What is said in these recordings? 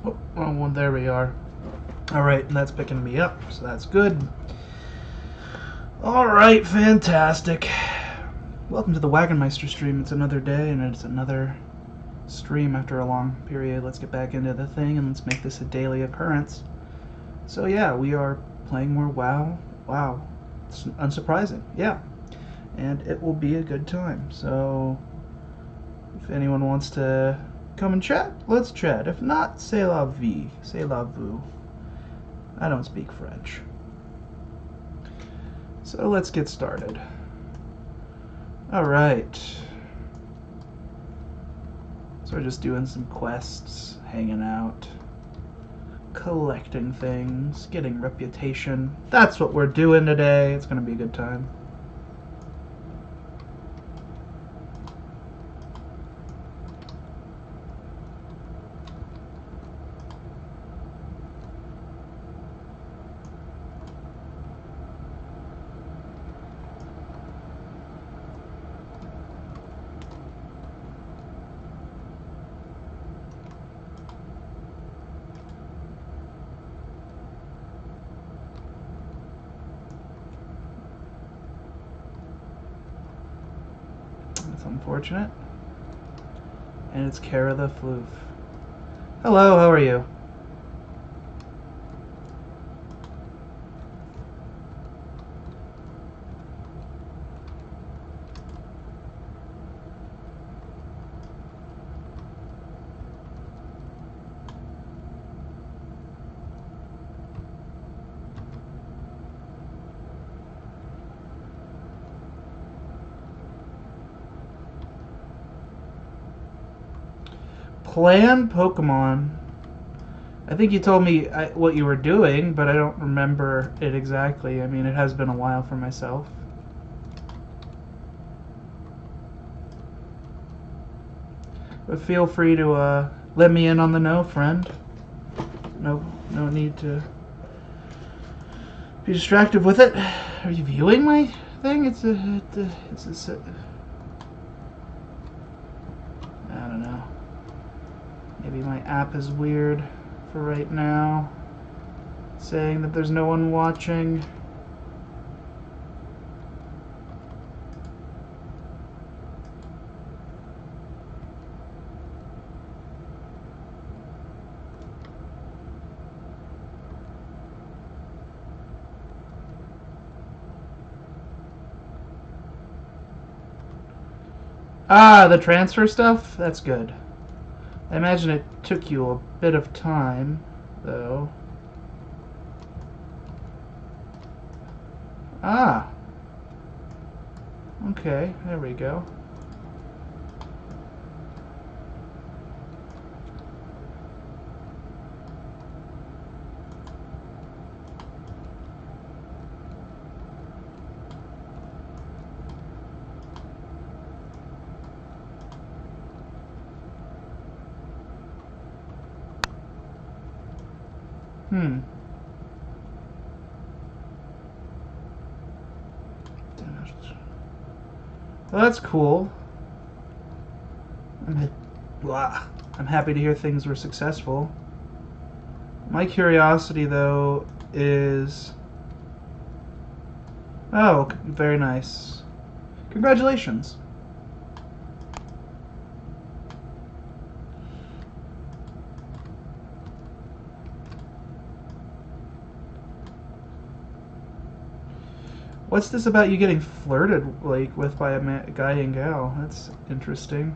Oh, wrong one. There we are. Alright, and that's picking me up, so that's good. Alright, fantastic. Welcome to the Wagon Meister stream. It's another day, and it's another stream after a long period. Let's get back into the thing, and let's make this a daily occurrence. So yeah, we are playing more WoW. Wow. It's unsurprising. Yeah. And it will be a good time. So if anyone wants to come and chat, let's chat. If not, c'est la vie. C'est la vous. I don't speak French. So let's get started. Alright. So we're just doing some quests, hanging out, collecting things, getting reputation. That's what we're doing today. It's gonna be a good time. That's unfortunate. And it's Kara the Floof. Hello, how are you? Plan Pokemon. I think you told me what you were doing, but I don't remember it exactly. I mean, it has been a while for myself. But feel free to let me in on the know, friend. No need to be distracted with it. Are you viewing my thing? It's a I don't know. Maybe my app is weird for right now, saying that there's no one watching. Ah, the transfer stuff? That's good. I imagine it took you a bit of time, though. Ah. Okay, there we go. Well, that's cool. I'm happy to hear things were successful. My curiosity, though, is... Oh, very nice. Congratulations. What's this about you getting flirted with by a guy and gal? That's interesting.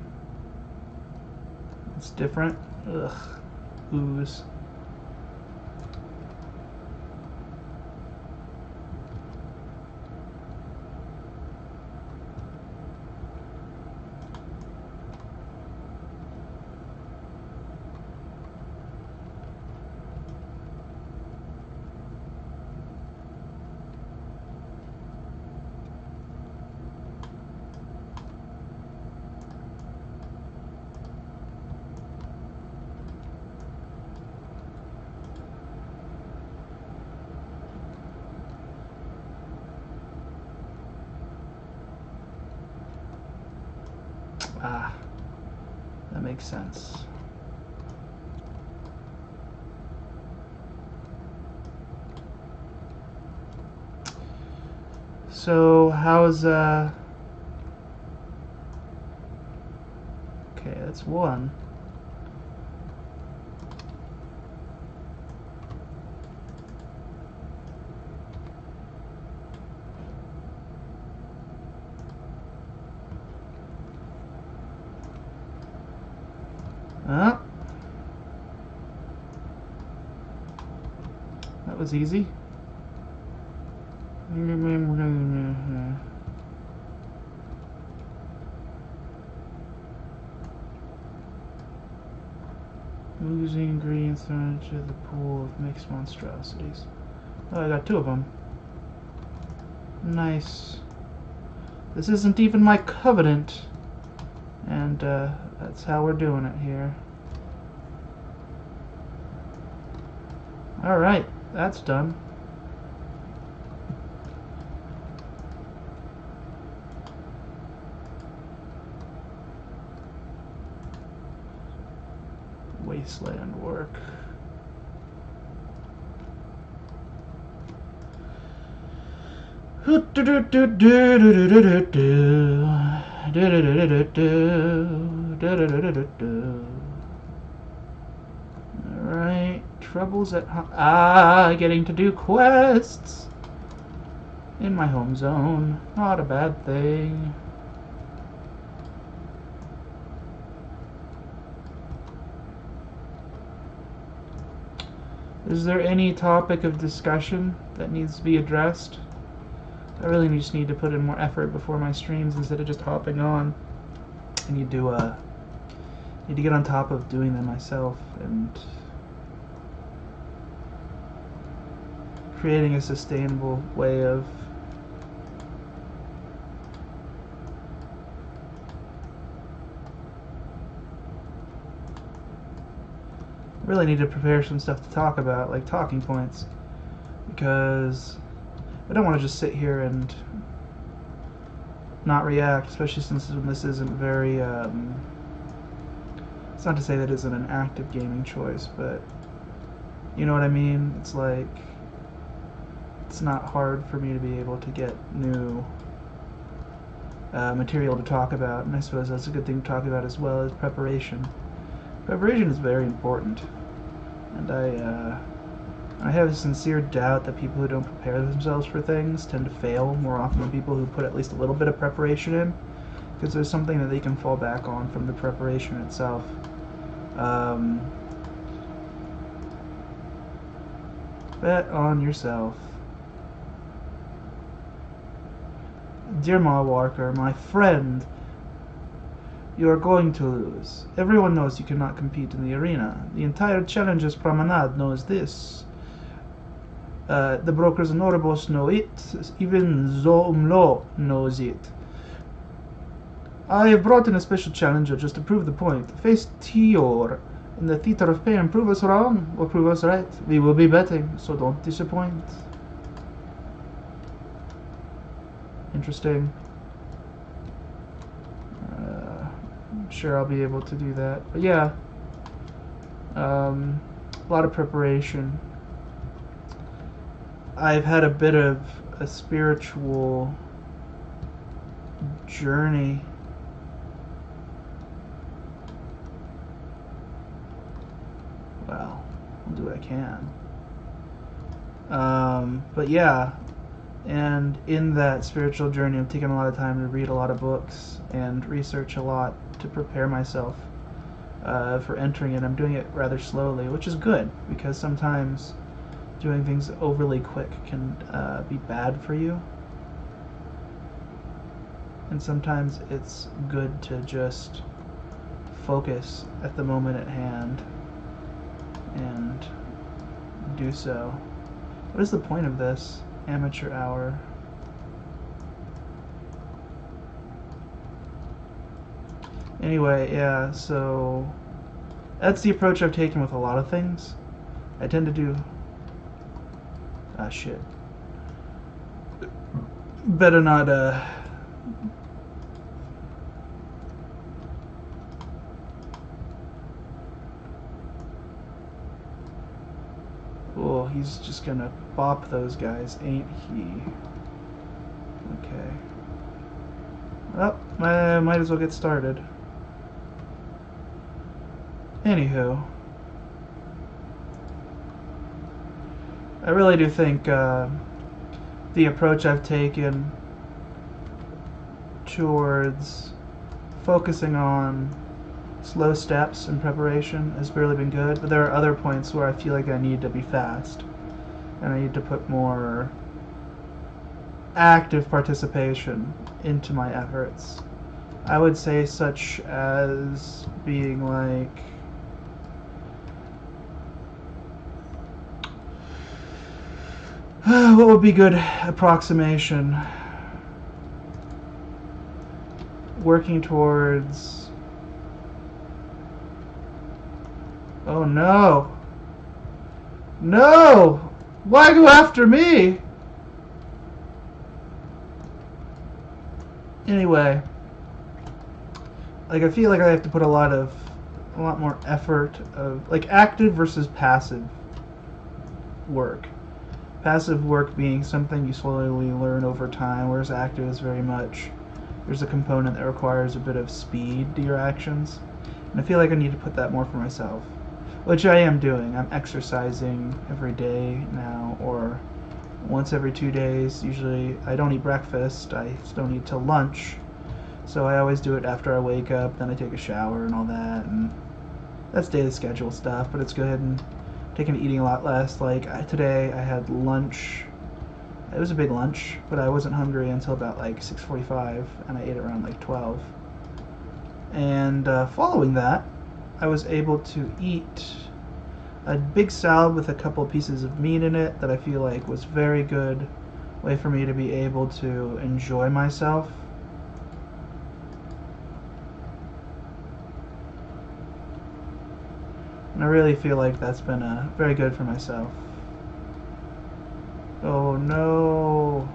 It's different. Ugh. Ooze. Ah, that makes sense. So how's okay, that's one. Oh, that was easy. Losing ingredients thrown into the pool of mixed monstrosities. Oh, I got two of them. Nice. This isn't even my covenant. And that's how we're doing it here. Alright, that's done. Wasteland work. Alright, troubles at home. Getting to do quests in my home zone. Not a bad thing. Is there any topic of discussion that needs to be addressed? I really just need to put in more effort before my streams instead of just hopping on. I need to get on top of doing them myself and creating a sustainable way of really need to prepare some stuff to talk about, like talking points, because I don't want to just sit here and not react, especially since this isn't very, it's not to say that isn't an active gaming choice, but you know what I mean? It's like, it's not hard for me to be able to get new material to talk about, and I suppose that's a good thing to talk about as well as preparation. Preparation is very important, and I have a sincere doubt that people who don't prepare themselves for things tend to fail more often than people who put at least a little bit of preparation in, because there's something that they can fall back on from the preparation itself. Bet on yourself. Dear Ma Walker, my friend, you are going to lose. Everyone knows you cannot compete in the arena. The entire Challengers Promenade knows this. The brokers in Oribos know it. Even Zoumlo knows it. I have brought in a special challenger just to prove the point. Face Tior in the Theater of Pain. Prove us wrong or prove us right. We will be betting, so don't disappoint. Interesting. I'm sure I'll be able to do that. But yeah, a lot of preparation. I've had a bit of a spiritual journey. Well, I'll do what I can. But yeah, and in that spiritual journey, I've taken a lot of time to read a lot of books and research a lot to prepare myself for entering it. I'm doing it rather slowly, which is good, because sometimes doing things overly quick can be bad for you. And sometimes it's good to just focus at the moment at hand and do so. What is the point of this? Amateur hour. Anyway, yeah, so that's the approach I've taken with a lot of things. I tend to do... Ah, shit. Better not, Oh, he's just gonna bop those guys, ain't he? Okay. Well, I might as well get started. Anywho, I really do think the approach I've taken towards focusing on slow steps in preparation has really been good, but there are other points where I feel like I need to be fast and I need to put more active participation into my efforts. I would say such as being like what would be good approximation? Working towards... Oh no! No! Why go after me? Anyway, like I feel like I have to put a lot more effort of like active versus passive work. Passive work being something you slowly learn over time, whereas active is very much there's a component that requires a bit of speed to your actions. And I feel like I need to put that more for myself, which I am doing. I'm exercising every day now, or once every 2 days. Usually I don't eat breakfast, I don't eat till lunch, so I always do it after I wake up, then I take a shower and all that, and that's daily schedule stuff, but it's good. And taking to eating a lot less. Like today I had lunch. It was a big lunch, but I wasn't hungry until about like 6:45, and I ate around like 12. And following that, I was able to eat a big salad with a couple pieces of meat in it that I feel like was very good way for me to be able to enjoy myself. And I really feel like that's been very good for myself. Oh no.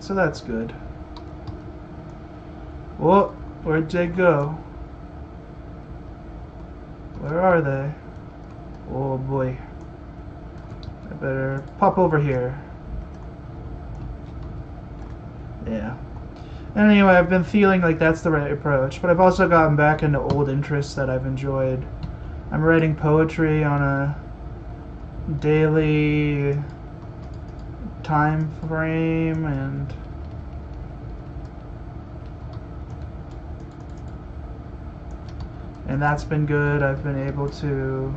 So that's good. Whoa, where'd they go? Where are they? Oh boy. I better pop over here. Yeah. Anyway, I've been feeling like that's the right approach, but I've also gotten back into old interests that I've enjoyed. I'm writing poetry on a daily time frame, and that's been good. I've been able to...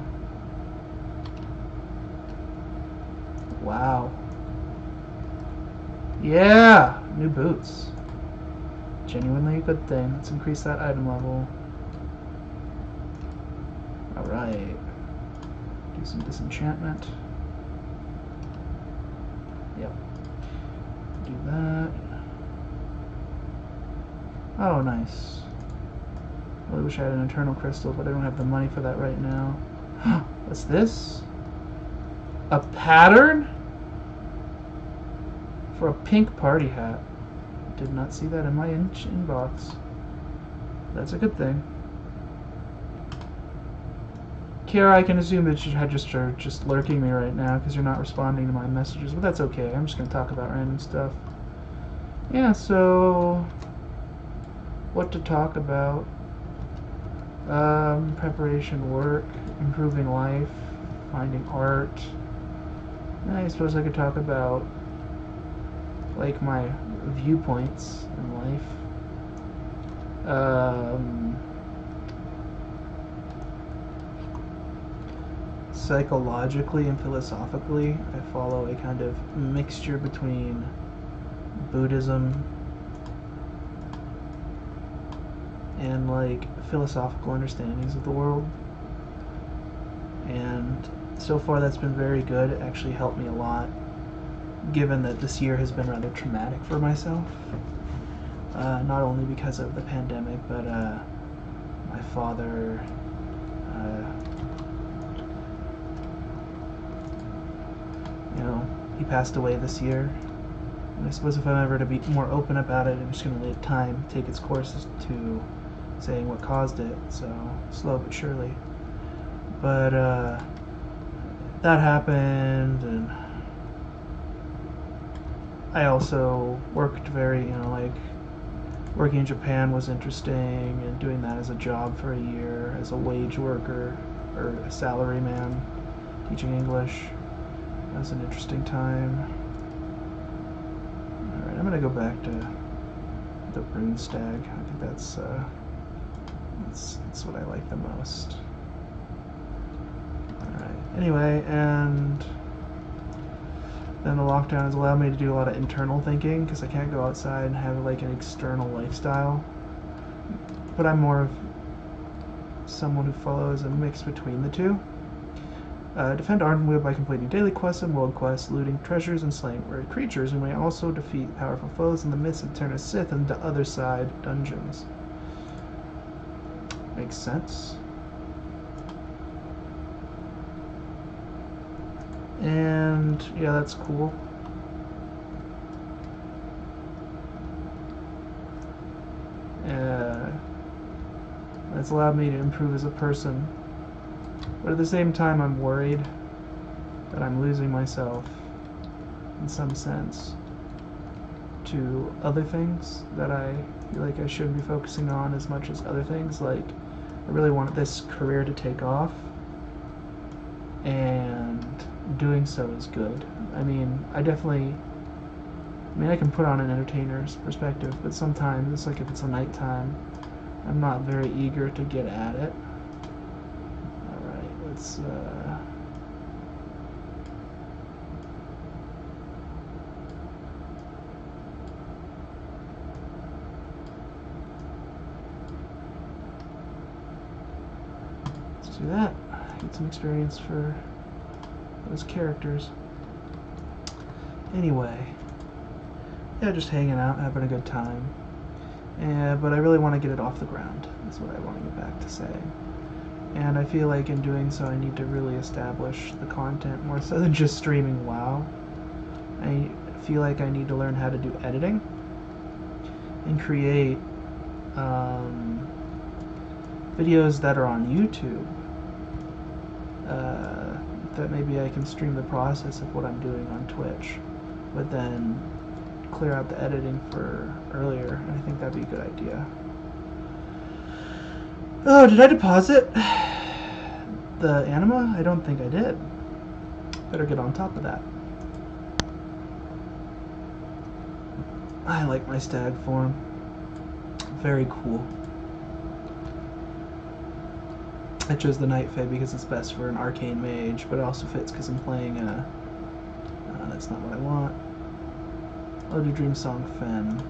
Wow. Yeah! New boots. Genuinely a good thing. Let's increase that item level. Alright. Do some disenchantment. Yep. Do that. Oh, nice. I really wish I had an eternal crystal, but I don't have the money for that right now. What's this? A pattern? For a pink party hat. Did not see that in my inbox. That's a good thing. Kira, I can assume that you are just lurking me right now because you're not responding to my messages, but that's okay. I'm just going to talk about random stuff. Yeah, so... what to talk about? Preparation work, improving life, finding art. I suppose I could talk about like my viewpoints in life. Psychologically and philosophically, I follow a kind of mixture between Buddhism and like philosophical understandings of the world, and so far that's been very good. It actually helped me a lot, given that this year has been rather traumatic for myself, not only because of the pandemic, but my father he passed away this year. And I suppose if I'm ever to be more open about it, I'm just going to let time take its course to saying what caused it, so slow but surely. But that happened, and I also worked like working in Japan was interesting, and doing that as a job for a year as a wage worker or a salary man teaching English. That was an interesting time. Alright, I'm gonna go back to the Rune Stag. I think that's what I like the most. Alright, anyway, and then the lockdown has allowed me to do a lot of internal thinking because I can't go outside and have like an external lifestyle. But I'm more of someone who follows a mix between the two. Defend Ardenweald by completing daily quests and world quests, looting treasures and slaying rare creatures. You may also defeat powerful foes in the midst of turn a Sith into other side dungeons. Makes sense. And yeah, that's cool. It's allowed me to improve as a person. But at the same time, I'm worried that I'm losing myself, in some sense, to other things that I feel like I shouldn't be focusing on as much as other things. Like, I really want this career to take off, and doing so is good. I mean, I can put on an entertainer's perspective, but sometimes, it's like if it's a nighttime, I'm not very eager to get at it. Alright, let's do that. Get some experience for those characters. Anyway, yeah, just hanging out, having a good time. But I really want to get it off the ground. That's what I want to get back to saying. And I feel like in doing so, I need to really establish the content more so than just streaming WoW. I feel like I need to learn how to do editing and create videos that are on YouTube. That maybe I can stream the process of what I'm doing on Twitch, but then clear out the editing for earlier, and I think that'd be a good idea. Oh, did I deposit the anima? I don't think I did. Better get on top of that. I like my stag form. Very cool. I chose the Night Fae because it's best for an arcane mage, but it also fits because I'm playing a... that's not what I want. I'll do Dream Song Fen.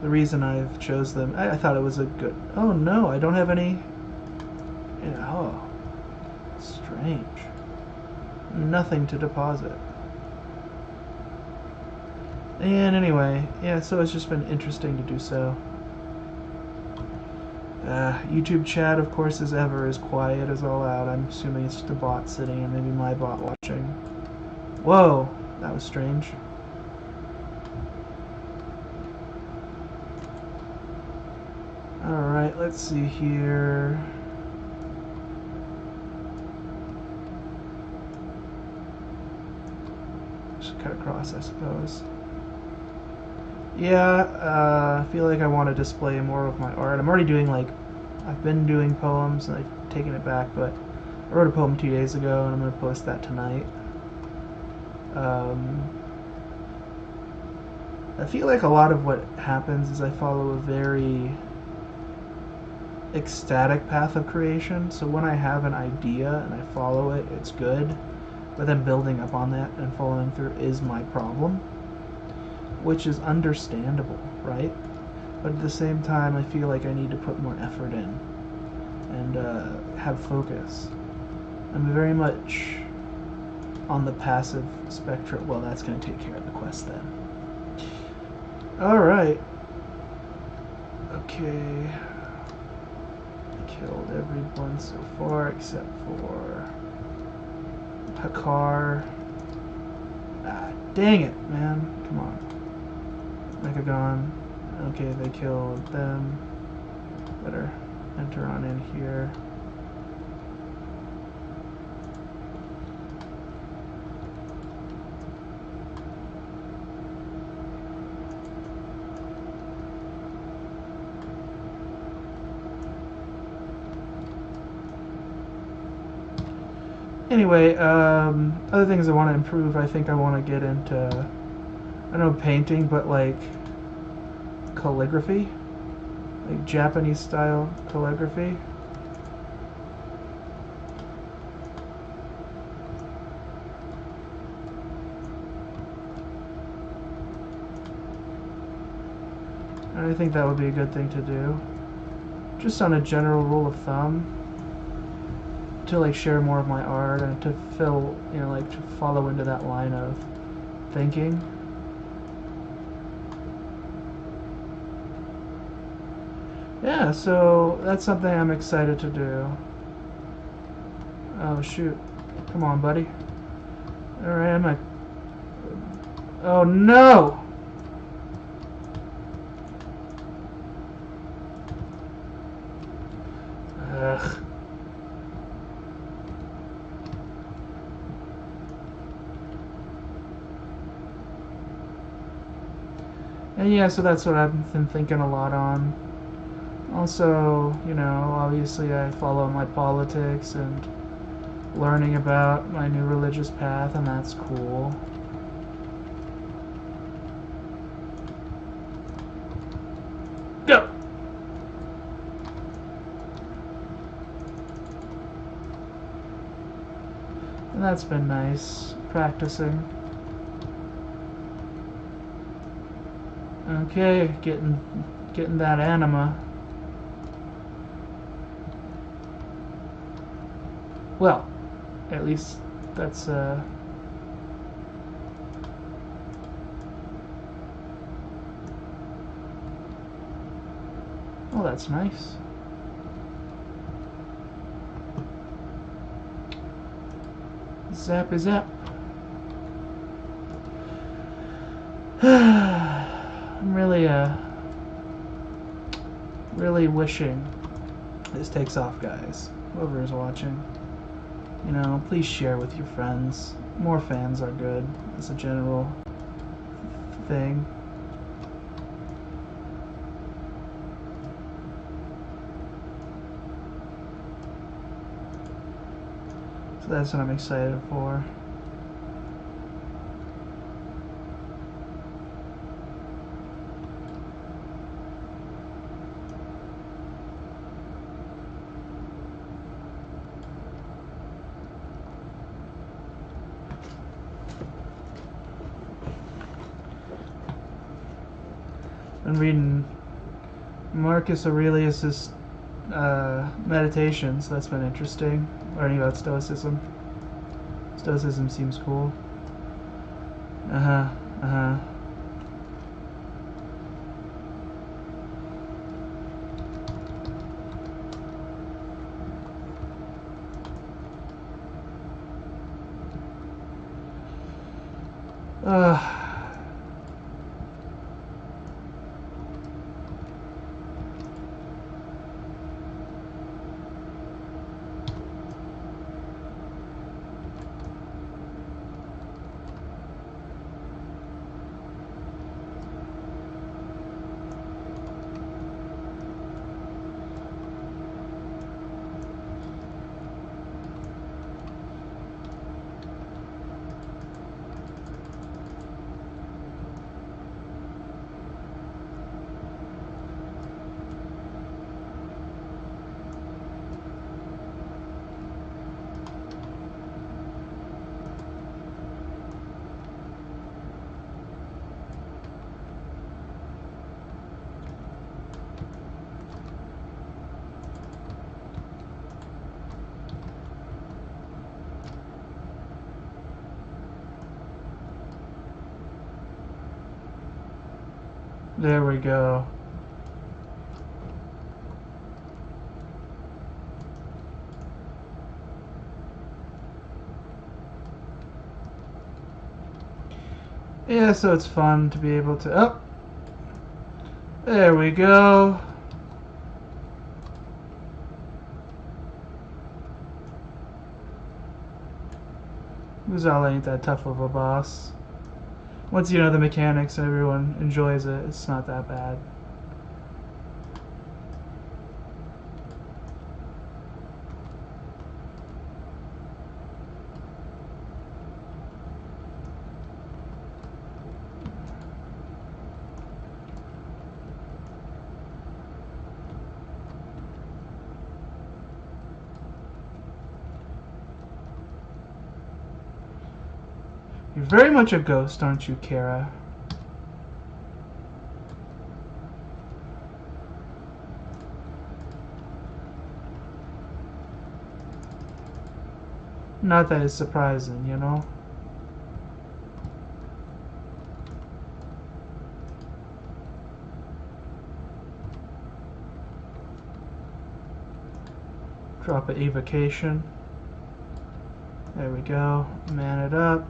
The reason I've chose them... I thought it was a good... Oh no, I don't have any... Oh, strange. Nothing to deposit. And anyway, yeah, so it's just been interesting to do so. YouTube chat, of course, as ever, is quiet as all out. I'm assuming it's just a bot sitting and maybe my bot watching. Whoa, that was strange. Alright, let's see here. Just cut across, I suppose. Yeah, I feel like I want to display more of my art. I'm already doing, like, I've been doing poems, and I've taken it back, but I wrote a poem 2 days ago, and I'm going to post that tonight. I feel like a lot of what happens is I follow a very ecstatic path of creation, so when I have an idea and I follow it, it's good, but then building up on that and following through is my problem. Which is understandable, right? But at the same time, I feel like I need to put more effort in and have focus. I'm very much on the passive spectrum. Well, that's going to take care of the quest then. Alright. Okay. I killed everyone so far except for Hakar. Ah, dang it, man. Come on. Mechagon. Okay, they killed them. Better enter on in here. Anyway, other things I want to improve, I think I want to get into, I know painting, but like calligraphy, like Japanese style calligraphy. And I think that would be a good thing to do. Just on a general rule of thumb, to like share more of my art and to fill, you know, like to follow into that line of thinking. Yeah, so that's something I'm excited to do. Oh shoot. Come on, buddy. Alright, I'm like, oh no! Ugh. And yeah, so that's what I've been thinking a lot on. Also, you know, obviously I follow my politics and learning about my new religious path, and that's cool. Go! And that's been nice, practicing. Okay, getting that anima. Well, at least that's oh, that's nice. Zappy zap. I'm really wishing this takes off, guys. Whoever is watching, you know, please share with your friends. More fans are good as a general thing. So that's what I'm excited for. Been reading Marcus Aurelius's meditations. That's been interesting. Learning about Stoicism. Stoicism seems cool. Uh-huh. There we go. Yeah, so it's fun to be able to... Oh! There we go. Uzala ain't that tough of a boss. Once you know the mechanics and everyone enjoys it, it's not that bad. You're very much a ghost, aren't you, Kara? Not that it's surprising, you know? Drop an evocation. There we go. Man it up.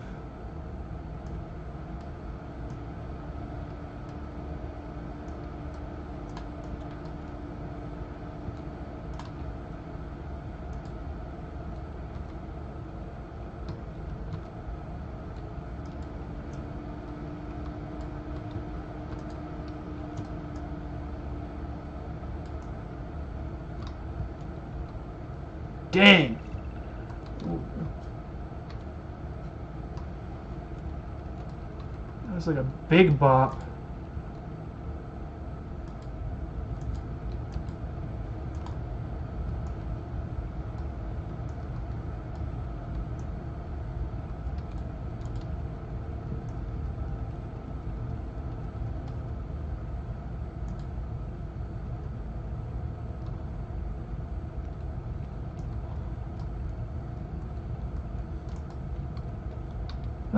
Dang! That was like a big bop.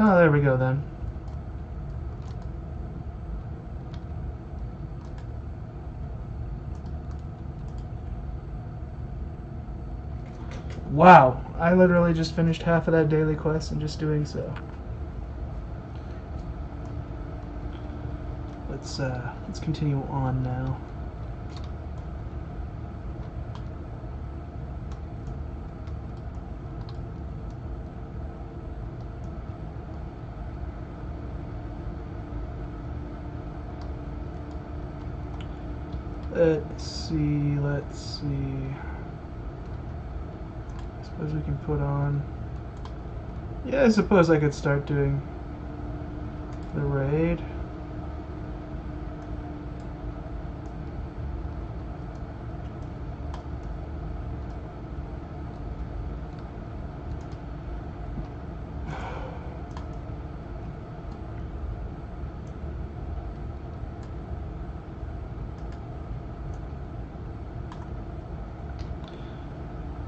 Oh, there we go then. Wow, I literally just finished half of that daily quest and just doing so. Let's continue on now. Let's see. I suppose we can put on... Yeah, I suppose I could start doing the raid.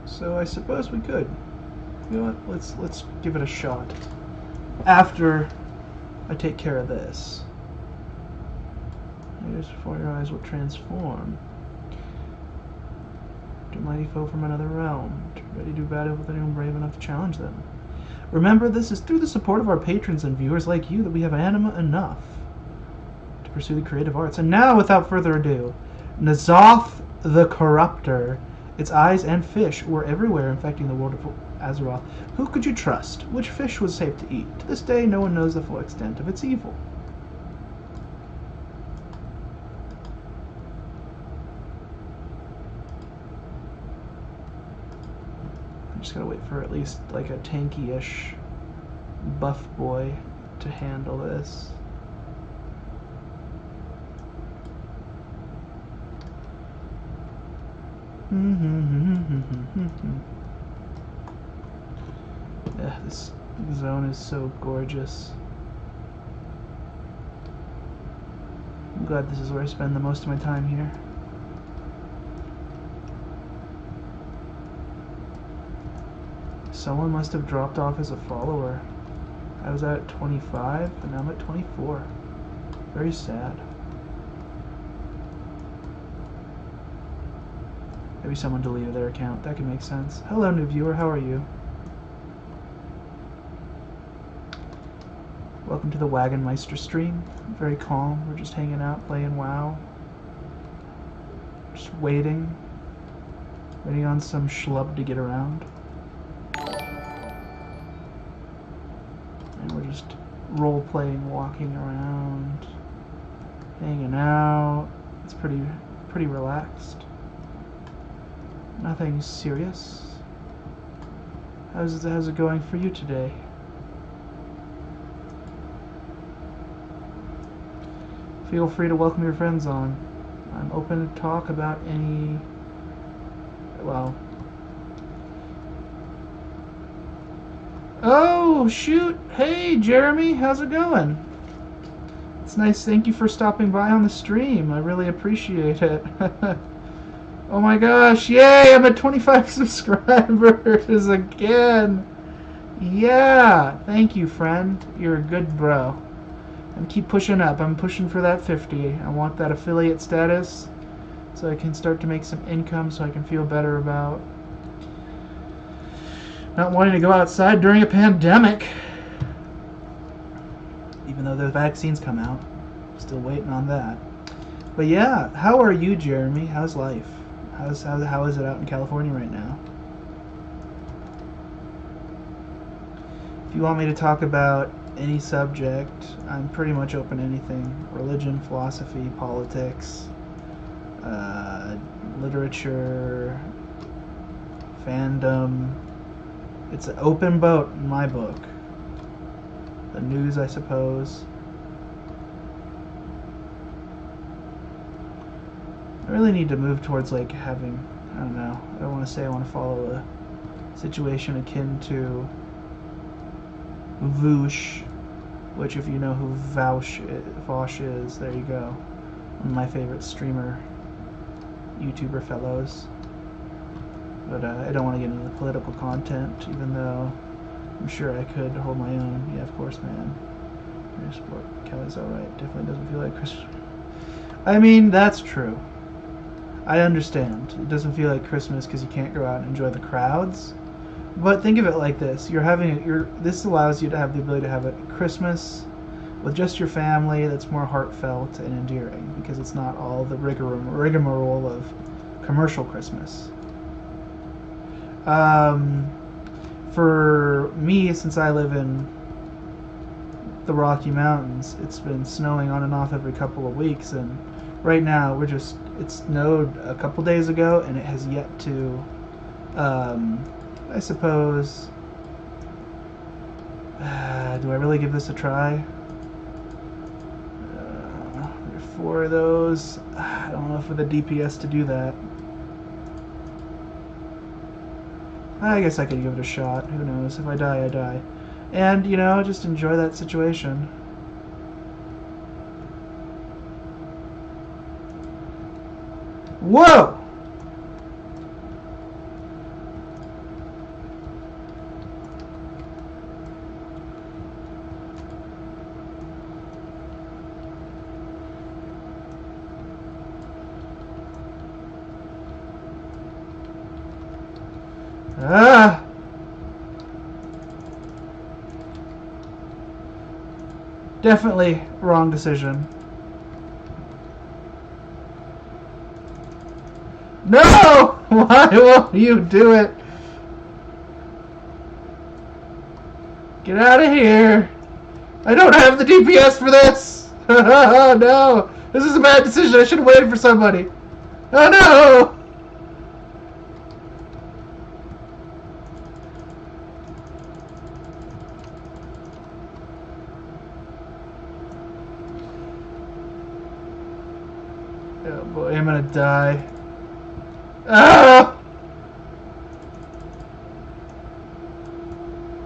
So I suppose we could. You know what? Let's give it a shot. After I take care of this. Here's before your eyes will transform. To a mighty foe from another realm. Ready to do battle with anyone brave enough to challenge them. Remember, this is through the support of our patrons and viewers like you that we have anima enough to pursue the creative arts. And now, without further ado, N'Zoth the Corruptor. Its eyes and fish were everywhere, infecting the world of Azeroth. Who could you trust? Which fish was safe to eat? To this day, no one knows the full extent of its evil. I just gotta wait for at least like a tanky-ish buff boy to handle this. Yeah, this zone is so gorgeous. I'm glad this is where I spend the most of my time here. Someone must have dropped off as a follower. I was at 25 and now I'm at 24. Very sad. Maybe someone deleted their account. That could make sense. Hello, new viewer. How are you? Welcome to the Wagon Meister stream. Very calm. We're just hanging out, playing WoW. Just waiting. Waiting on some schlub to get around. just role-playing, walking around, hanging out. It's pretty relaxed. Nothing serious. How's it going for you today? Feel free to welcome your friends on. I'm open to talk about any... well... Oh, shoot! Hey, Jeremy, how's it going? It's nice, thank you for stopping by on the stream. I really appreciate it. Oh my gosh, yay! I'm at 25 subscribers again! Yeah! Thank you, friend. You're a good bro. And keep pushing up. I'm pushing for that 50. I want that affiliate status so I can start to make some income so I can feel better about not wanting to go outside during a pandemic. Even though the vaccines come out. Still waiting on that. But yeah, how are you, Jeremy? How's life? How is it out in California right now? If you want me to talk about any subject, I'm pretty much open to anything. Religion, philosophy, politics, literature, fandom. It's an open boat in my book. The news, I suppose. I really need to move towards like having, I don't know, I don't want to say I want to follow a situation akin to Voosh, which if you know who Vosh is, there you go. One of my favorite streamer, YouTuber fellows. But I don't want to get into the political content, even though I'm sure I could hold my own. Yeah, of course, man. Your sport, Kelly's alright. Definitely doesn't feel like Christmas. I mean, that's true. I understand. It doesn't feel like Christmas because you can't go out and enjoy the crowds. But think of it like this: this allows you to have the ability to have a Christmas with just your family that's more heartfelt and endearing, because it's not all the rigmarole of commercial Christmas. For me, since I live in the Rocky Mountains, it's been snowing on and off every couple of weeks, and right now it snowed a couple days ago, and it has yet to, I suppose, do I really give this a try? There are 4 of those. I don't know if with a DPS to do that. I guess I could give it a shot. Who knows? If I die, I die. And, you know, just enjoy that situation. Whoa! Ah! Definitely wrong decision. No! Why won't you do it? Get out of here! I don't have the DPS for this! Oh no! This is a bad decision. I should have waited for somebody. Oh no! Oh boy, I'm gonna die. Ah!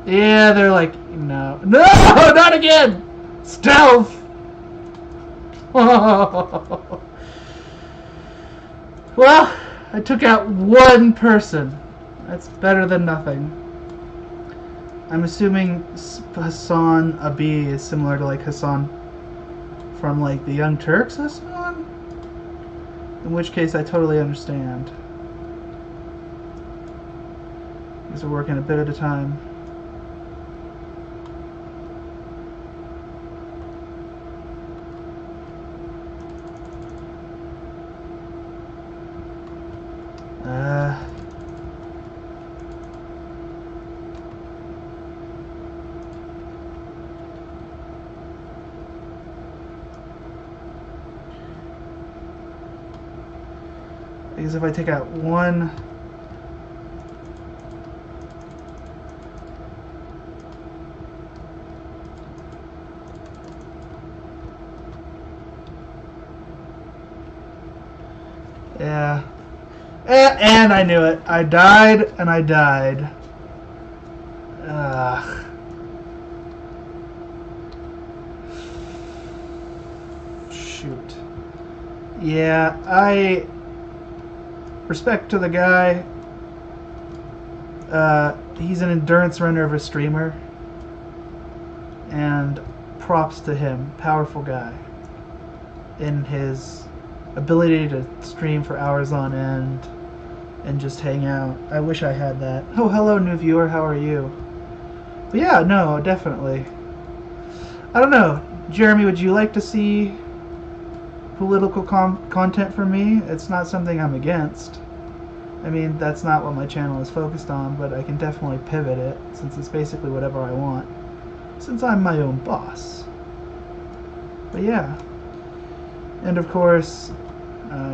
Yeah, they're like, no. No! Not again! Stealth! Well, I took out 1 person. That's better than nothing. I'm assuming Hassan Abi is similar to like Hassan from like the Young Turks Hassan? In which case I totally understand. Because we're working a bit at a time. Because if I take out one... Yeah. And I knew it. I died, and I died. Ugh. Shoot. Yeah, respect to the guy. He's an endurance runner of a streamer. And props to him. Powerful guy. In his ability to stream for hours on end and just hang out. I wish I had that. Oh, hello, new viewer. How are you? But yeah, no, definitely. I don't know. Jeremy, would you like to see political content from me? It's not something I'm against. I mean, that's not what my channel is focused on, but I can definitely pivot it, since it's basically whatever I want, since I'm my own boss. But yeah. And of course,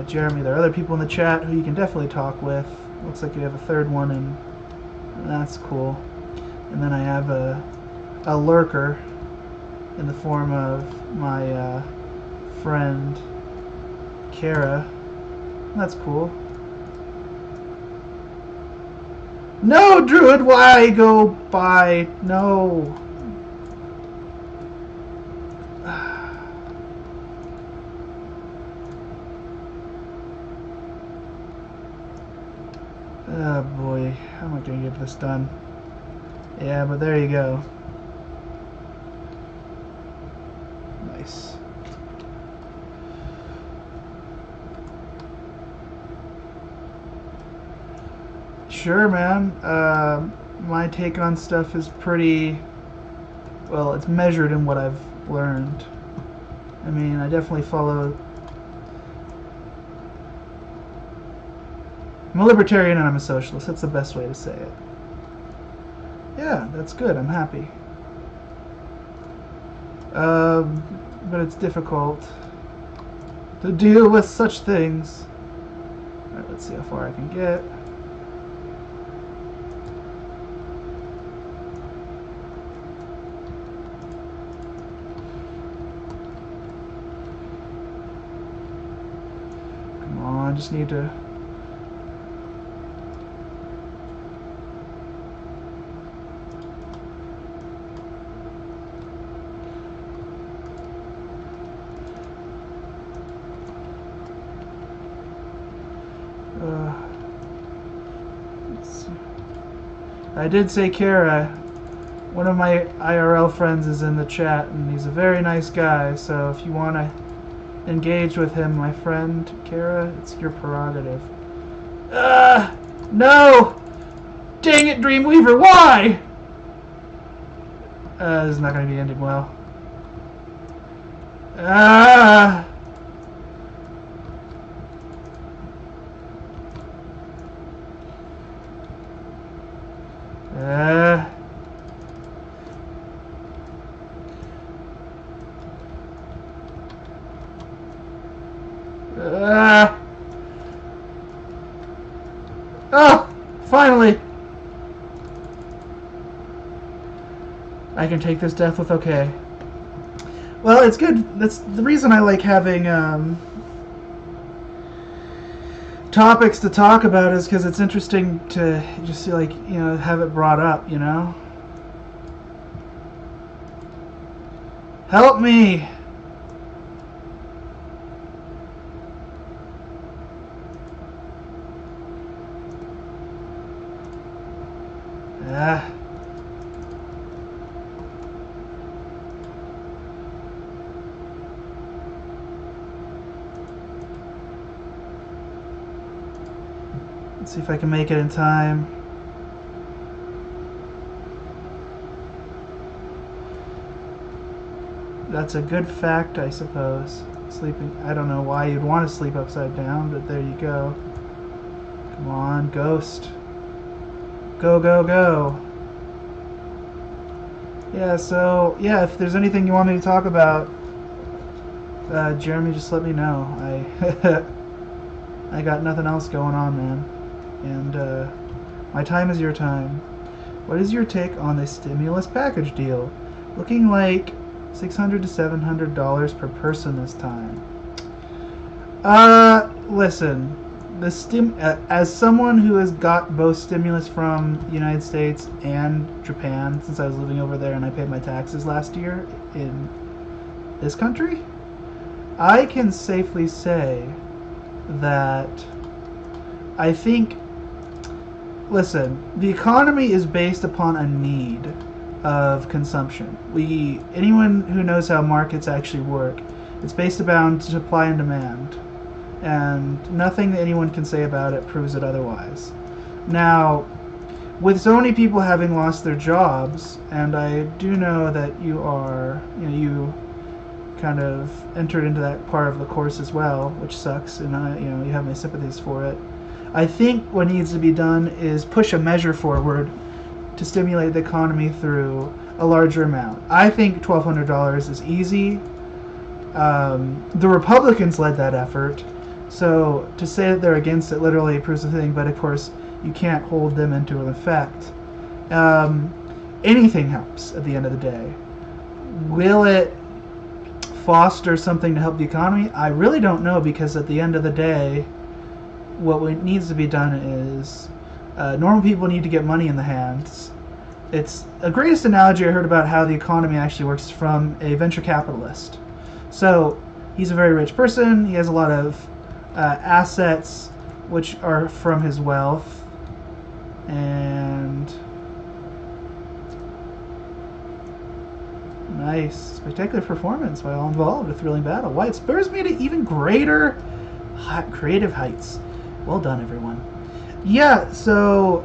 Jeremy, there are other people in the chat who you can definitely talk with. Looks like you have a third one, and that's cool. And then I have a lurker in the form of my friend Kara. That's cool. No, Druid, why go by? No. Oh boy, how am I gonna get this done? Yeah, but there you go. Nice. Sure, man. My take on stuff is pretty... well, it's measured in what I've learned. I mean, I definitely follow... I'm a libertarian and I'm a socialist. That's the best way to say it. Yeah, that's good. I'm happy. But it's difficult to deal with such things. Alright, let's see how far I can get. Come on, I just need to... I did say Kara. One of my IRL friends is in the chat, and he's a very nice guy, so if you want to engage with him, my friend Kara, it's your prerogative. No! Dang it, Dreamweaver, why? This is not going to be ending well. Oh! Finally! I can take this death with okay. Well, it's good. That's the reason I like having topics to talk about, is because it's interesting to just see, like, you know, have it brought up, you know? Help me! Let's see if I can make it in time. That's a good fact, I suppose. Sleeping, I don't know why you'd want to sleep upside down, but there you go. Come on, ghost. Go, go, go. Yeah, so, yeah, if there's anything you want me to talk about, Jeremy, just let me know. I got nothing else going on, man. And my time is your time. What is your take on the stimulus package deal? Looking like $600 to $700 per person this time. Listen. As someone who has got both stimulus from the United States and Japan, since I was living over there and I paid my taxes last year in this country, I can safely say that I think, listen, the economy is based upon a need of consumption. Anyone who knows how markets actually work, it's based upon supply and demand. And nothing that anyone can say about it proves it otherwise. Now, with so many people having lost their jobs, and I do know that you kind of entered into that part of the course as well, which sucks, and you have my sympathies for it. I think what needs to be done is push a measure forward to stimulate the economy through a larger amount. I think $1,200 is easy. The Republicans led that effort. So to say that they're against it literally proves the thing, but of course you can't hold them into an effect. Anything helps at the end of the day. Will it foster something to help the economy? I really don't know, because at the end of the day, what needs to be done is normal people need to get money in the hands. It's the greatest analogy I heard about how the economy actually works from a venture capitalist. So he's a very rich person. He has a lot of assets which are from his wealth, and nice, spectacular performance by all involved. A thrilling battle. Why, it spurs me to even greater creative heights. Well done, everyone. Yeah, so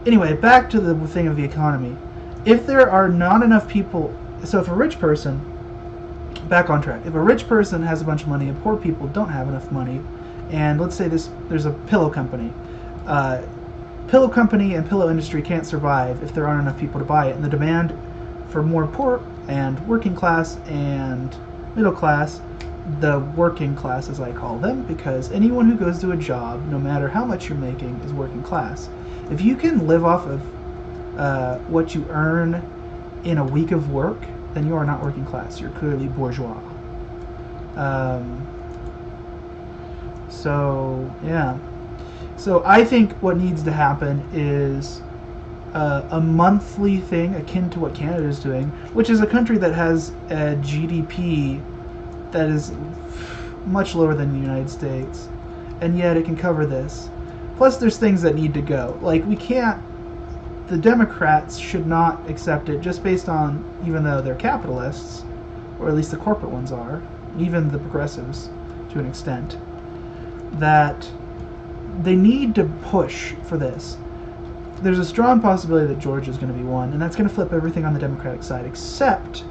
anyway, back to the thing of the economy. If there are not enough people, so if a rich person, back on track, if a rich person has a bunch of money and poor people don't have enough money, and let's say there's a pillow company. Pillow company and pillow industry can't survive if there aren't enough people to buy it, and the demand for more poor and working class and middle class, the working class as I call them, because anyone who goes to a job, no matter how much you're making, is working class. If you can live off of what you earn in a week of work, then you are not working class. You're clearly bourgeois. So yeah. So I think what needs to happen is a monthly thing akin to what Canada is doing, which is a country that has a GDP that is much lower than the United States, and yet it can cover this. Plus there's things that need to go. Like, the Democrats should not accept it just based on, even though they're capitalists, or at least the corporate ones are, even the progressives to an extent, that they need to push for this. There's a strong possibility that Georgia is going to be one, and that's going to flip everything on the Democratic side, except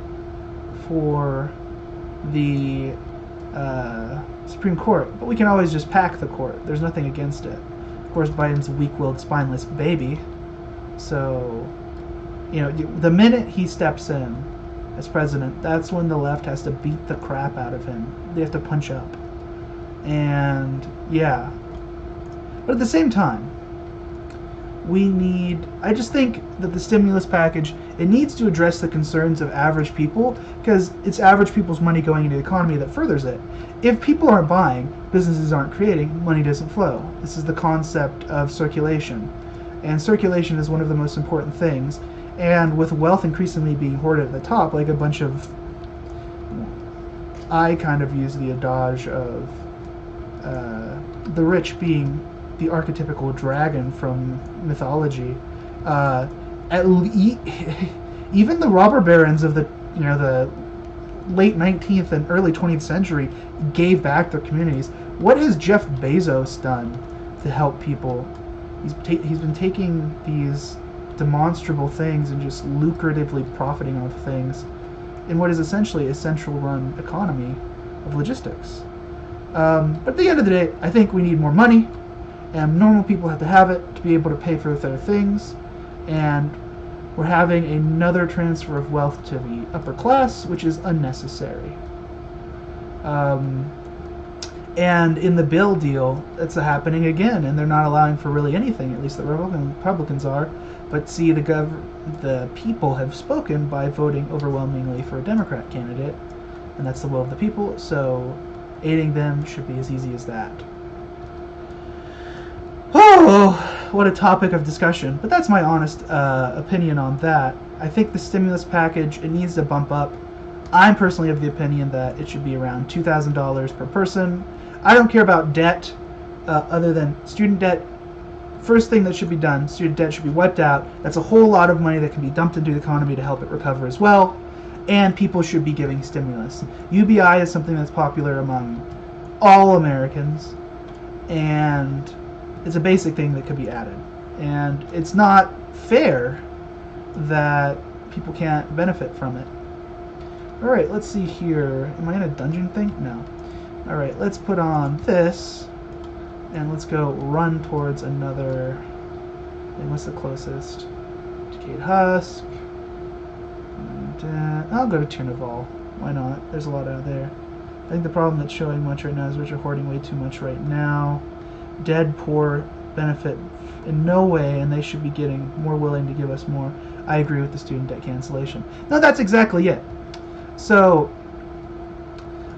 for the Supreme Court. But we can always just pack the court. There's nothing against it. Of course, Biden's a weak-willed, spineless baby. So, the minute he steps in as president, that's when the left has to beat the crap out of him. They have to punch up. And, yeah. But at the same time, I just think that the stimulus package, it needs to address the concerns of average people, because it's average people's money going into the economy that furthers it. If people aren't buying, businesses aren't creating, money doesn't flow. This is the concept of circulation. And circulation is one of the most important things. And with wealth increasingly being hoarded at the top, like a bunch of... I kind of use the adage of the rich being the archetypical dragon from mythology. Even the robber barons of the late 19th and early 20th century gave back their communities. What has Jeff Bezos done to help people? He's been taking these demonstrable things and just lucratively profiting off things in what is essentially a central run economy of logistics. But at the end of the day, I think we need more money, and normal people have to have it to be able to pay for their things, and we're having another transfer of wealth to the upper class, which is unnecessary. And in the bill deal, it's happening again, and they're not allowing for really anything. At least the Republicans are. But see, the people have spoken by voting overwhelmingly for a Democrat candidate, and that's the will of the people. So, aiding them should be as easy as that. Oh, what a topic of discussion! But that's my honest opinion on that. I think the stimulus package, it needs to bump up. I'm personally of the opinion that it should be around $2,000 per person. I don't care about debt, other than student debt. First thing that should be done, student debt should be wiped out. That's a whole lot of money that can be dumped into the economy to help it recover as well. And people should be giving stimulus. UBI is something that's popular among all Americans, and it's a basic thing that could be added. And it's not fair that people can't benefit from it. Alright, let's see here. Am I in a dungeon thing? No. Alright, let's put on this, and let's go run towards another. And what's the closest? Decayed Husk. And, I'll go to Turnival. Why not? There's a lot out there. I think the problem that's showing much right now is we're hoarding way too much right now. Dead poor benefit in no way, and they should be getting more willing to give us more. I agree with the student debt cancellation. No, that's exactly it. So,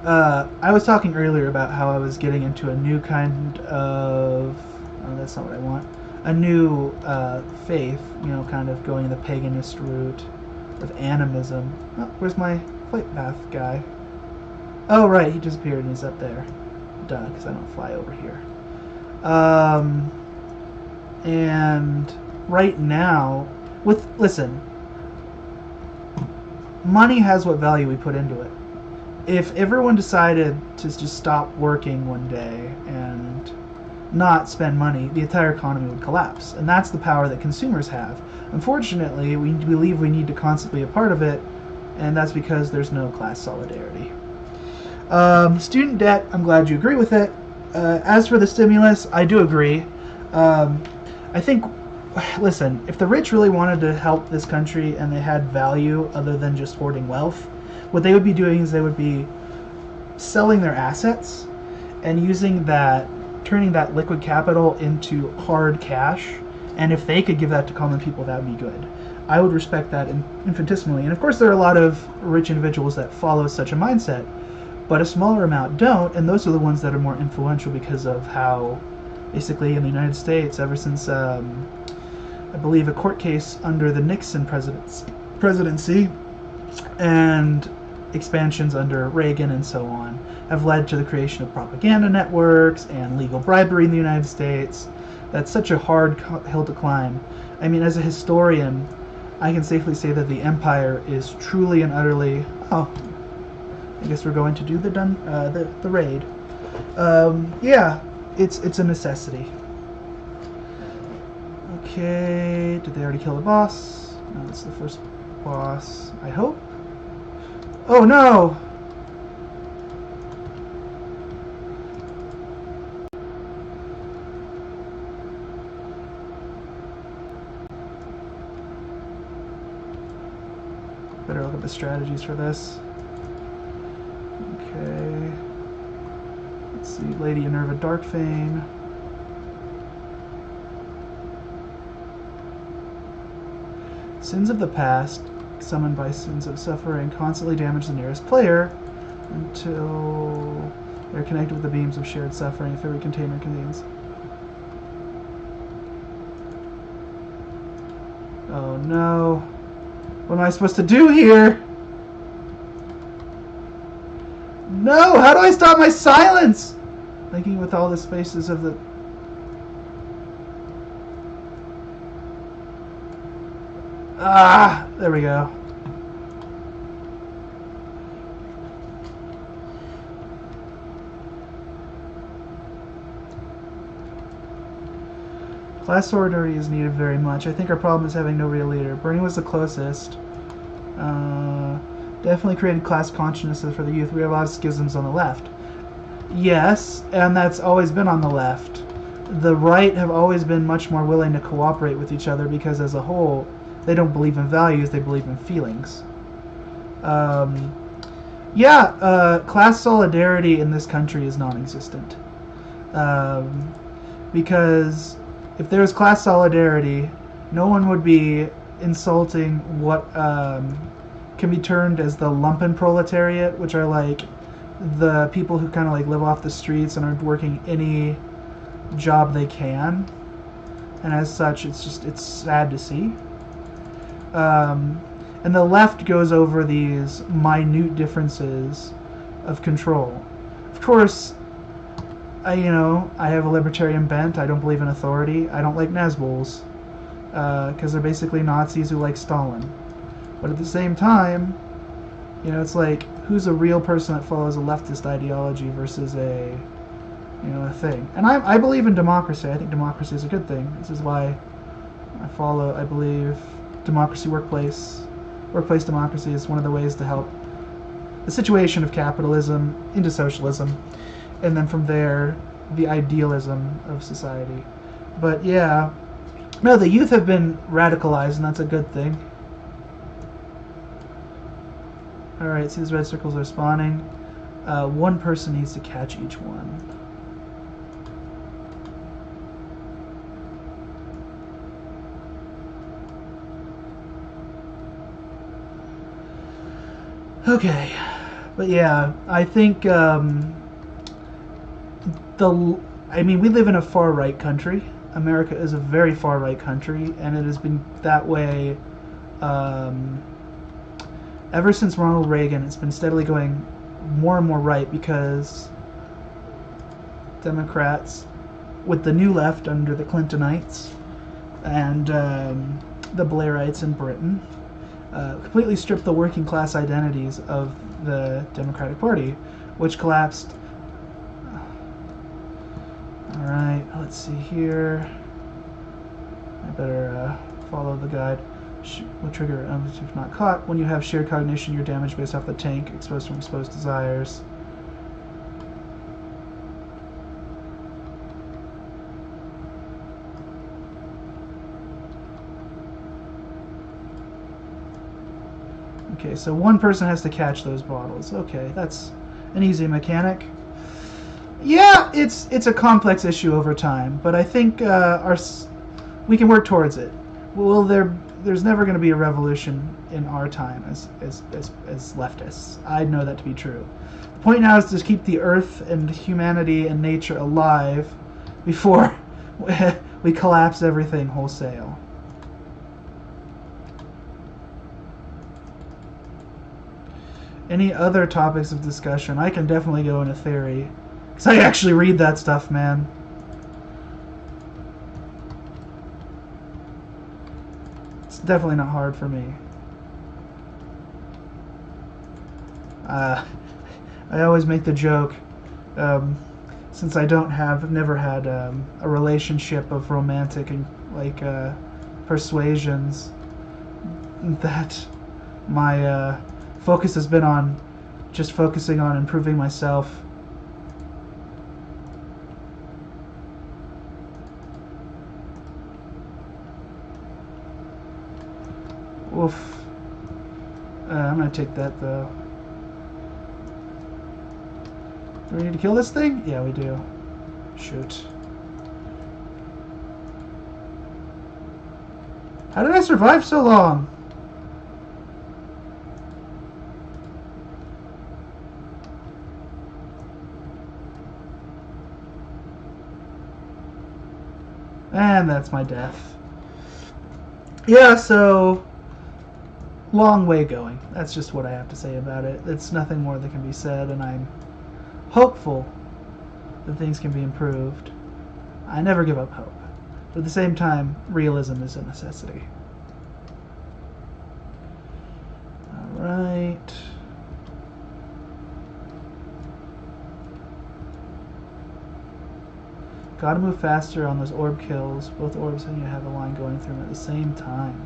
I was talking earlier about how I was getting into a new kind of, oh, that's not what I want, a new faith, you know, kind of going the paganist route of animism. Oh, where's my flight path guy? Oh, right, he disappeared and he's up there. Duh, because I don't fly over here. And right now, listen, money has what value we put into it. If everyone decided to just stop working one day and not spend money, the entire economy would collapse. And that's the power that consumers have. Unfortunately, we believe we need to constantly be a part of it, and that's because there's no class solidarity. Student debt, I'm glad you agree with it. As for the stimulus, I do agree. I think, listen, if the rich really wanted to help this country and they had value other than just hoarding wealth, what they would be doing is they would be selling their assets and turning that liquid capital into hard cash. And if they could give that to common people, that would be good. I would respect that infinitesimally. And of course, there are a lot of rich individuals that follow such a mindset, but a smaller amount don't, and those are the ones that are more influential because of how, basically in the United States, ever since, I believe, a court case under the Nixon presidency, and expansions under Reagan and so on, have led to the creation of propaganda networks and legal bribery in the United States. That's such a hard hill to climb. I mean, as a historian, I can safely say that the empire is truly and utterly... Oh, I guess we're going to do the raid. Yeah, it's a necessity. Okay, did they already kill the boss? No, it's the first boss, I hope. Oh no! Better look at the strategies for this. Okay. Let's see, Lady Enerva Darkfane. Sins of the past, summoned by sins of suffering, constantly damage the nearest player until they're connected with the beams of shared suffering if every container contains. Oh no. What am I supposed to do here? No! How do I stop my silence? Linking with all the spaces of the... Ah! There we go. Class solidarity is needed very much. I think our problem is having no real leader. Bernie was the closest. Definitely created class consciousness for the youth. We have a lot of schisms on the left. Yes, and that's always been on the left. The right have always been much more willing to cooperate with each other because as a whole, they don't believe in values, they believe in feelings. Yeah, class solidarity in this country is non-existent. Um, because if there was class solidarity, no one would be insulting what can be termed as the lumpen proletariat, which are like the people who kind of like live off the streets and are working any job they can. And as such, it's sad to see. And the left goes over these minute differences of control. Of course, I have a libertarian bent. I don't believe in authority. I don't like Nazguls because they're basically Nazis who like Stalin. But at the same time, it's like, who's a real person that follows a leftist ideology versus a thing. And I believe in democracy. I think democracy is a good thing. This is why I believe democracy workplace democracy is one of the ways to help the situation of capitalism into socialism, and then from there the idealism of society. But yeah, no, the youth have been radicalized, and that's a good thing. Alright, see, these red circles are spawning. One person needs to catch each one. Okay, but yeah, I think we live in a far right country. America is a very far right country, and it has been that way ever since Ronald Reagan. It's been steadily going more and more right because Democrats, with the new left under the Clintonites and the Blairites in Britain, completely stripped the working class identities of the Democratic Party, which collapsed. Alright, let's see here. I better follow the guide. Will trigger if not caught. When you have shared cognition, you're damaged based off the tank, exposed from exposed desires. Okay, so one person has to catch those bottles. Okay, that's an easy mechanic. Yeah, it's a complex issue over time, but I think we can work towards it. Well, there's never going to be a revolution in our time as leftists. I know that to be true. The point now is to keep the earth and humanity and nature alive before we collapse everything wholesale. Any other topics of discussion? I can definitely go into theory, because I actually read that stuff, man. It's definitely not hard for me. I always make the joke, since I never had a relationship of romantic and persuasions, that my focus has been on just focusing on improving myself. Oof. I'm gonna take that though. Do we need to kill this thing? Yeah, we do. Shoot. How did I survive so long? And that's my death. Yeah, so long way going. That's just what I have to say about it. It's nothing more that can be said, and I'm hopeful that things can be improved. I never give up hope. But at the same time, realism is a necessity. Alright. Gotta move faster on those orb kills. Both orbs and you have a line going through them at the same time.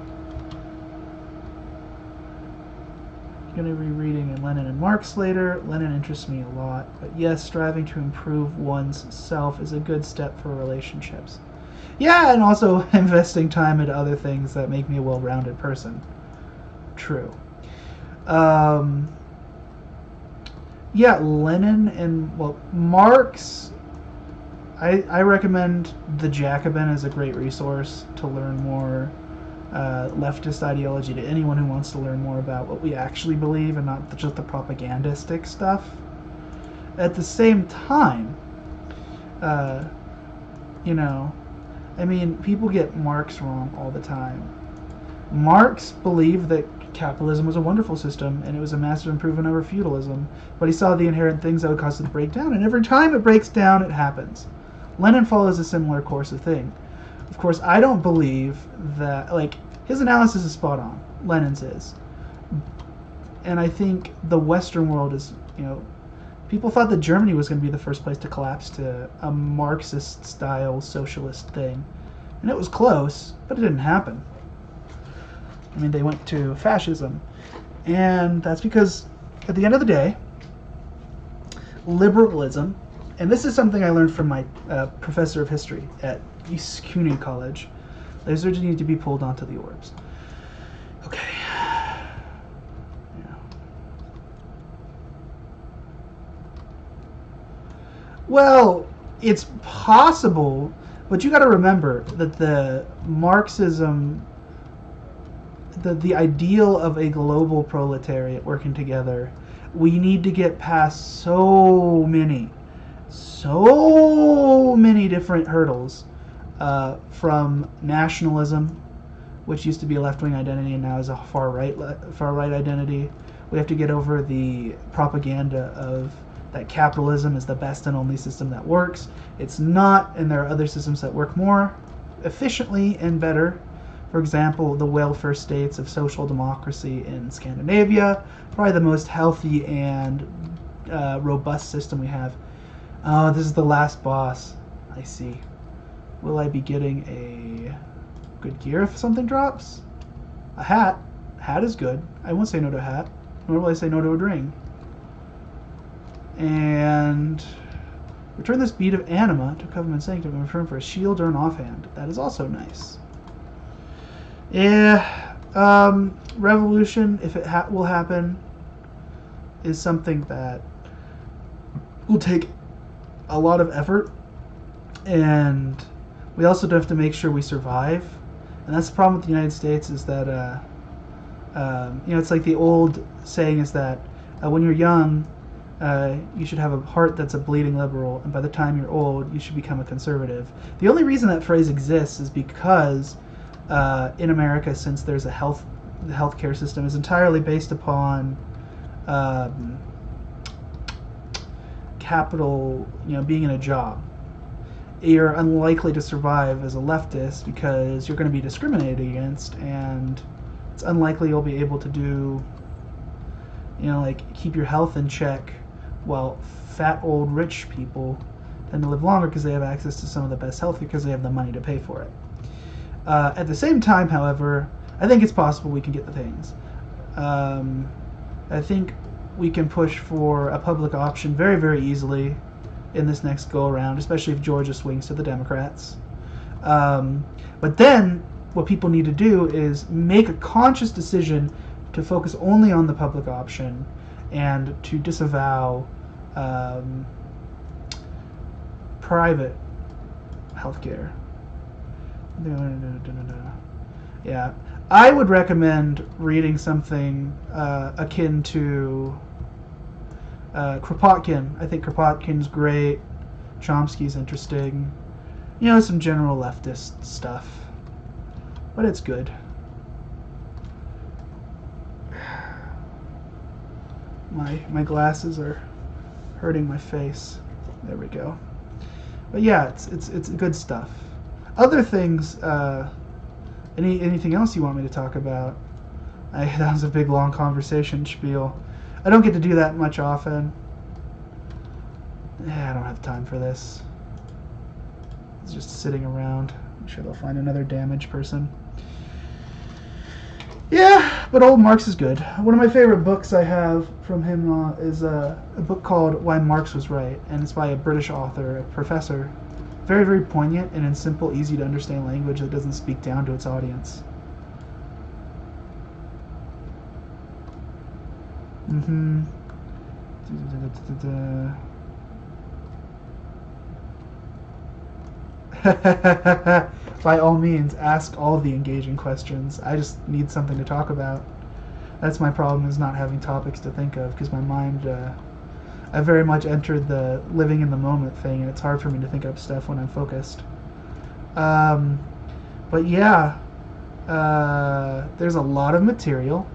I'm going to be reading Lenin and Marx later. Lenin interests me a lot. But yes, striving to improve one's self is a good step for relationships. Yeah, and also investing time into other things that make me a well-rounded person. True. Yeah, Lenin and, well, Marx. I recommend The Jacobin as a great resource to learn more leftist ideology to anyone who wants to learn more about what we actually believe and not just the propagandistic stuff. At the same time, uh, you know, I mean, people get Marx wrong all the time. Marx believed that capitalism was a wonderful system and it was a massive improvement over feudalism, but he saw the inherent things that would cause it to break down, and every time it breaks down, it happens. Lenin follows a similar course of thing. Of course, I don't believe that, like, his analysis is spot on. Lenin's is. And I think the Western world is, people thought that Germany was going to be the first place to collapse to a Marxist-style socialist thing. And it was close, but it didn't happen. I mean, they went to fascism. And that's because, at the end of the day, liberalism, and this is something I learned from my professor of history at East CUNY College, lasers need to be pulled onto the orbs. Okay. Yeah. Well, it's possible, but you got to remember that the Marxism, the ideal of a global proletariat working together, we need to get past so many different hurdles, from nationalism, which used to be a left-wing identity and now is a far-right identity. We have to get over the propaganda of that capitalism is the best and only system that works. It's not, and there are other systems that work more efficiently and better. For example, the welfare states of social democracy in Scandinavia, probably the most healthy and robust system we have. Oh, this is the last boss. I see. Will I be getting a good gear if something drops? A hat. Hat is good. I won't say no to a hat. Nor will I say no to a ring. And return this bead of anima to Covenant Sanctum and return for a shield or an offhand. That is also nice. Yeah, revolution, if it will happen, is something that will take a lot of effort, and we also have to make sure we survive. And that's the problem with the United States, is that it's like the old saying is that when you're young, you should have a heart that's a bleeding liberal, and by the time you're old, you should become a conservative. The only reason that phrase exists is because in America, since there's the healthcare system is entirely based upon capital, being in a job. You're unlikely to survive as a leftist because you're going to be discriminated against, and it's unlikely you'll be able to do, keep your health in check, while fat old rich people tend to live longer because they have access to some of the best health because they have the money to pay for it. At the same time, however, I think it's possible we can get the things. I think we can push for a public option very, very easily in this next go-around, especially if Georgia swings to the Democrats. But then what people need to do is make a conscious decision to focus only on the public option and to disavow private healthcare. Yeah, I would recommend reading something akin to Kropotkin. I think Kropotkin's great. Chomsky's interesting. Some general leftist stuff, but it's good. My glasses are hurting my face. There we go. But yeah, it's good stuff. Other things, anything else you want me to talk about? That was a big long conversation spiel. I don't get to do that much often. I don't have time for this. It's just sitting around. I'm sure they'll find another damaged person. Yeah, but old Marx is good. One of my favorite books I have from him is a book called Why Marx Was Right, and it's by a British author, a professor. Very, very poignant and in simple, easy to understand language that doesn't speak down to its audience. By all means, ask all the engaging questions. I just need something to talk about. That's my problem, is not having topics to think of, because my mind, I very much entered the living in the moment thing, and it's hard for me to think up stuff when I'm focused. But yeah, there's a lot of material.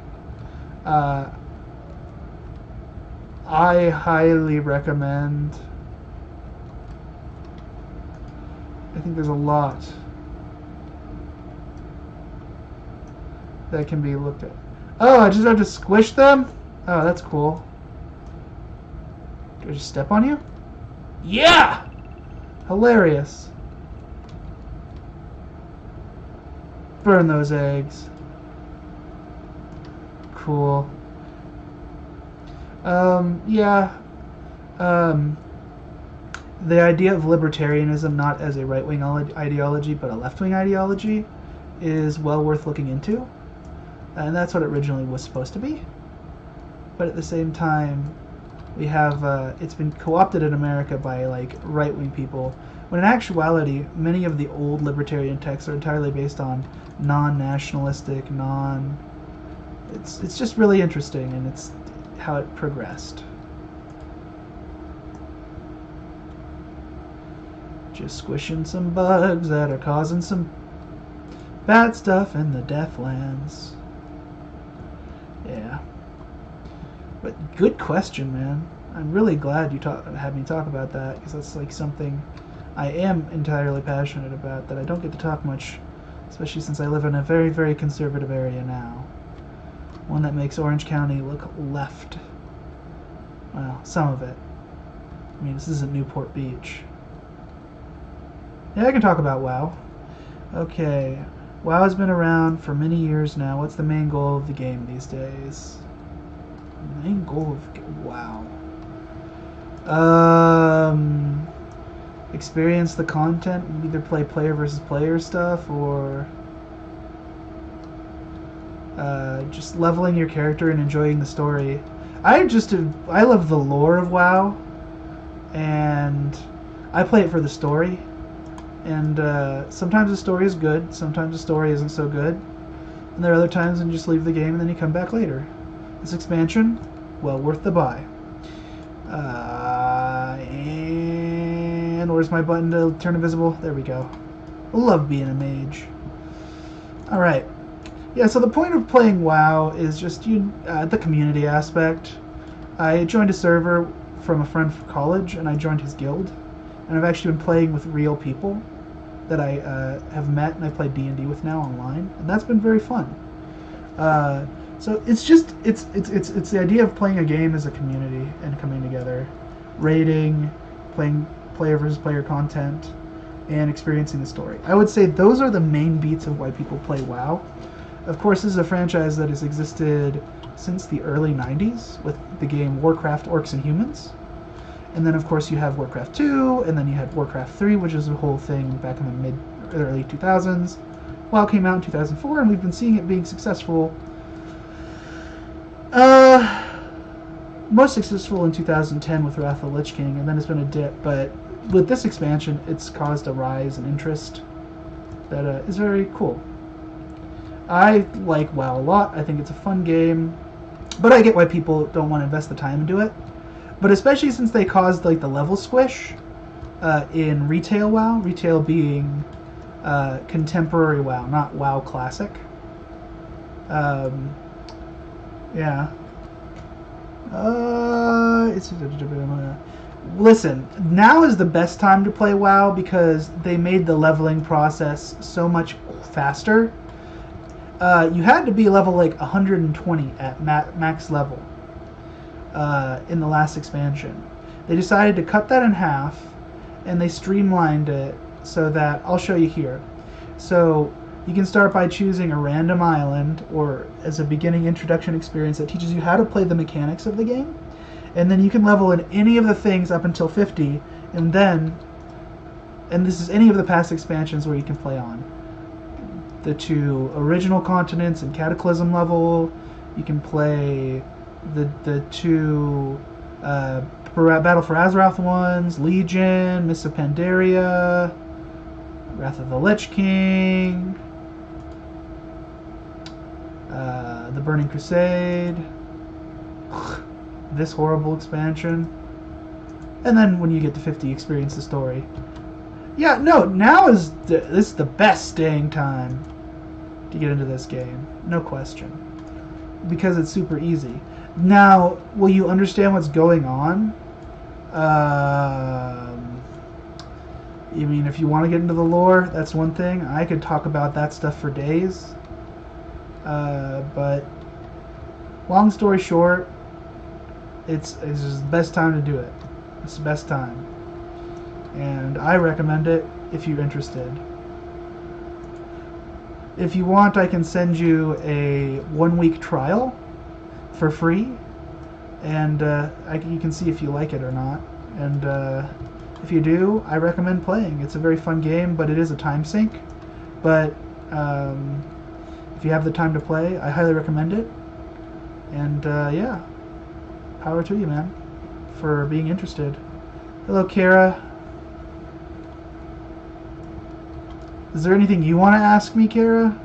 I highly recommend. I think there's a lot that can be looked at. Oh, I just have to squish them? Oh, that's cool. Do I just step on you? Yeah! Hilarious. Burn those eggs. Cool. Yeah. The idea of libertarianism, not as a right-wing ideology, but a left-wing ideology, is well worth looking into. And that's what it originally was supposed to be. But at the same time, we have, it's been co-opted in America by, like, right-wing people, when in actuality, many of the old libertarian texts are entirely based on non-nationalistic, It's just really interesting, and it's how it progressed. Just squishing some bugs that are causing some bad stuff in the Deathlands. Yeah. But good question, man. I'm really glad you had me talk about that, because that's like something I am entirely passionate about that I don't get to talk much, especially since I live in a very, very conservative area now. One that makes Orange County look left. Well, some of it. I mean, this isn't Newport Beach. Yeah, I can talk about WoW. Okay. WoW has been around for many years now. What's the main goal of the game these days? The main goal of WoW. Experience the content. Either play player versus player stuff, or just leveling your character and enjoying the story. I love the lore of WoW, and I play it for the story. And sometimes the story is good, sometimes the story isn't so good. And there are other times when you just leave the game and then you come back later. This expansion, well worth the buy. And where's my button to turn invisible? There we go. I love being a mage. Alright. Yeah, so the point of playing WoW is just the community aspect. I joined a server from a friend from college, and I joined his guild. And I've actually been playing with real people that I have met and I play D&D with now online, and that's been very fun. So it's the idea of playing a game as a community and coming together, raiding, playing player versus player content, and experiencing the story. I would say those are the main beats of why people play WoW. Of course, this is a franchise that has existed since the early 90s with the game Warcraft Orcs and Humans. And then, of course, you have Warcraft 2, and then you had Warcraft 3, which is a whole thing back in the early 2000s. WoW came out in 2004, and we've been seeing it being successful. Most successful in 2010 with Wrath of the Lich King, and then it's been a dip. But with this expansion, it's caused a rise in interest that is very cool. I like WoW a lot. I think it's a fun game, but I get why people don't want to invest the time into it. But especially since they caused like the level squish in retail WoW, retail being contemporary WoW, not WoW Classic. Yeah. Listen, now is the best time to play WoW because they made the leveling process so much faster. You had to be level like 120 at max level in the last expansion. They decided to cut that in half, and they streamlined it so that, I'll show you here. So you can start by choosing a random island, or as a beginning introduction experience that teaches you how to play the mechanics of the game, and then you can level in any of the things up until 50, and this is any of the past expansions where you can play on. The 2 original continents and Cataclysm level. You can play the 2 Battle for Azeroth ones, Legion, Mists of Pandaria, Wrath of the Lich King, the Burning Crusade, this horrible expansion, and then when you get to 50, experience the story. Yeah, no, now is this is the best staying time to get into this game, no question, because it's super easy. Now, will you understand what's going on? I mean, if you want to get into the lore, that's one thing. I could talk about that stuff for days. But long story short, it's just the best time to do it. It's the best time. And I recommend it if you're interested. If you want, I can send you a 1-week trial for free, and you can see if you like it or not. And if you do, I recommend playing. It's a very fun game, but it is a time sink. But if you have the time to play, I highly recommend it. And yeah, power to you, man, for being interested. Hello, Kara. Is there anything you want to ask me, Kara?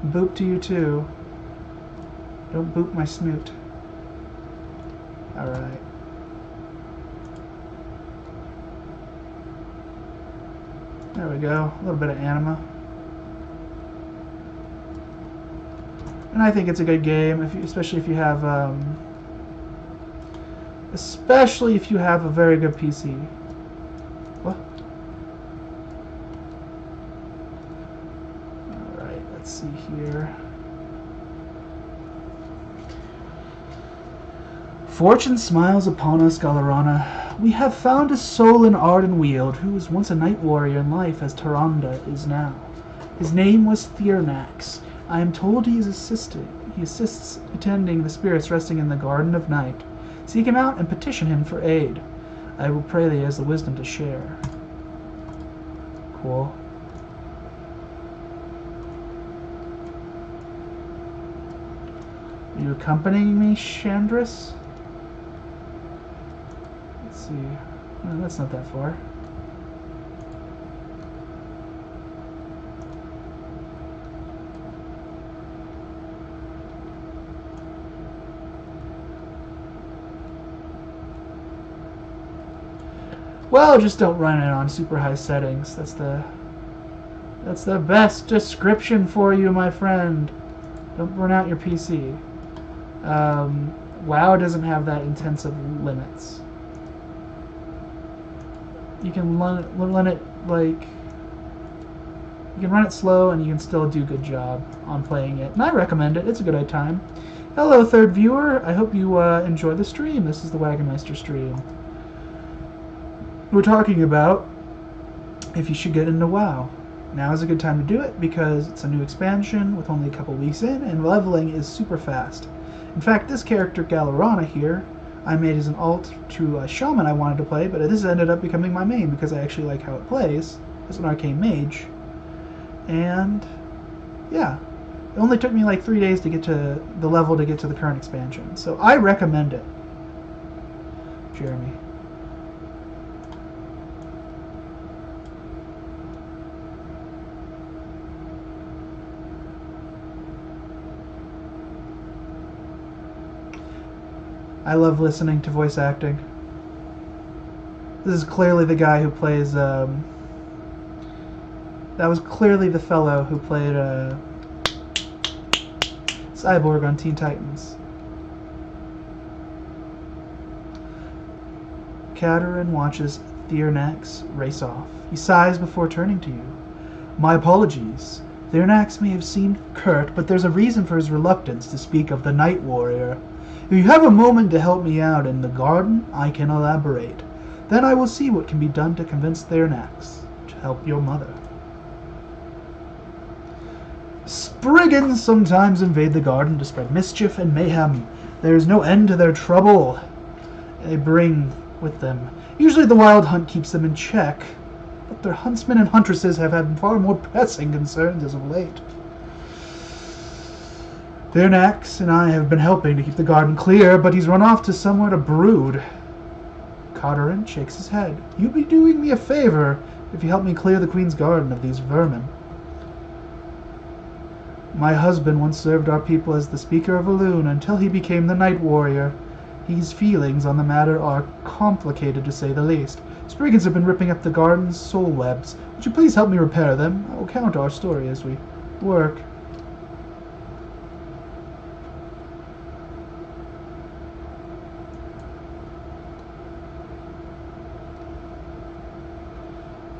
Boop to you too. Don't boop my snoot. Alright. There we go. A little bit of anima. And I think it's a good game, especially if you have a very good PC. What? Alright, let's see here. Fortune smiles upon us, Galarana. We have found a soul in Ardenweald who was once a night warrior in life as Tyrande is now. His name was Thiernax. I am told he assists attending the spirits resting in the Garden of Night. Seek him out and petition him for aid. I will pray that he has the wisdom to share. Cool. Are you accompanying me, Chandris? Let's see. No, that's not that far. Well, just don't run it on super high settings. That's the best description for you, my friend. Don't burn out your PC. WoW doesn't have that intensive limits. You can run it like you can run it slow, and you can still do a good job on playing it. And I recommend it. It's a good time. Hello, third viewer. I hope you enjoy the stream. This is the Wagon Meister stream. We're talking about if you should get into WoW. Now is a good time to do it because it's a new expansion with only a couple weeks in, and leveling is super fast. In fact, this character Galarana here, I made as an alt to a shaman I wanted to play, but this ended up becoming my main because I actually like how it plays as an arcane mage. And yeah, it only took me like 3 days to get to the level to get to the current expansion. So I recommend it. Jeremy. I love listening to voice acting. This is clearly the guy who plays, that was clearly the fellow who played, Cyborg on Teen Titans. Katerin watches Thiernax race off. He sighs before turning to you. My apologies. Thiernax may have seemed curt, but there's a reason for his reluctance to speak of the Night Warrior. If you have a moment to help me out in the garden, I can elaborate. Then I will see what can be done to convince Thiernax to help your mother. Brigands sometimes invade the garden to spread mischief and mayhem. There is no end to their trouble they bring with them. Usually the wild hunt keeps them in check, but their huntsmen and huntresses have had far more pressing concerns as of late. Thiernax and I have been helping to keep the garden clear, but he's run off to somewhere to brood. Cotterin shakes his head. You'd be doing me a favor if you help me clear the Queen's Garden of these vermin. My husband once served our people as the Speaker of Elune until he became the Night Warrior. His feelings on the matter are complicated, to say the least. Spriggans have been ripping up the garden's soul webs. Would you please help me repair them? I will count our story as we work.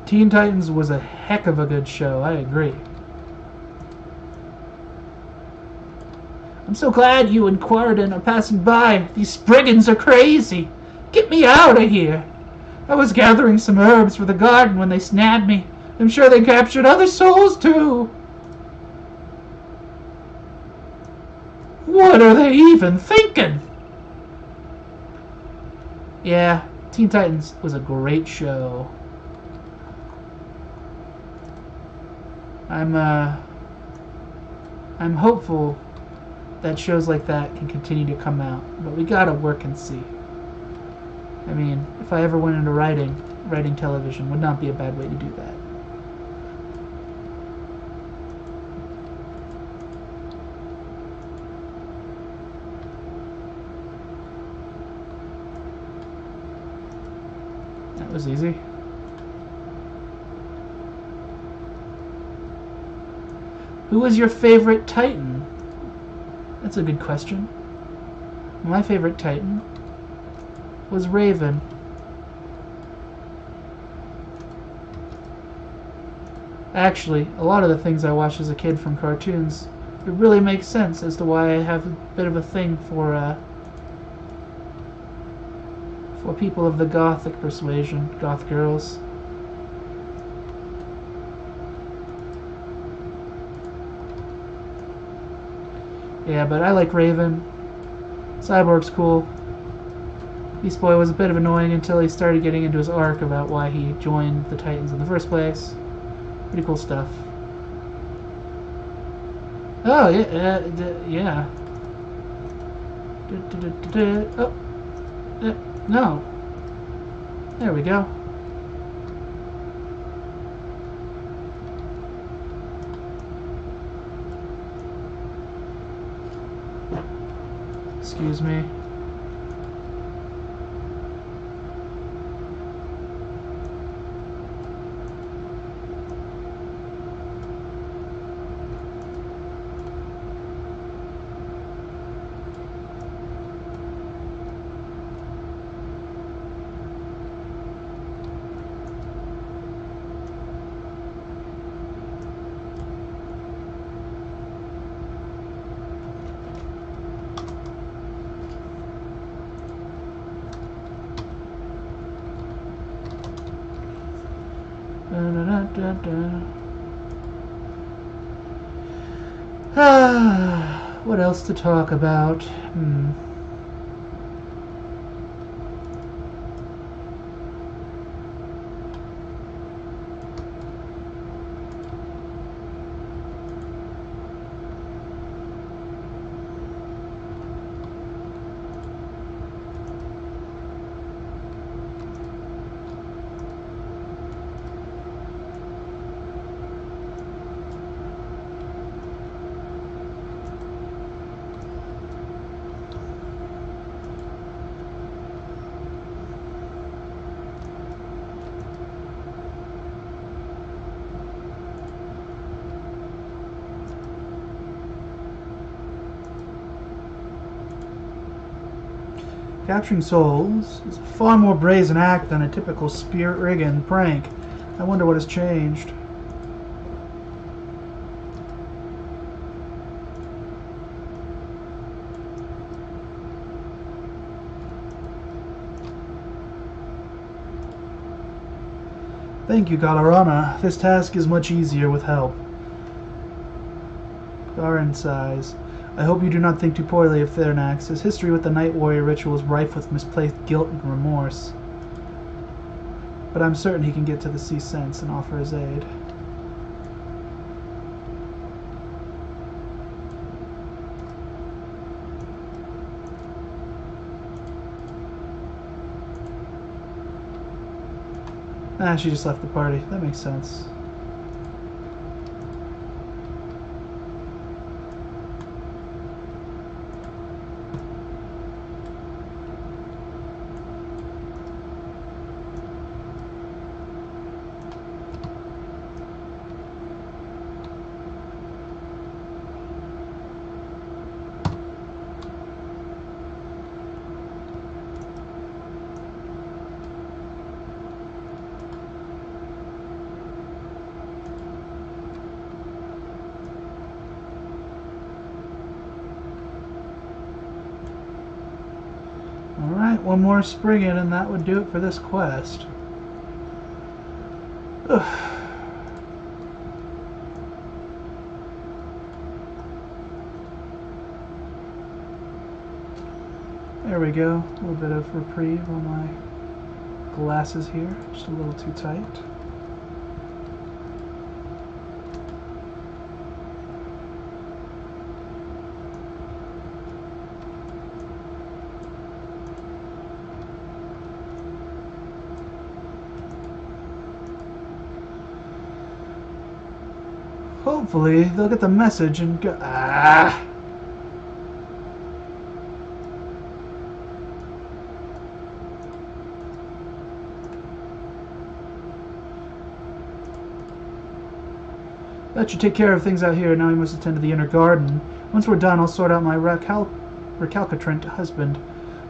Teen Titans was a heck of a good show, I agree. I'm so glad you and Quarden are passing by. These Spriggans are crazy. Get me out of here. I was gathering some herbs for the garden when they snapped me. I'm sure they captured other souls too. What are they even thinking? Yeah, Teen Titans was a great show. I'm hopeful that shows like that can continue to come out, but we gotta work and see. I mean, if I ever went into writing television would not be a bad way to do that. That was easy. Who was your favorite Titan? That's a good question. My favorite Titan was Raven. Actually, a lot of the things I watched as a kid from cartoons, it really makes sense as to why I have a bit of a thing for people of the gothic persuasion, goth girls. Yeah, but I like Raven. Cyborg's cool. Beast Boy was a bit of annoying until he started getting into his arc about why he joined the Titans in the first place. Pretty cool stuff. Oh, yeah, yeah. Oh, no. There we go. Excuse me. What else to talk about? Capturing souls is a far more brazen act than a typical spirit rigging prank. I wonder what has changed. Thank you, Galarana. This task is much easier with help. Garin sighs. I hope you do not think too poorly of Thernax. His history with the Night Warrior ritual is rife with misplaced guilt and remorse. But I'm certain he can get to the sea sense and offer his aid. Ah, she just left the party. That makes sense. Alright, one more Spriggan and that would do it for this quest. Ugh. There we go. A little bit of reprieve on my glasses here. Just a little too tight. Hopefully, they'll get the message and go. Ah! That should take care of things out here. Now we must attend to the inner garden. Once we're done, I'll sort out my recalcitrant husband.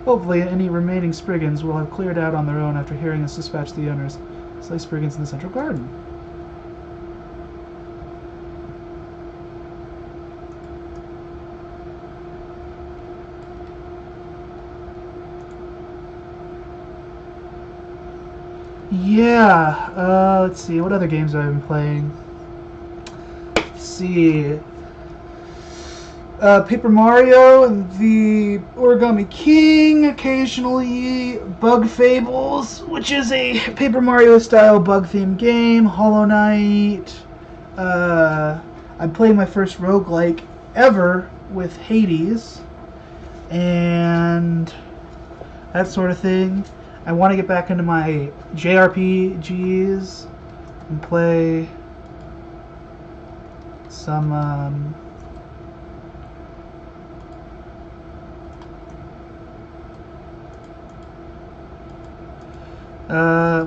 Hopefully, any remaining Spriggans will have cleared out on their own after hearing us dispatch the owners. Slay Spriggans in the central garden. Yeah, let's see, what other games have I been playing? Let's see. Paper Mario and the Origami King, occasionally Bug Fables, which is a Paper Mario style bug themed game, Hollow Knight. I'm playing my first roguelike ever with Hades, and that sort of thing. I want to get back into my JRPGs and play some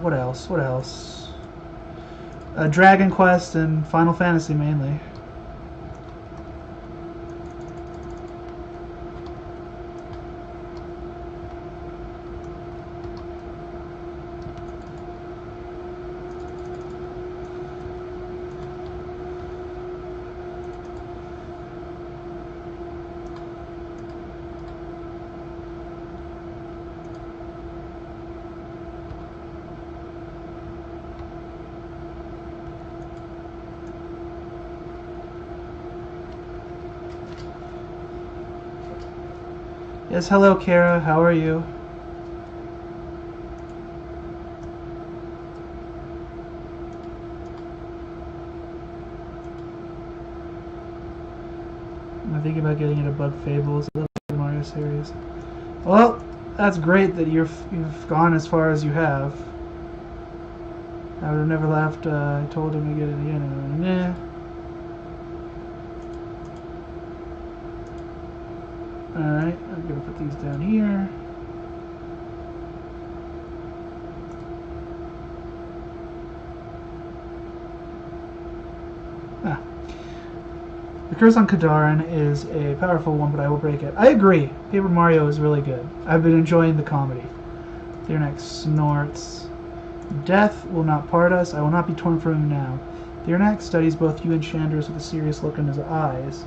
what else? What else? Dragon Quest and Final Fantasy mainly. Yes, hello, Kara. How are you? I'm thinking about getting into Bug Fables, the Mario series. Well, that's great that you've gone as far as you have. I would have never left. I told him to get it again. Nah. Alright, I'm gonna put these down here. Ah. The Curse on Kadarin is a powerful one, but I will break it. I agree. Paper Mario is really good. I've been enjoying the comedy. Thiernex snorts. Death will not part us. I will not be torn from him now. Thiernex studies both you and Chanders with a serious look in his eyes.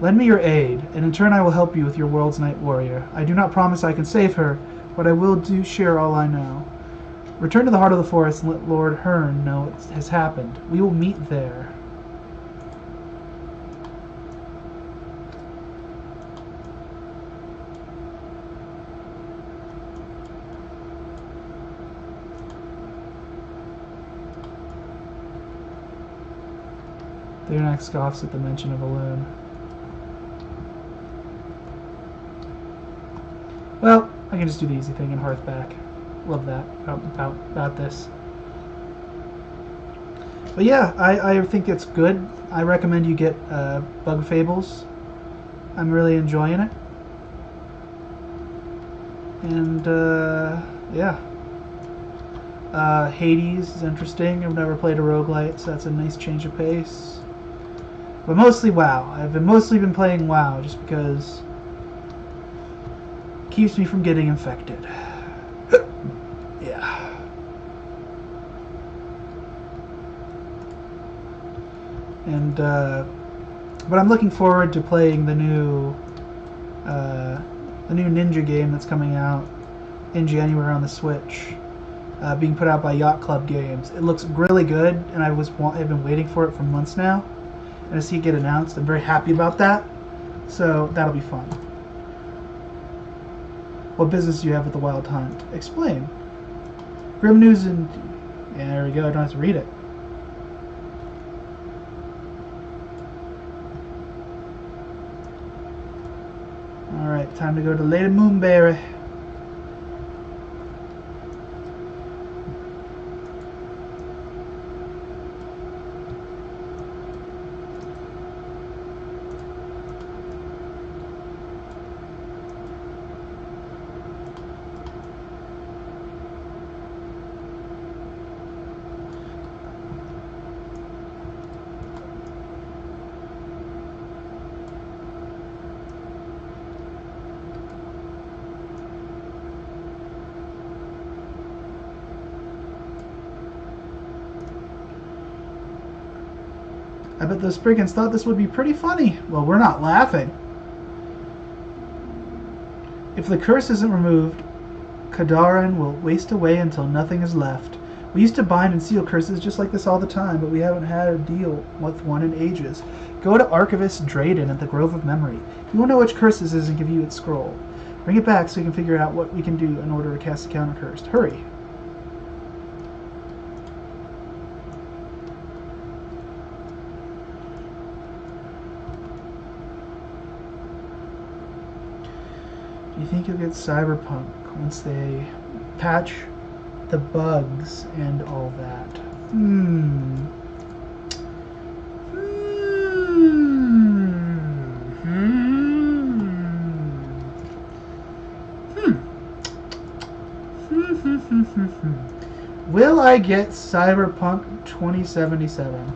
Lend me your aid, and in turn I will help you with your world's night warrior. I do not promise I can save her, but I will share all I know. Return to the heart of the forest and let Lord Hearn know it has happened. We will meet there. Thiernex scoffs at the mention of a loon. Well, I can just do the easy thing and hearth back. Love that about this. But yeah, I think it's good. I recommend you get Bug Fables. I'm really enjoying it. And yeah. Hades is interesting. I've never played a roguelite, so that's a nice change of pace. But mostly WoW. I've mostly been playing WoW just because it keeps me from getting infected. Yeah. And but I'm looking forward to playing the new Ninja game that's coming out in January on the Switch, being put out by Yacht Club Games. It looks really good, and I've been waiting for it for months now. And to see it get announced, I'm very happy about that. So that'll be fun. What business do you have with the Wild Hunt? Explain. Grim News and... Yeah, there we go. I don't have to read it. Alright, time to go to Lady Moonberry. I bet those Spriggans thought this would be pretty funny. Well, we're not laughing. If the curse isn't removed, Kadarin will waste away until nothing is left. We used to bind and seal curses just like this all the time, but we haven't had a deal with one in ages. Go to Archivist Drayden at the Grove of Memory. He will know which curse this is and give you its scroll. Bring it back so we can figure out what we can do in order to cast the counter curse. Hurry. Do you think you'll get Cyberpunk once they patch the bugs and all that? Will I get Cyberpunk 2077?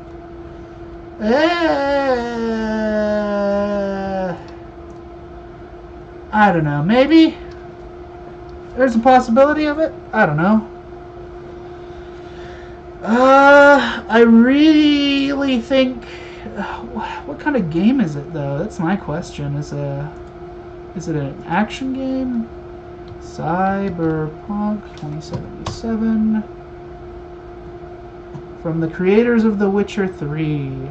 I don't know. Maybe there's a possibility of it. I don't know. I really think. What kind of game is it, though? That's my question. Is it an action game? Cyberpunk 2077 from the creators of The Witcher 3.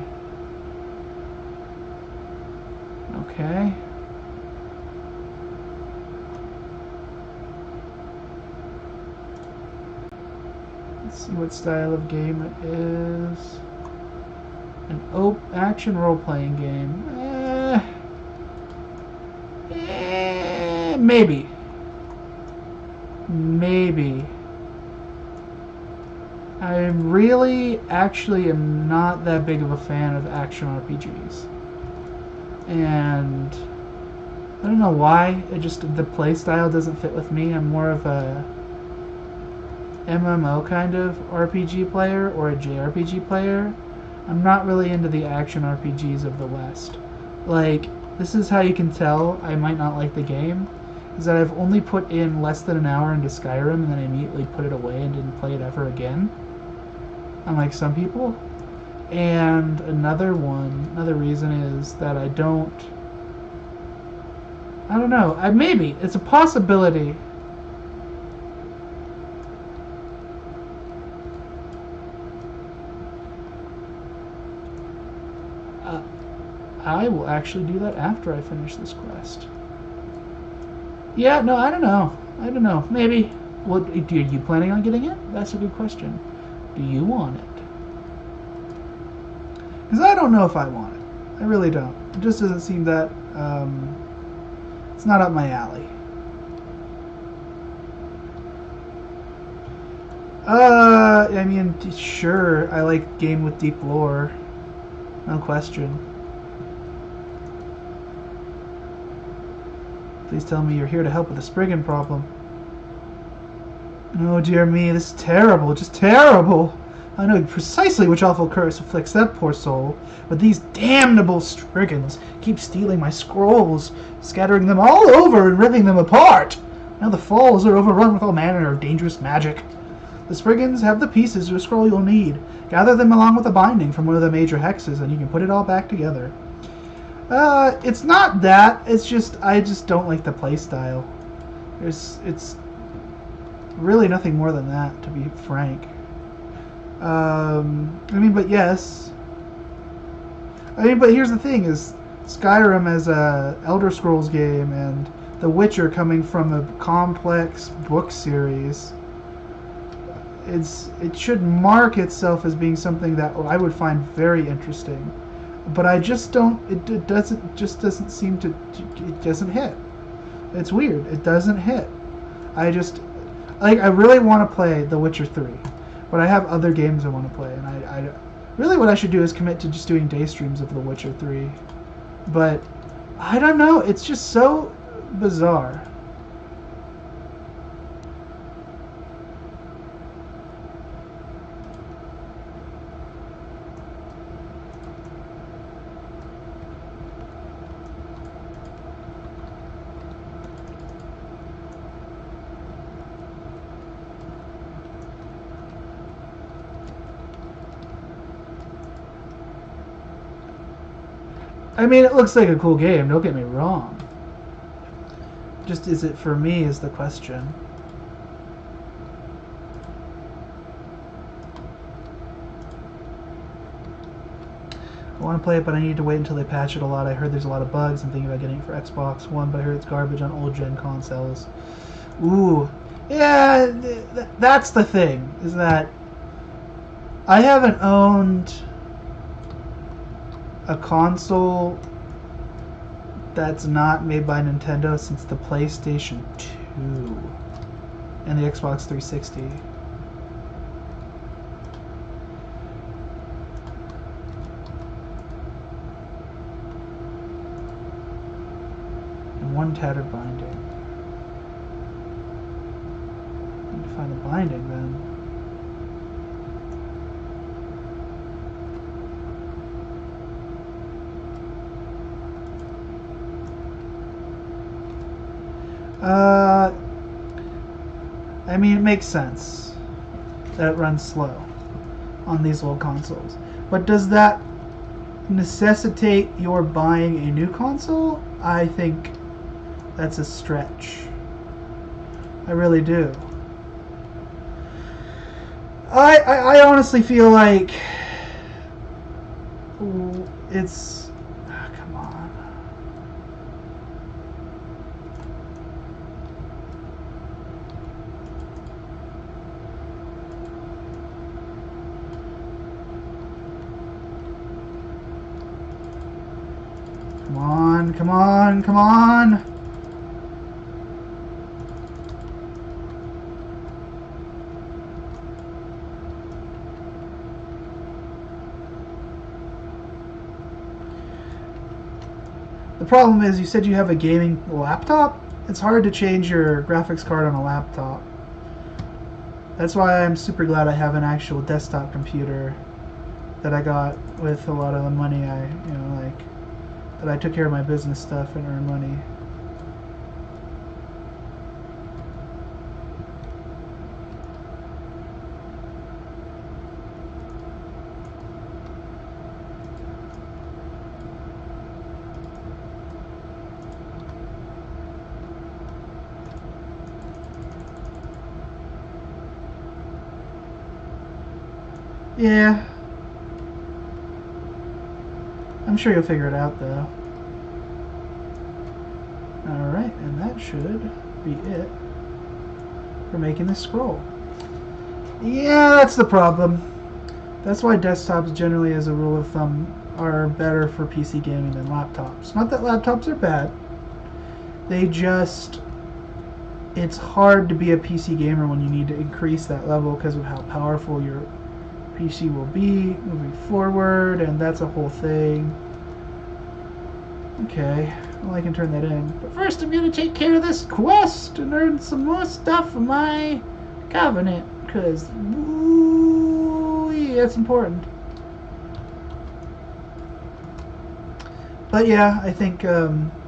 Okay. Let's see what style of game it is. An action role-playing game. Maybe. Maybe. I really actually am not that big of a fan of action RPGs. And I don't know why. It just, the play style doesn't fit with me. I'm more of a MMO kind of RPG player or a JRPG player. I'm not really into the action RPGs of the West. Like, this is how you can tell I might not like the game, is that I've only put in less than an hour into Skyrim and then I immediately put it away and didn't play it ever again, unlike some people. And another reason is that I don't know, maybe, it's a possibility. I will actually do that after I finish this quest. Yeah, no, I don't know. Maybe. Well, are you planning on getting it? That's a good question. Do you want it? Because I don't know if I want it. I really don't. It just doesn't seem that, it's not up my alley. I mean, sure, I like game with deep lore. No question. Please tell me you're here to help with the Spriggan problem. Oh dear me, this is terrible, just terrible. I know precisely which awful curse afflicts that poor soul, but these damnable Spriggans keep stealing my scrolls, scattering them all over and ripping them apart. Now the falls are overrun with all manner of dangerous magic. The Spriggans have the pieces to a scroll you'll need. Gather them along with a binding from one of the major hexes, and you can put it all back together. It's not that. It's just I just don't like the playstyle. It's really nothing more than that, to be frank. I mean, but yes. I mean, but here's the thing: is Skyrim as a Elder Scrolls game, and The Witcher coming from a complex book series. It should mark itself as being something that I would find very interesting, but I just don't. It doesn't seem to. It doesn't hit. It's weird. It doesn't hit. I really want to play The Witcher 3, but I have other games I want to play, and I really what I should do is commit to just doing day streams of The Witcher 3, but I don't know. It's just so bizarre. I mean, it looks like a cool game, don't get me wrong. Just is it for me is the question. I want to play it, but I need to wait until they patch it a lot. I heard there's a lot of bugs. I'm thinking about getting it for Xbox One, but I heard it's garbage on old-gen consoles. Ooh. Yeah, that's the thing, is that I haven't owned a console that's not made by Nintendo since the PlayStation 2 and the Xbox 360. And one tattered binding. I need to find the binding then. I mean, it makes sense that it runs slow on these old consoles. But does that necessitate your buying a new console? I think that's a stretch. I really do. I honestly feel like it's... come on. Come on, come on, come on! The problem is, you said you have a gaming laptop? It's hard to change your graphics card on a laptop. That's why I'm super glad I have an actual desktop computer that I got with a lot of the money that I took care of my business stuff and earned money. Yeah. I'm sure you'll figure it out, though. Alright, and that should be it for making this scroll. Yeah, that's the problem. That's why desktops generally, as a rule of thumb, are better for PC gaming than laptops. Not that laptops are bad. They just... it's hard to be a PC gamer when you need to increase that level because of how powerful your PC will be moving forward, and that's a whole thing. Okay, well, I can turn that in. But first I'm going to take care of this quest and earn some more stuff for my covenant, because that's important. But yeah, I think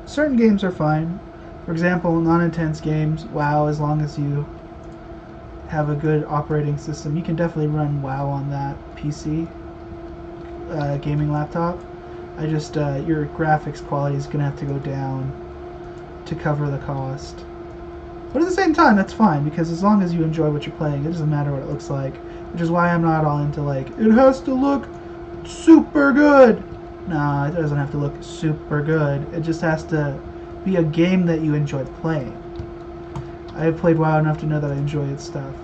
certain games are fine. For example, non-intense games, WoW, as long as you have a good operating system, you can definitely run WoW on that PC gaming laptop. I just, your graphics quality is going to have to go down to cover the cost. But at the same time, that's fine, because as long as you enjoy what you're playing, it doesn't matter what it looks like. Which is why I'm not all into, like, it has to look super good. No, it doesn't have to look super good. It just has to be a game that you enjoy playing. I have played WoW enough to know that I enjoy its stuff.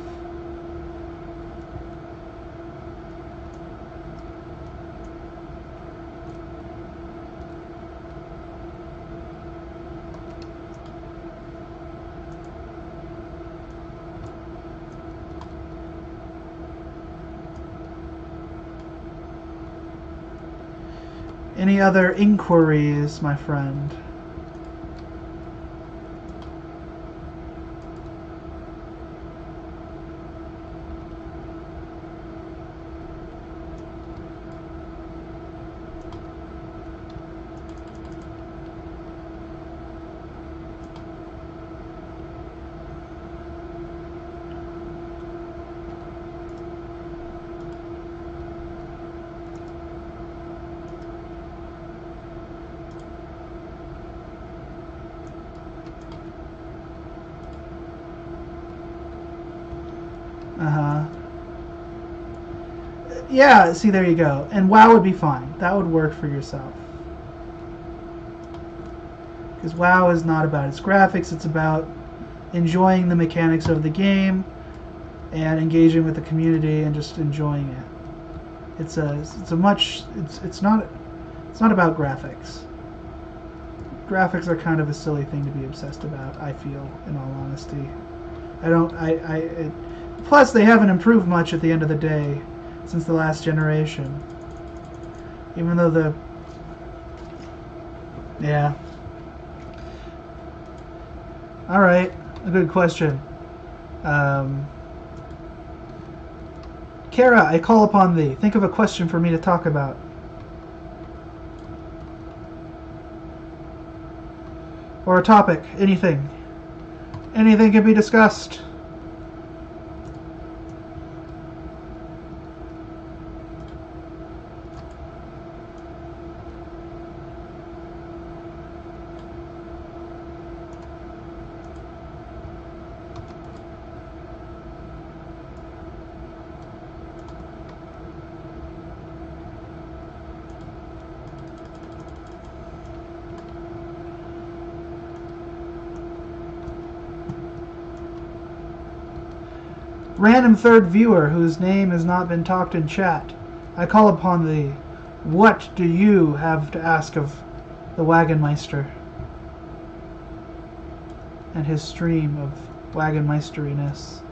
Any other inquiries, my friend? Yeah, see, there you go. And WoW would be fine. That would work for yourself. Because WoW is not about its graphics, it's about enjoying the mechanics of the game and engaging with the community and just enjoying it. It's not about graphics. Graphics are kind of a silly thing to be obsessed about, I feel, in all honesty. Plus, they haven't improved much at the end of the day since the last generation. Even though yeah. Alright, a good question. Kara, I call upon thee. Think of a question for me to talk about. Or a topic, anything. Anything can be discussed. Random third viewer whose name has not been talked in chat, I call upon thee. What do you have to ask of the Wagon Meister and his stream of Wagon Meisteriness?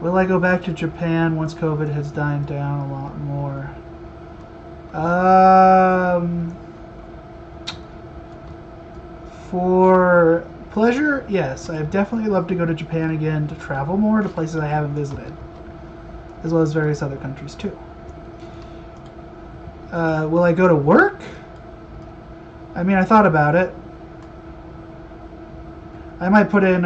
Will I go back to Japan once COVID has died down a lot more? For pleasure, yes. I'd definitely love to go to Japan again to travel more to places I haven't visited, as well as various other countries too. Will I go to work? I mean, I thought about it. I might put in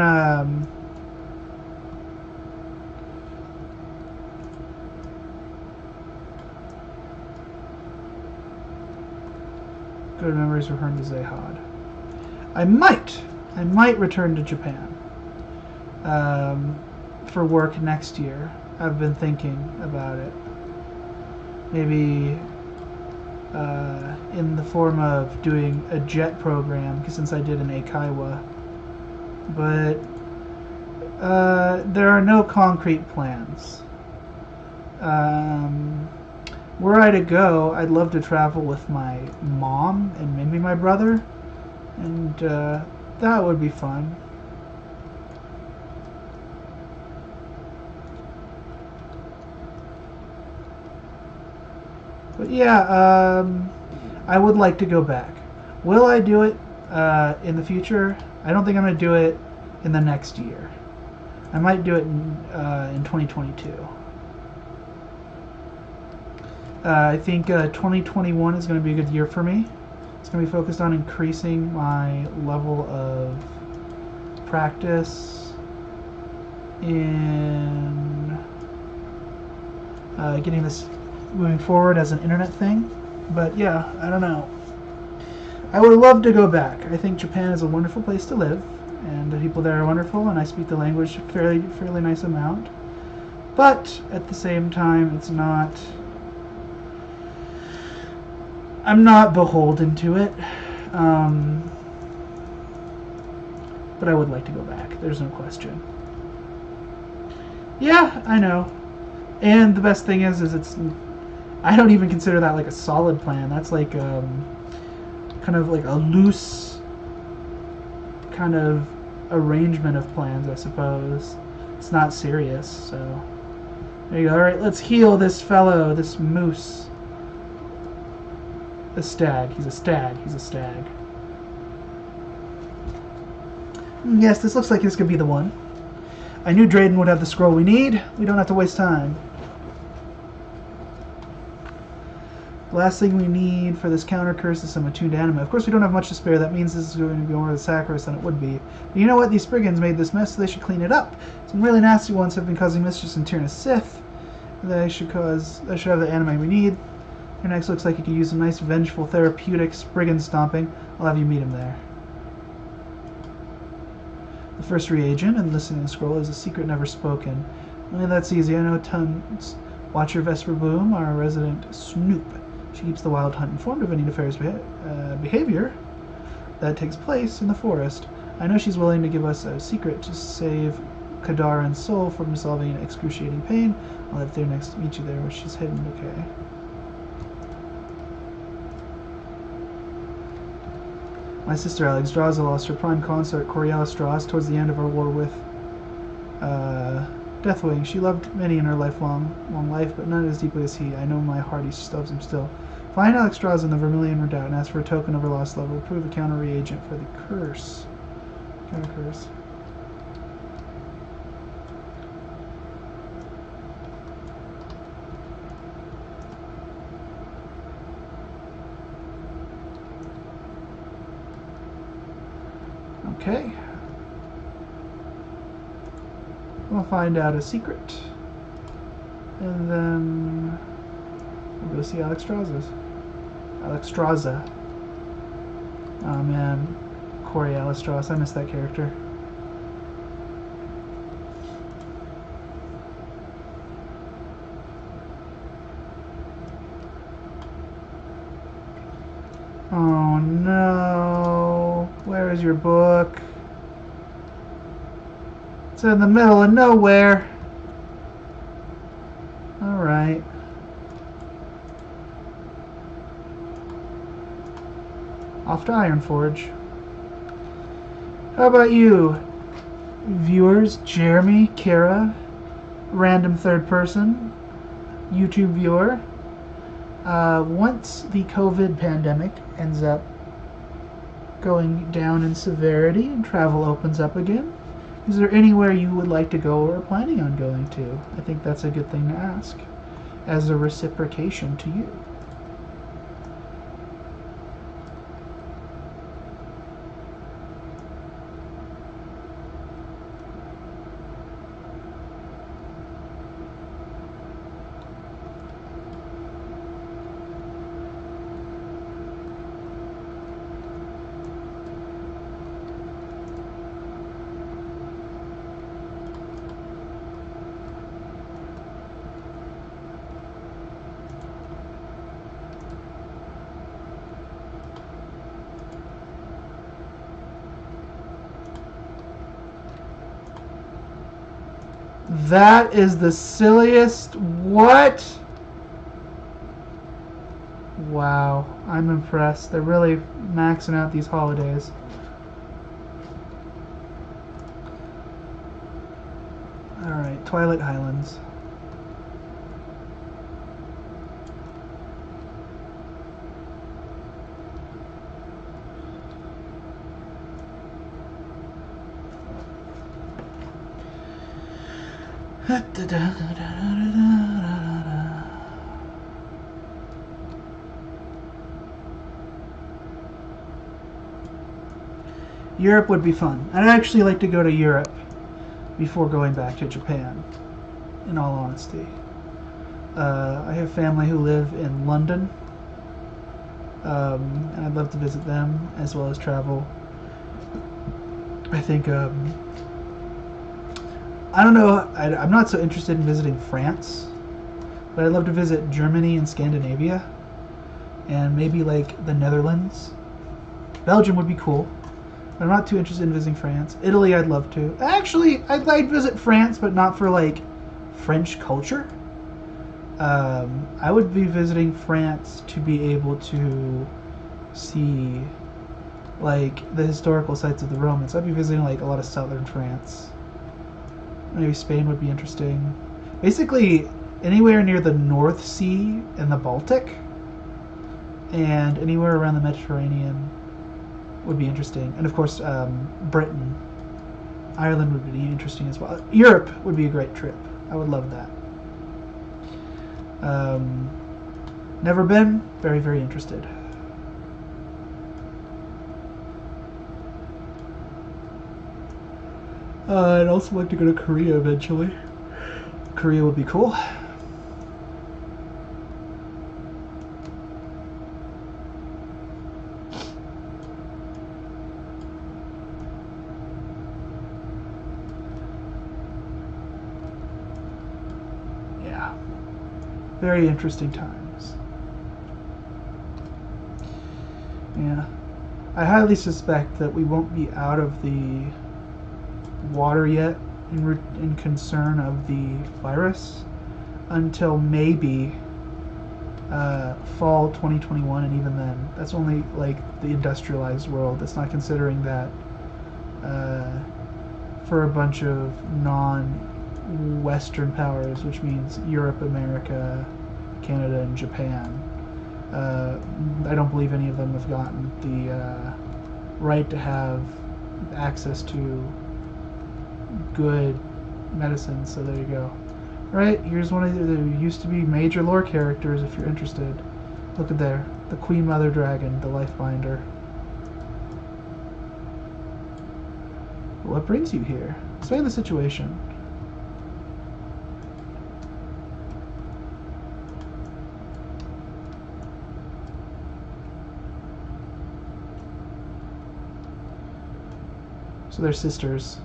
good memories return to Zehad. I might return to Japan for work next year. I've been thinking about it. Maybe in the form of doing a jet program, since I did an Eikaiwa. But there are no concrete plans. Were I to go, I'd love to travel with my mom and maybe my brother, and that would be fun. But yeah, I would like to go back. Will I do it in the future? I don't think I'm going to do it in the next year. I might do it in 2022. I think 2021 is going to be a good year for me. It's going to be focused on increasing my level of practice in getting this moving forward as an internet thing. But yeah, I don't know. I would love to go back. I think Japan is a wonderful place to live, and the people there are wonderful, and I speak the language fairly nice amount. But at the same time, it's not. I'm not beholden to it. But I would like to go back. There's no question. Yeah, I know. And the best thing is it's. I don't even consider that like a solid plan. That's like kind of like a loose kind of arrangement of plans, I suppose. It's not serious, so there you go. Alright, let's heal this fellow, this moose. A stag. He's a stag. He's a stag. Yes, this looks like this could be the one. I knew Drayden would have the scroll we need. We don't have to waste time. The last thing we need for this counter curse is some attuned anima. Of course, we don't have much to spare. That means this is going to be more of a sacrifice than it would be. But you know what? These brigands made this mess, so they should clean it up. Some really nasty ones have been causing mischief in Tirna Sith. They should have the anime we need. Your next looks like you could use some nice, vengeful, therapeutic brigand stomping. I'll have you meet him there. The first reagent and listening scroll is a secret never spoken. Only that's easy. I know tons. Watcher Vesper Bloom, our resident snoop. She keeps the wild hunt informed of any nefarious behavior that takes place in the forest. I know she's willing to give us a secret to save Kadara's soul from resolving excruciating pain. I'll have there next to meet you there where she's hidden. Okay. My sister Alexstrasza lost her prime consort, Coriella Strauss, towards the end of our war with Deathwing. She loved many in her long life, but none as deeply as he. I know my heart, he loves him still. Find Alexstrasza in the Vermilion Redoubt and ask for a token of her lost love. We'll prove a counter reagent for the curse. Counter curse. Okay. We'll find out a secret. And then we'll go see Alexstrasza's. Alexstrasza. Oh man. Coriella Strauss. I miss that character. Oh no. Where is your book? It's in the middle of nowhere. Alright. Off to Ironforge. How about you, viewers? Jeremy, Kara, random third person, YouTube viewer. Once the COVID pandemic ends up going down in severity and travel opens up again, is there anywhere you would like to go or are planning on going to? I think that's a good thing to ask as a reciprocation to you. That is the silliest. What? Wow, I'm impressed. They're really maxing out these holidays. Alright, Twilight Highlands. Europe would be fun. I'd actually like to go to Europe before going back to Japan, in all honesty. I have family who live in London, and I'd love to visit them as well as travel. I think, I don't know, I'm not so interested in visiting France, but I'd love to visit Germany and Scandinavia, and maybe like the Netherlands. Belgium would be cool. I'm not too interested in visiting France. Italy, I'd love to. Actually, I'd like to visit France, but not for like French culture. I would be visiting France to be able to see like the historical sites of the Romans. I'd be visiting like a lot of southern France. Maybe Spain would be interesting. Basically, anywhere near the North Sea and the Baltic, and anywhere around the Mediterranean would be interesting. And of course, Britain. Ireland would be interesting as well. Europe would be a great trip. I would love that. Never been. Very, very interested. I'd also like to go to Korea eventually. Korea would be cool. Yeah. Very interesting times. Yeah. I highly suspect that we won't be out of the water yet in concern of the virus until maybe fall 2021, and even then that's only like the industrialized world. That's not considering that for a bunch of non-Western powers, which means Europe, America, Canada, and Japan. I don't believe any of them have gotten the right to have access to good medicine, so there you go. Right, here's one of the used to be major lore characters if you're interested. Look at there, the Queen Mother Dragon, the Lifebinder. What brings you here? Explain the situation. So they're sisters.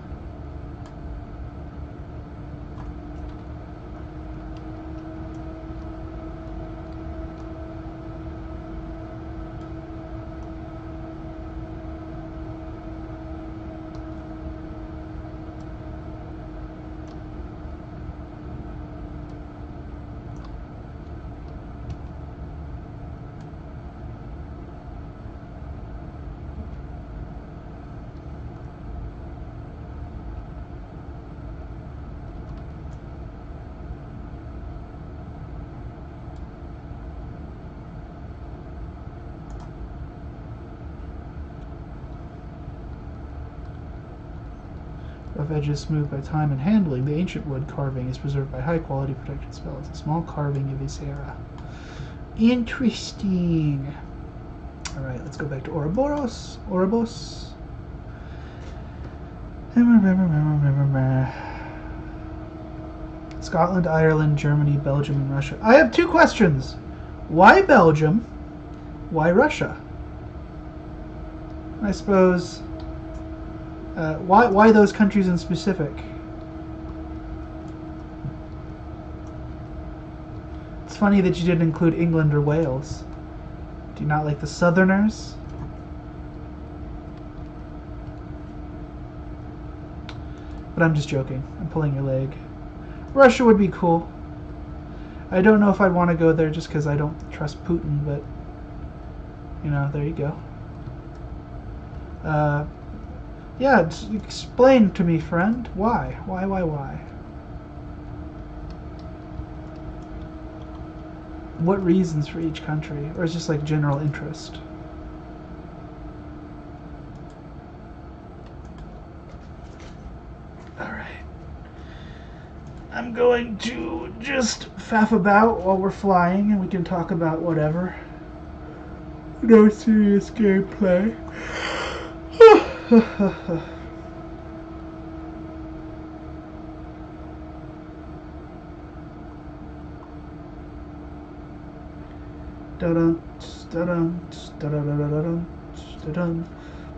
Rough edges smoothed by time and handling, the ancient wood carving is preserved by high-quality protection spells. A small carving of this era. Interesting. Alright, let's go back to Ouroboros. Scotland, Ireland, Germany, Belgium, and Russia. I have two questions. Why Belgium? Why Russia? I suppose... why those countries in specific? It's funny that you didn't include England or Wales. Do you not like the Southerners? But I'm just joking. I'm pulling your leg. Russia would be cool. I don't know if I'd want to go there just because I don't trust Putin, but, you know, there you go. Yeah, explain to me, friend. Why? Why? What reasons for each country? Or is it just like general interest? Alright. I'm going to just faff about while we're flying and we can talk about whatever. No serious gameplay. Da-dum, da-dum, da-da-da-da-dum, da-dum.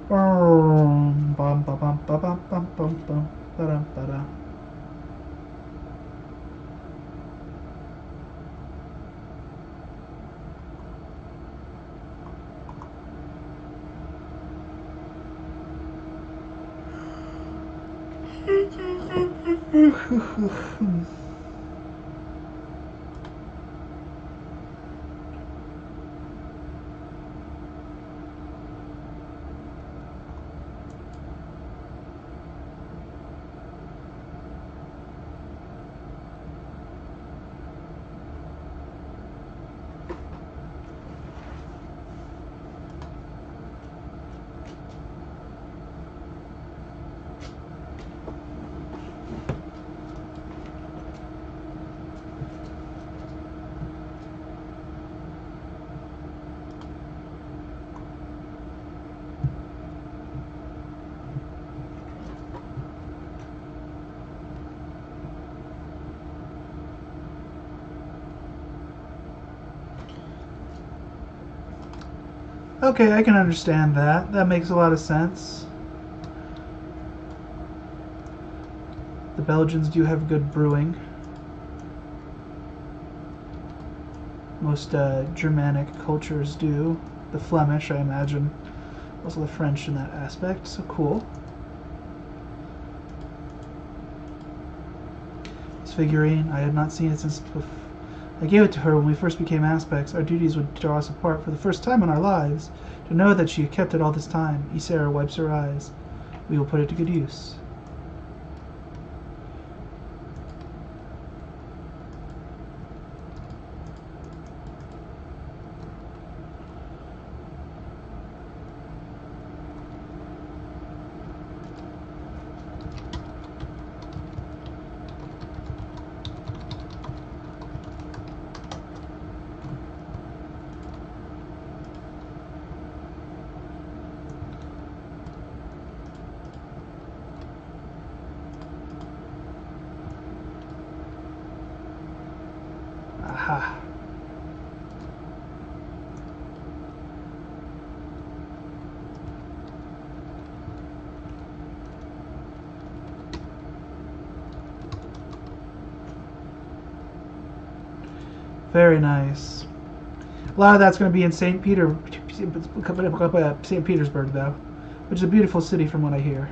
Bum, bum, bum, bum, bum, bum, bum, bum, ba-dum, ba-dum. Okay, I can understand that. That makes a lot of sense. The Belgians do have good brewing. Most Germanic cultures do. The Flemish, I imagine. Also the French in that aspect, so cool. This figurine, I had not seen it since I gave it to her when we first became aspects. Our duties would draw us apart for the first time in our lives. To know that she had kept it all this time. Isara wipes her eyes. We will put it to good use. Aha. Very nice. A lot of that's going to be in St. Petersburg, though, which is a beautiful city from what I hear.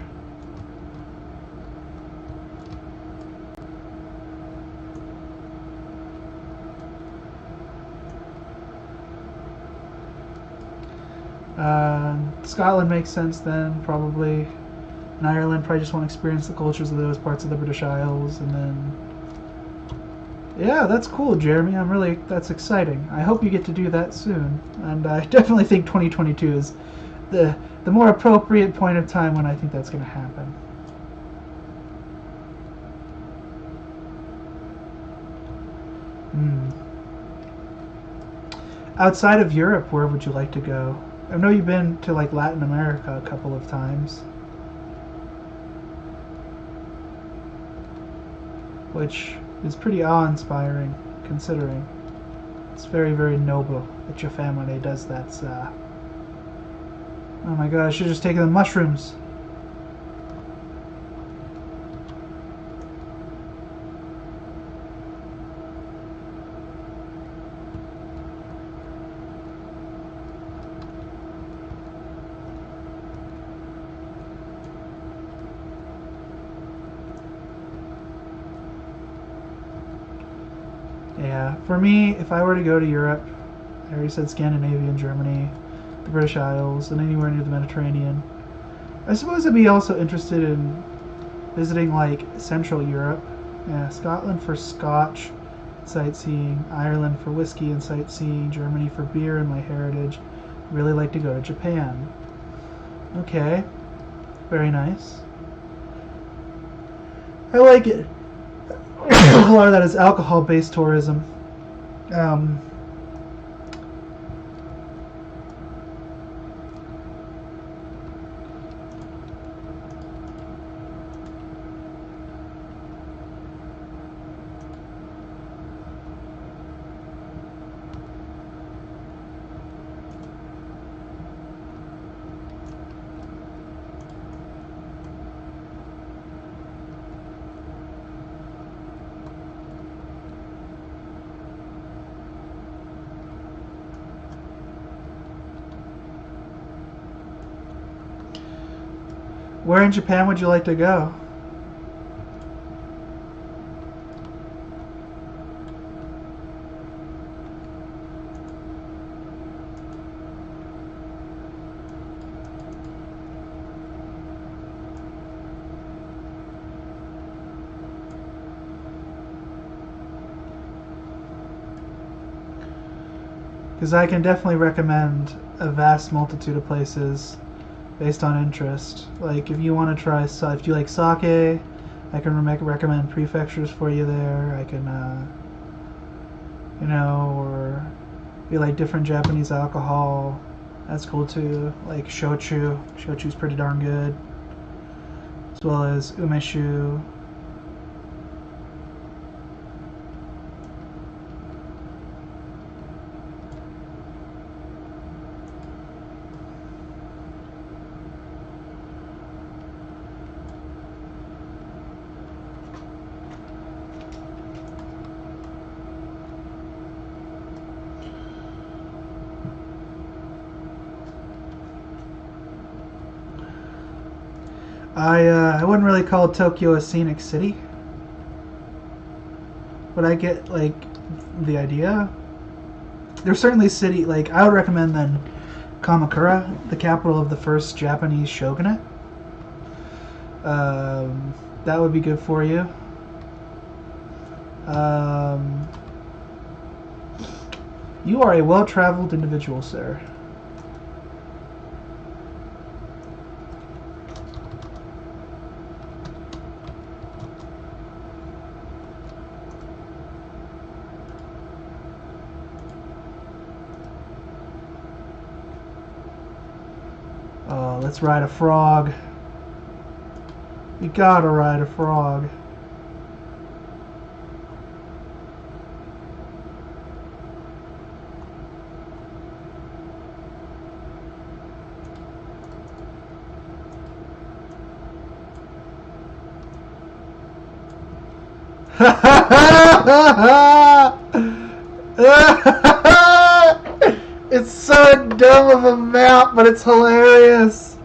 Scotland makes sense then, probably. And Ireland probably just want to experience the cultures of those parts of the British Isles, and then... Yeah, that's cool, Jeremy. That's exciting. I hope you get to do that soon. And I definitely think 2022 is the more appropriate point of time when I think that's going to happen. Outside of Europe, where would you like to go? I know you've been to like Latin America a couple of times, which is pretty awe-inspiring, considering it's very, very noble that your family does that. Oh my god, I should have just taken the mushrooms. Yeah, for me, if I were to go to Europe, I already said Scandinavia and Germany, the British Isles, and anywhere near the Mediterranean. I suppose I'd be also interested in visiting like Central Europe. Yeah, Scotland for Scotch sightseeing, Ireland for whiskey and sightseeing, Germany for beer and my heritage. Really like to go to Japan. Okay, very nice. I like it. A lot of that is alcohol-based tourism. Where in Japan would you like to go? Because I can definitely recommend a vast multitude of places based on interest. Like if you want to try, if you like sake, I can recommend prefectures for you there. I can, or if you like different Japanese alcohol, that's cool too. Like shochu. Shochu's pretty darn good. As well as umeshu. I wouldn't really call Tokyo a scenic city, but I get like the idea. There's certainly city like I would recommend then Kamakura, the capital of the first Japanese shogunate. That would be good for you. You are a well-traveled individual, sir. Oh, let's ride a frog. We gotta ride a frog. It's so dumb of a map, but it's hilarious.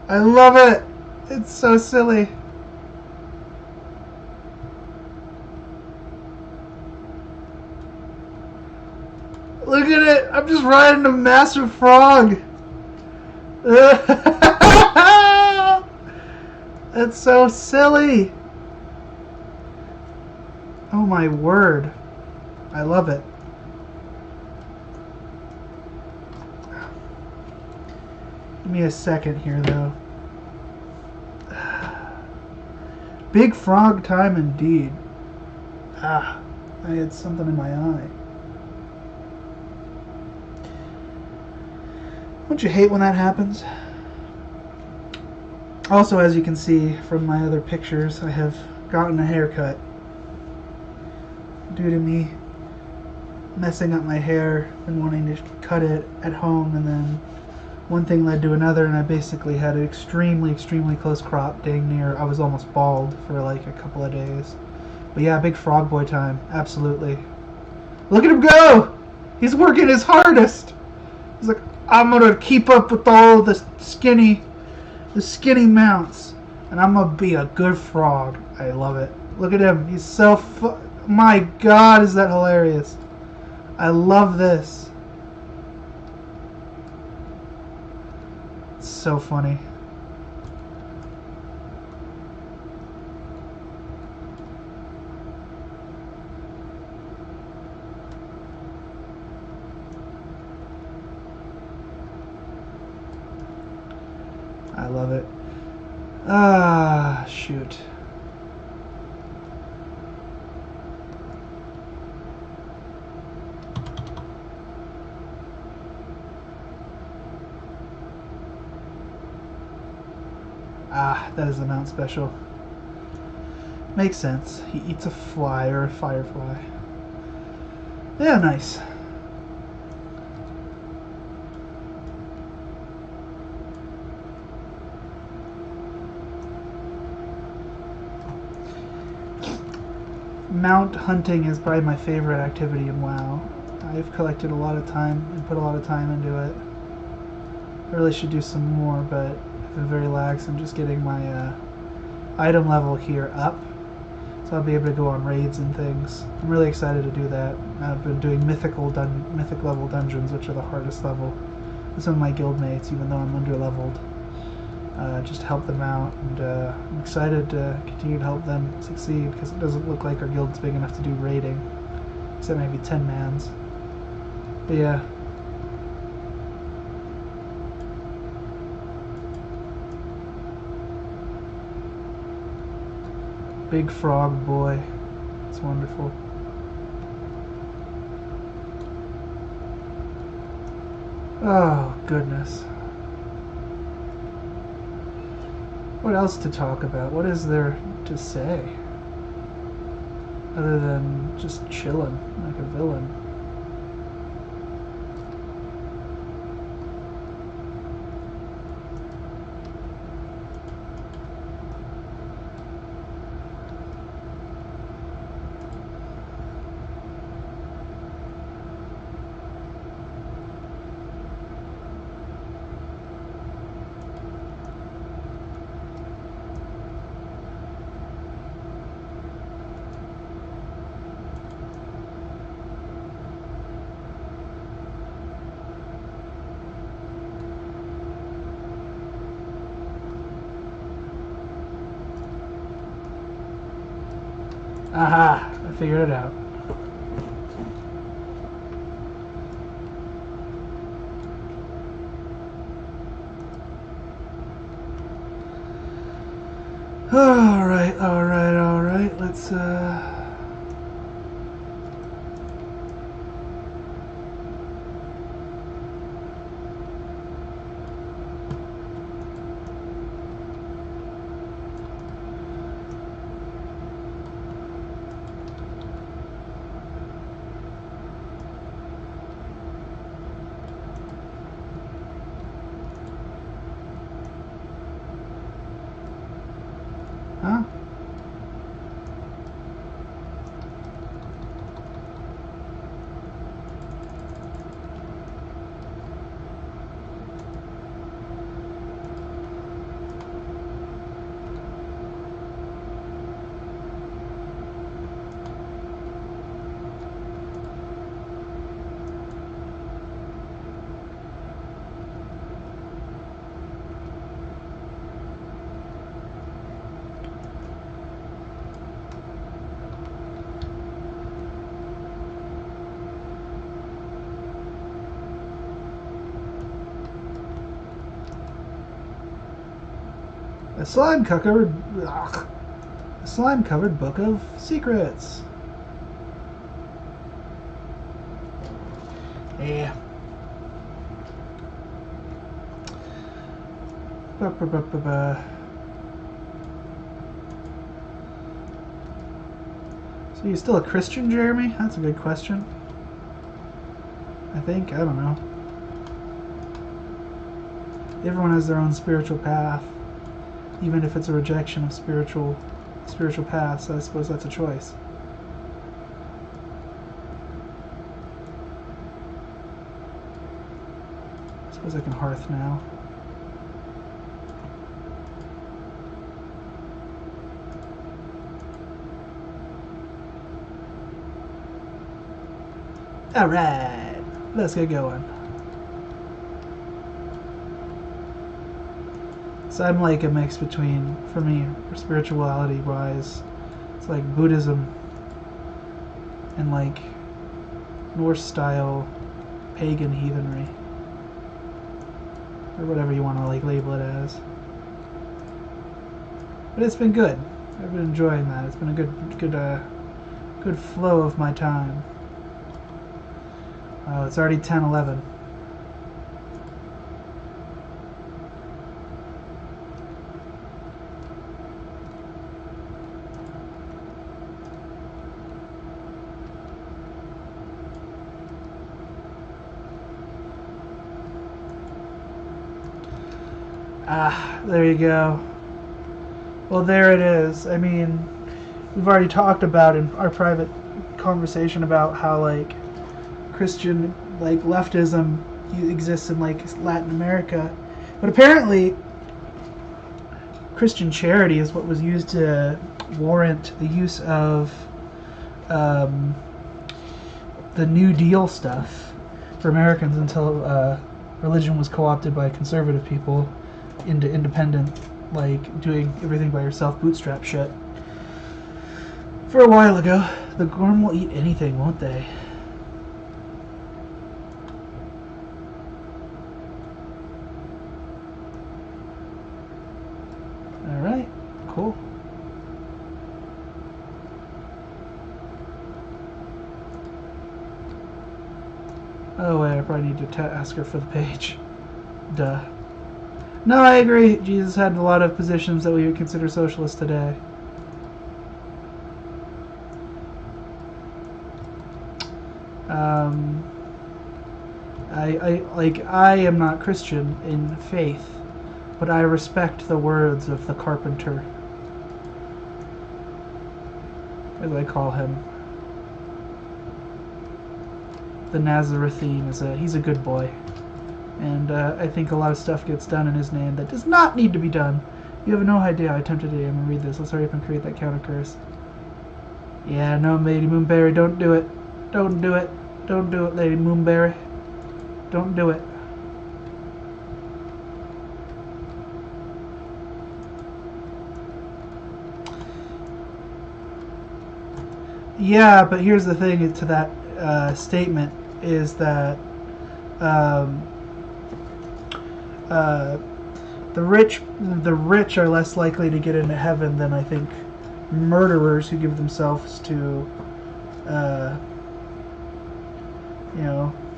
I love it. It's so silly. Look at it. I'm just riding a massive frog. That's so silly. Oh my word. I love it. Give me a second here though. Big frog time indeed. I had something in my eye. Don't you hate when that happens? Also, as you can see from my other pictures, I have gotten a haircut. Due to me messing up my hair and wanting to cut it at home, and then one thing led to another, and I basically had an extremely close crop, dang near. I was almost bald for like a couple of days. But yeah, big frog boy time, absolutely. Look at him go! He's working his hardest! He's like, I'm gonna keep up with all the skinny mounts. And I'm gonna be a good frog. I love it. Look at him. He's so my God, is that hilarious. I love this. It's so funny. I love it. Ah, shoot. Ah, that is the mount special. Makes sense. He eats a fly or a firefly. Yeah, nice. Mount hunting is probably my favorite activity in WoW. I've collected a lot of time and put a lot of time into it. I really should do some more, but I've been very lax. I'm just getting my item level here up, so I'll be able to go on raids and things. I'm really excited to do that. I've been doing mythic level dungeons, which are the hardest level with some of my guild mates, even though I'm under-leveled. Just to help them out, and I'm excited to continue to help them succeed, because it doesn't look like our guild's big enough to do raiding, except maybe 10 mans. But yeah. Big frog boy. It's wonderful. Oh, goodness. What else to talk about? What is there to say? Other than just chilling like a villain. Aha! I figured it out. Alright, alright, alright. Let's huh? A slime-covered book of secrets. Yeah. So you still a Christian, Jeremy? That's a good question. I think. I don't know. Everyone has their own spiritual path, even if it's a rejection of spiritual paths. I suppose that's a choice. I suppose I can hearth now. Alright, let's get going. So I'm like a mix between, for me, spirituality wise, it's like Buddhism and like Norse style pagan heathenry, or whatever you want to like label it as. But it's been good. I've been enjoying that. It's been a good flow of my time. It's already 10:11. There you go. Well, there it is. I mean, we've already talked about in our private conversation about how like Christian like leftism exists in like Latin America, but apparently Christian charity is what was used to warrant the use of the New Deal stuff for Americans until religion was co-opted by conservative people into independent, like doing everything by yourself bootstrap shit. For a while ago, the Gorm will eat anything, won't they? Alright, cool. Oh wait, I probably need to ask her for the page. Duh. No, I agree. Jesus had a lot of positions that we would consider socialist today. I am not Christian in faith, but I respect the words of the carpenter, as I call him. The Nazarene he's a good boy. And I think a lot of stuff gets done in his name that does not need to be done. You have no idea how tempted I am to read this. Let's hurry up and create that counter curse. Yeah, no, Lady Moonberry, don't do it. Don't do it. Don't do it, Lady Moonberry. Don't do it. Yeah, but here's the thing to that statement is that the rich are less likely to get into heaven than I think murderers who give themselves to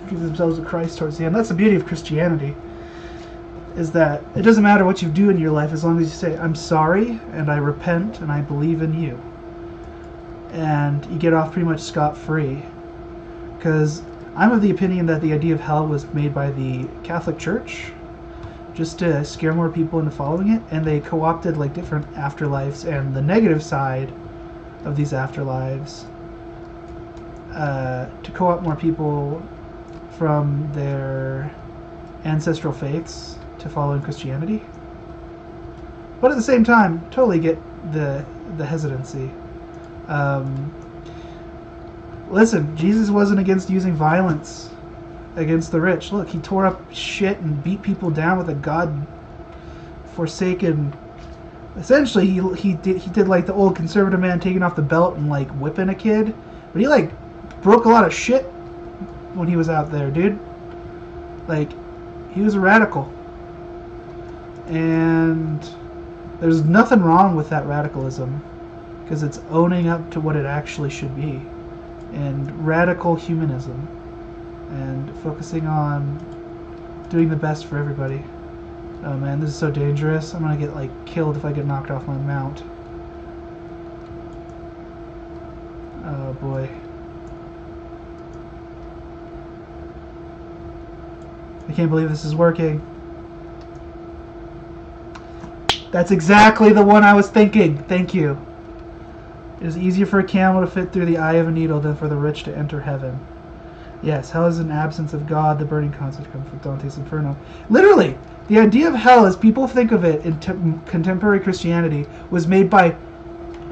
give themselves to Christ towards the end. That's the beauty of Christianity, is that it doesn't matter what you do in your life as long as you say, I'm sorry and I repent and I believe in you, and you get off pretty much scot-free. Because I'm of the opinion that the idea of hell was made by the Catholic Church just to scare more people into following it, and they co-opted like different afterlives and the negative side of these afterlives to co-opt more people from their ancestral faiths to following Christianity. But at the same time, totally get the hesitancy. Listen, Jesus wasn't against using violence against the rich. Look, he tore up shit and beat people down with a God-forsaken... Essentially, he did like the old conservative man taking off the belt and like whipping a kid. But he like broke a lot of shit when he was out there, dude. Like, he was a radical. And there's nothing wrong with that radicalism, because it's owning up to what it actually should be. And radical humanism. And focusing on doing the best for everybody. Oh man, this is so dangerous. I'm gonna get like killed if I get knocked off my mount. Oh boy. I can't believe this is working. That's exactly the one I was thinking. Thank you. It is easier for a camel to fit through the eye of a needle than for the rich to enter heaven. Yes, hell is an absence of God, the burning concept comes from Dante's Inferno. Literally, the idea of hell, as people think of it in contemporary Christianity, was made by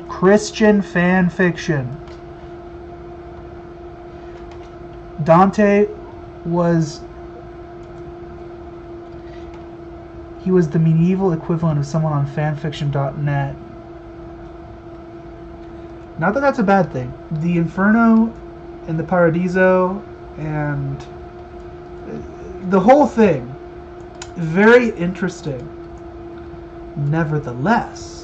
Christian fan fiction. Dante was the medieval equivalent of someone on fanfiction.net. Not that that's a bad thing. The Inferno and the Paradiso and the whole thing, very interesting. Nevertheless,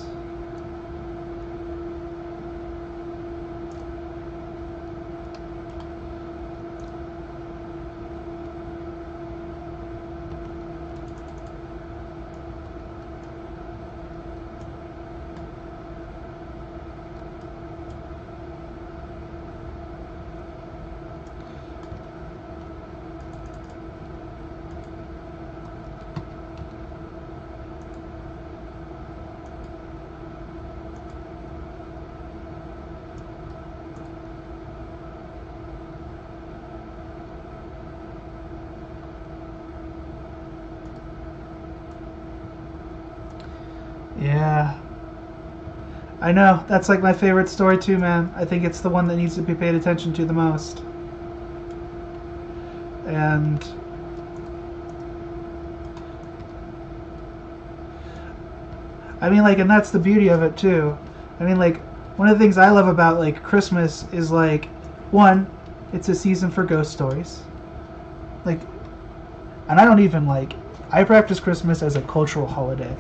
yeah. I know, that's like my favorite story too, man. I think it's the one that needs to be paid attention to the most. And I mean, like, and that's the beauty of it too. I mean, like, one of the things I love about like Christmas is like, one, it's a season for ghost stories. Like, and I don't even like, I practice Christmas as a cultural holiday.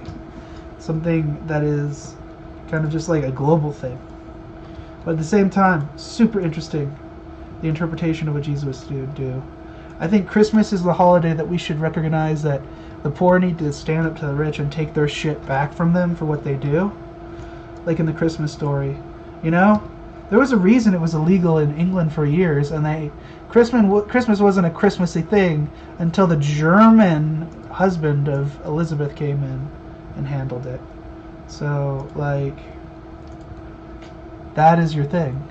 Something that is kind of just like a global thing. But at the same time, super interesting, the interpretation of what Jesus would do. I think Christmas is the holiday that we should recognize that the poor need to stand up to the rich and take their shit back from them for what they do. Like in the Christmas story. You know? There was a reason it was illegal in England for years, and Christmas wasn't a Christmassy thing until the German husband of Elizabeth came in and handled it. So, like, that is your thing.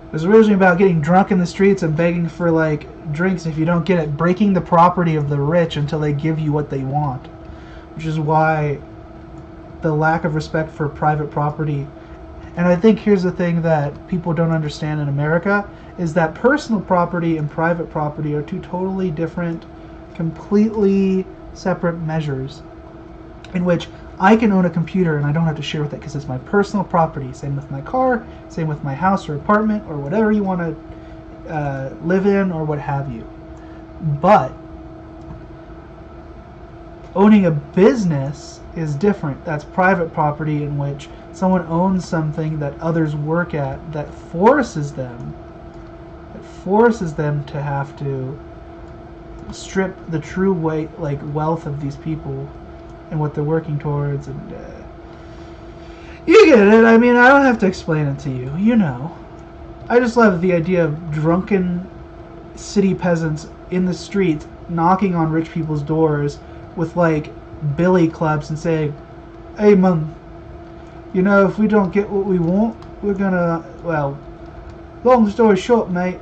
It was originally about getting drunk in the streets and begging for, like, drinks. If you don't get it, breaking the property of the rich until they give you what they want. Which is why the lack of respect for private property. And I think here's the thing that people don't understand in America, is that personal property and private property are two totally different, completely separate measures. In which I can own a computer and I don't have to share with it because it's my personal property. Same with my car, same with my house or apartment or whatever you want to live in or what have you. But owning a business is different. That's private property in which someone owns something that others work at that forces them to have to strip the true weight, like, wealth of these people and what they're working towards, and you get it. I mean, I don't have to explain it to you. You know. I just love the idea of drunken city peasants in the street knocking on rich people's doors with, like, billy clubs and saying, "Hey, man, you know, if we don't get what we want, we're gonna, well, long story short, mate,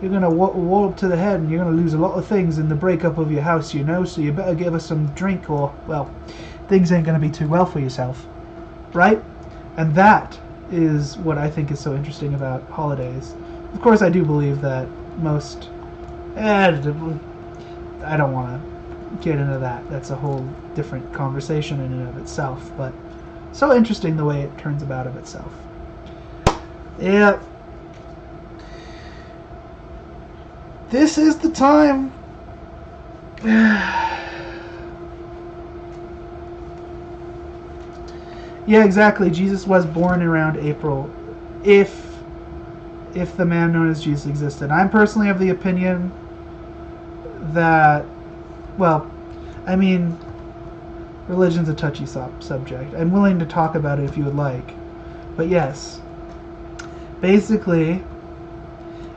you're going to wall up to the head and you're going to lose a lot of things in the breakup of your house, you know, so you better give us some drink or, well, things ain't going to be too well for yourself." Right? And that is what I think is so interesting about holidays. Of course, I do believe that most... I don't want to get into that. That's a whole different conversation in and of itself. But so interesting the way it turns about of itself. Yeah. This is the time. Yeah, exactly. Jesus was born around April, if the man known as Jesus existed. I'm personally of the opinion that, well, I mean, religion's a touchy subject. I'm willing to talk about it if you would like. But yes, basically,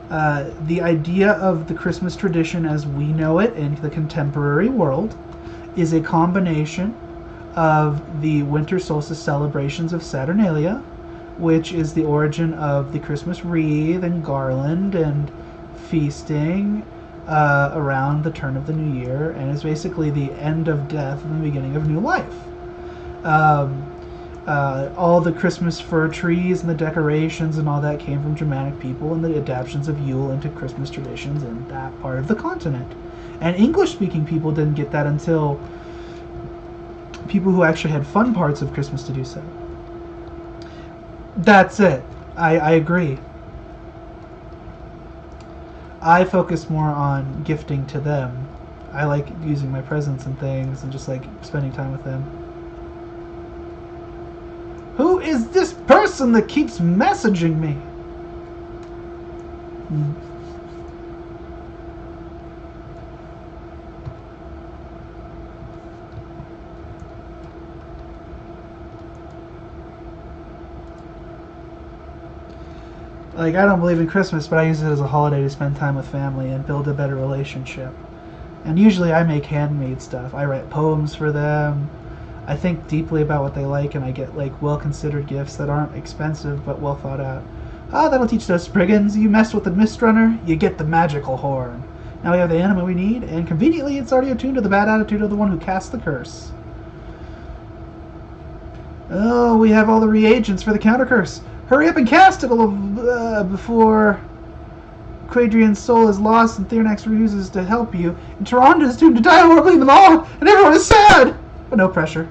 the idea of the Christmas tradition as we know it in the contemporary world is a combination of the winter solstice celebrations of Saturnalia, which is the origin of the Christmas wreath and garland and feasting around the turn of the new year, and is basically the end of death and the beginning of new life. All the Christmas fir trees and the decorations and all that came from Germanic people and the adaptations of Yule into Christmas traditions in that part of the continent. And English-speaking people didn't get that until people who actually had fun parts of Christmas to do so. That's it. I agree. I focus more on gifting to them. I like using my presents and things and just like spending time with them. Who is this person that keeps messaging me? Like, I don't believe in Christmas, but I use it as a holiday to spend time with family and build a better relationship. And usually I make handmade stuff. I write poems for them. I think deeply about what they like, and I get like well-considered gifts that aren't expensive but well thought out. Ah, that'll teach those Spriggans. You mess with the Mist Runner, you get the magical horn. Now we have the anima we need, and conveniently it's already attuned to the bad attitude of the one who cast the curse. Oh, we have all the reagents for the counter curse. Hurry up and cast it before Quadrian's soul is lost and Therax refuses to help you. And Tyrande is doomed to die horribly in the mall, and everyone is sad! But no pressure.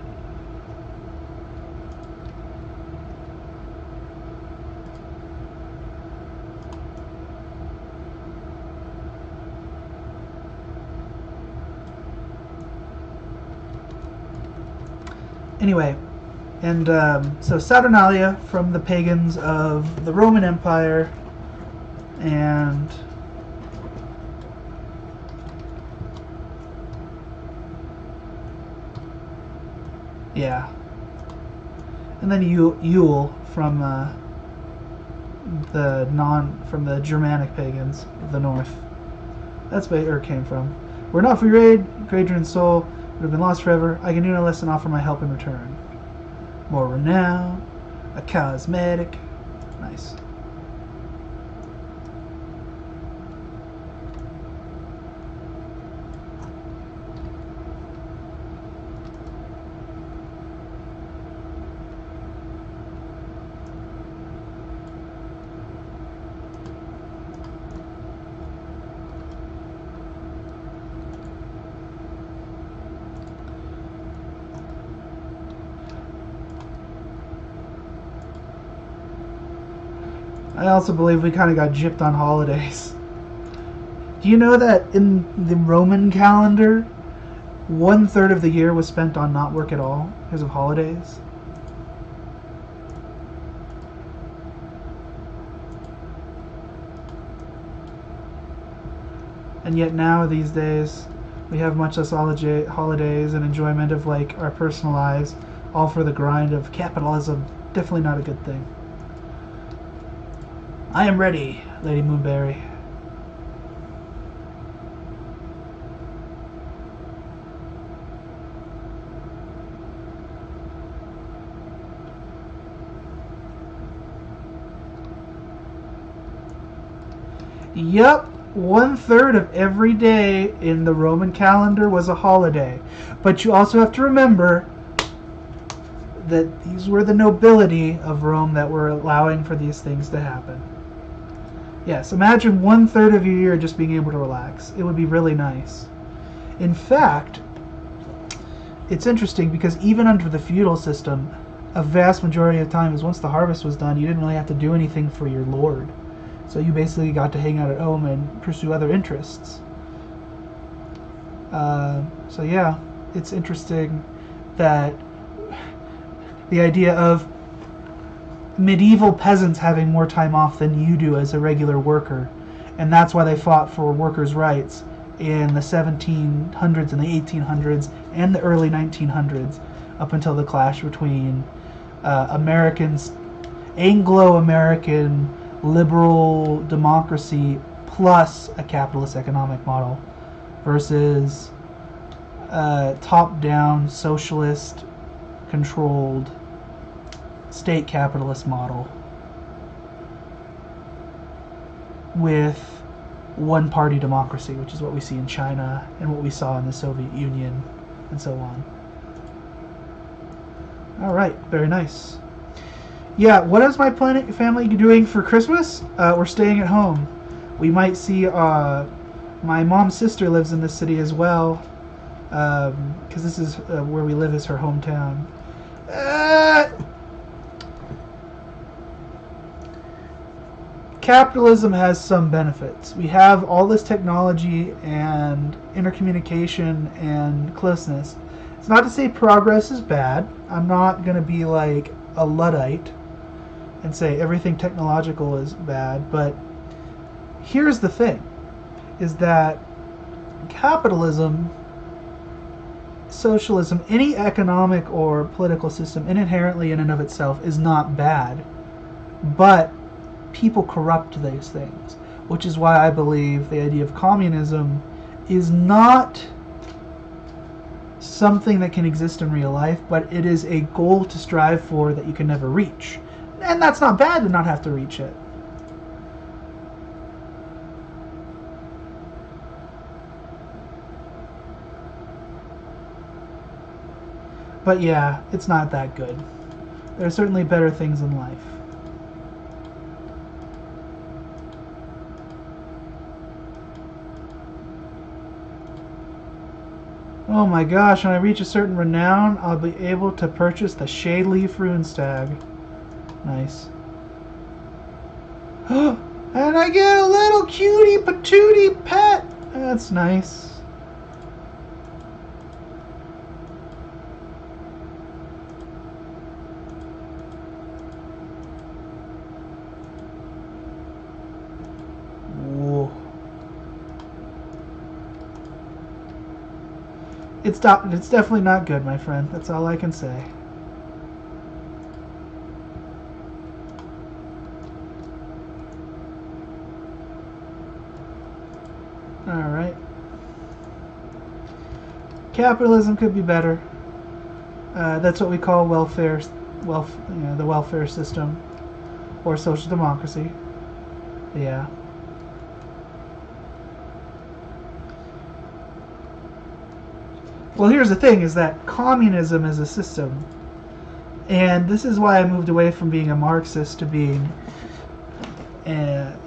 Anyway, and so Saturnalia from the pagans of the Roman Empire, and yeah, and then Yule from the Germanic pagans of the north. That's where it came from. Were it not for your aid, Quadrian's soul would have been lost forever. I can do no less than offer my help in return. More renown, a cosmetic. Nice. I also believe we kind of got gypped on holidays. Do you know that in the Roman calendar, 1/3 of the year was spent on not work at all because of holidays? And yet now, these days, we have much less holidays and enjoyment of like our personal lives, all for the grind of capitalism. Definitely not a good thing. I am ready, Lady Moonberry. Yup, 1/3 of every day in the Roman calendar was a holiday. But you also have to remember that these were the nobility of Rome that were allowing for these things to happen. Yes, imagine 1/3 of your year just being able to relax. It would be really nice. In fact, it's interesting because even under the feudal system, a vast majority of time is once the harvest was done, you didn't really have to do anything for your lord. So you basically got to hang out at home and pursue other interests. So yeah, it's interesting that the idea of medieval peasants having more time off than you do as a regular worker, and that's why they fought for workers' rights in the 1700s and the 1800s and the early 1900s, up until the clash between Anglo-American liberal democracy plus a capitalist economic model versus top-down socialist controlled state capitalist model with one-party democracy, which is what we see in China and what we saw in the Soviet Union and so on. All right, very nice. Yeah, what is my family doing for Christmas? We're staying at home. We might see. My mom's sister lives in this city as well, because this is where we live is her hometown. Capitalism has some benefits. We have all this technology and intercommunication and closeness. It's not to say progress is bad. I'm not going to be like a Luddite and say everything technological is bad, but here's the thing, is that capitalism, socialism, any economic or political system inherently in and of itself is not bad, but people corrupt those things, which is why I believe the idea of communism is not something that can exist in real life, but it is a goal to strive for that you can never reach. And that's not bad to not have to reach it. But yeah, it's not that good. There are certainly better things in life. Oh my gosh, when I reach a certain renown, I'll be able to purchase the Shade Leaf Runestag. Nice. And I get a little cutie patootie pet! That's nice. Whoa. It's definitely not good, my friend. That's all I can say. Alright. Capitalism could be better. That's what we call welfare, the welfare system, or social democracy. Yeah. Well, here's the thing, is that communism is a system. And this is why I moved away from being a Marxist to being, a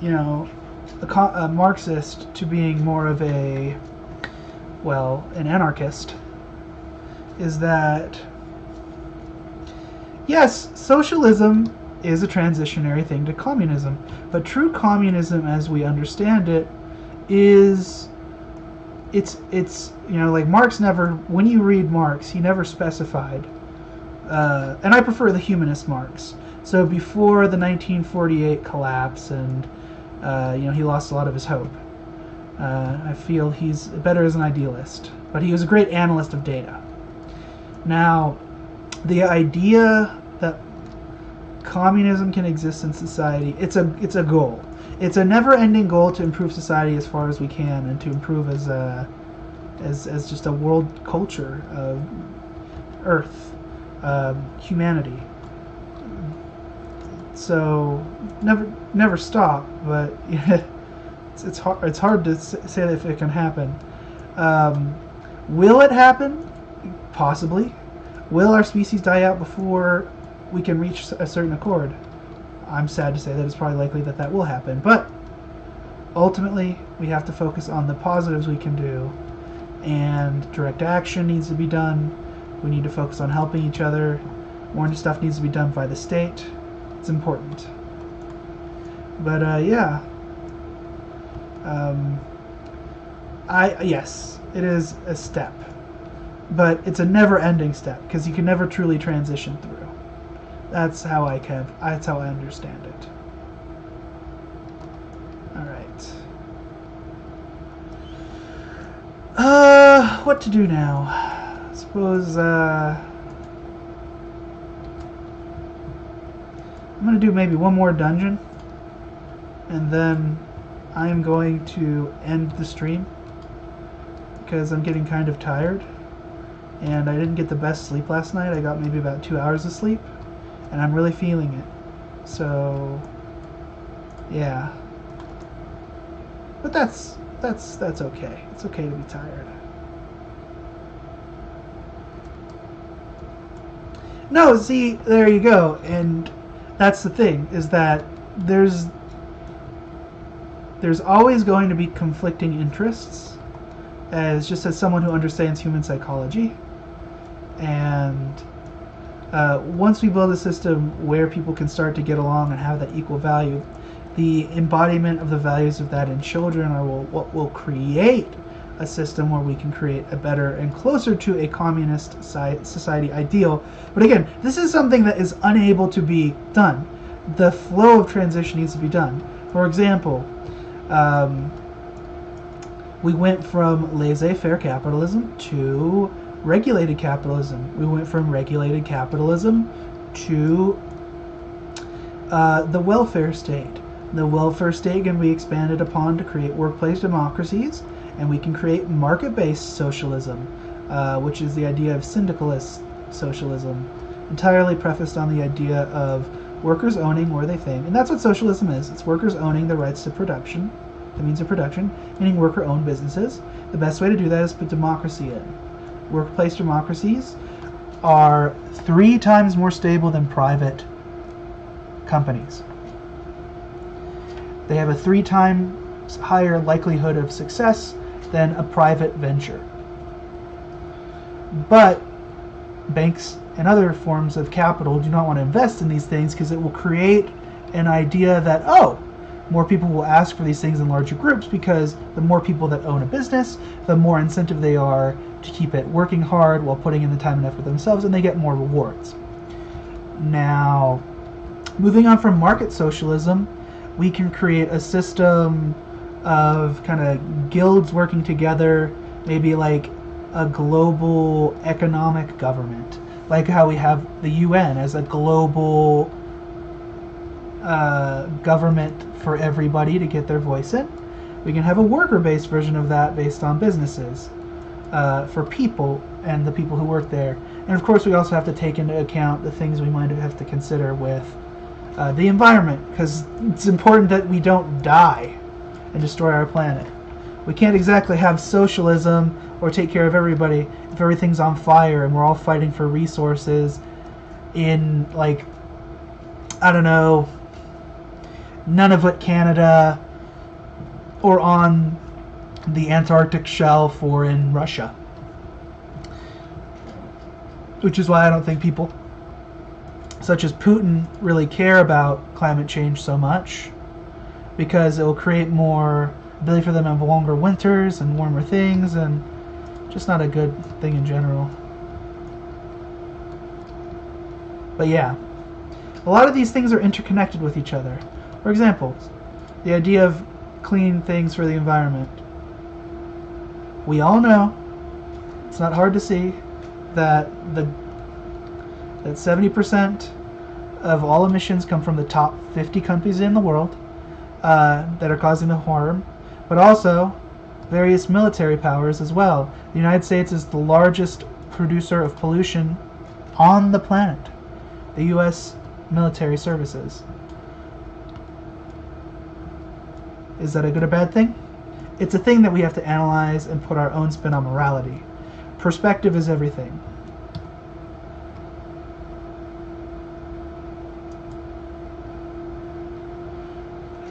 Marxist to being more of an anarchist. Is that, yes, socialism is a transitionary thing to communism, but true communism as we understand it is, it's like Marx never, when you read Marx, he never specified, and I prefer the humanist Marx. So before the 1948 collapse and he lost a lot of his hope, I feel he's better as an idealist, but he was a great analyst of data. Now, the idea that communism can exist in society, it's a goal. It's a never-ending goal to improve society as far as we can, and to improve as just a world culture of Earth, humanity. So never stop, but it's hard to say if it can happen. Will it happen? Possibly. Will our species die out before we can reach a certain accord? I'm sad to say that it's probably likely that will happen, but ultimately we have to focus on the positives we can do, and direct action needs to be done. We need to focus on helping each other. More stuff needs to be done by the state. It's important. But yeah, yes, it is a step, but it's a never-ending step because you can never truly transition through. That's how I understand it. All right. What to do now? I suppose I'm gonna do maybe one more dungeon, and then I'm going to end the stream because I'm getting kind of tired, and I didn't get the best sleep last night. I got maybe about 2 hours of sleep, and I'm really feeling it. So yeah, but that's okay. It's okay to be tired. No, see, there you go. And that's the thing, is that there's always going to be conflicting interests, as someone who understands human psychology. And once we build a system where people can start to get along and have that equal value, the embodiment of the values of that in children are what will create a system where we can create a better and closer to a communist society ideal. But again, this is something that is unable to be done. The flow of transition needs to be done. For example, we went from laissez-faire capitalism to regulated capitalism. We went from regulated capitalism to the welfare state. The welfare state can be expanded upon to create workplace democracies, and we can create market-based socialism, which is the idea of syndicalist socialism, entirely prefaced on the idea of workers owning where they think. And that's what socialism is. It's workers owning the rights to production, the means of production, meaning worker-owned businesses. The best way to do that is put democracy in. Workplace democracies are 3 times more stable than private companies. They have a 3 times higher likelihood of success than a private venture. But banks and other forms of capital do not want to invest in these things because it will create an idea that, oh, more people will ask for these things in larger groups, because the more people that own a business, the more incentive they are to keep it working hard while putting in the time and effort themselves, and they get more rewards. Now, moving on from market socialism, we can create a system of kind of guilds working together, maybe like a global economic government, like how we have the UN as a global government for everybody to get their voice in. We can have a worker-based version of that based on businesses for people and the people who work there. And of course we also have to take into account the things we might have to consider with the environment, because it's important that we don't die and destroy our planet. We can't exactly have socialism or take care of everybody if everything's on fire and we're all fighting for resources in, like, I don't know, Nunavut, Canada, or on the Antarctic shelf, or in Russia. Which is why I don't think people such as Putin really care about climate change so much, because it will create more ability for them to have longer winters and warmer things, and just not a good thing in general. But yeah, a lot of these things are interconnected with each other. For example, the idea of clean things for the environment. We all know, it's not hard to see, that 70% of all emissions come from the top 50 countries in the world that are causing the harm, but also various military powers as well. The United States is the largest producer of pollution on the planet. The U.S. military services. Is that a good or bad thing? It's a thing that we have to analyze and put our own spin on morality. Perspective is everything.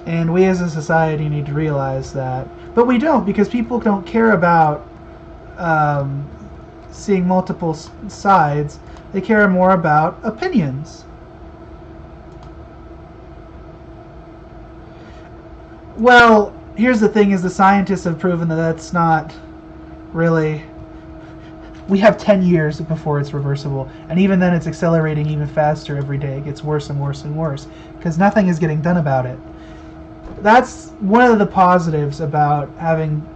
And we as a society need to realize that. But we don't, because people don't care about seeing multiple sides. They care more about opinions. Well, here's the thing, is the scientists have proven that that's not really... We have 10 years before it's reversible, and even then it's accelerating even faster every day. It gets worse and worse and worse, because nothing is getting done about it. That's one of the positives about having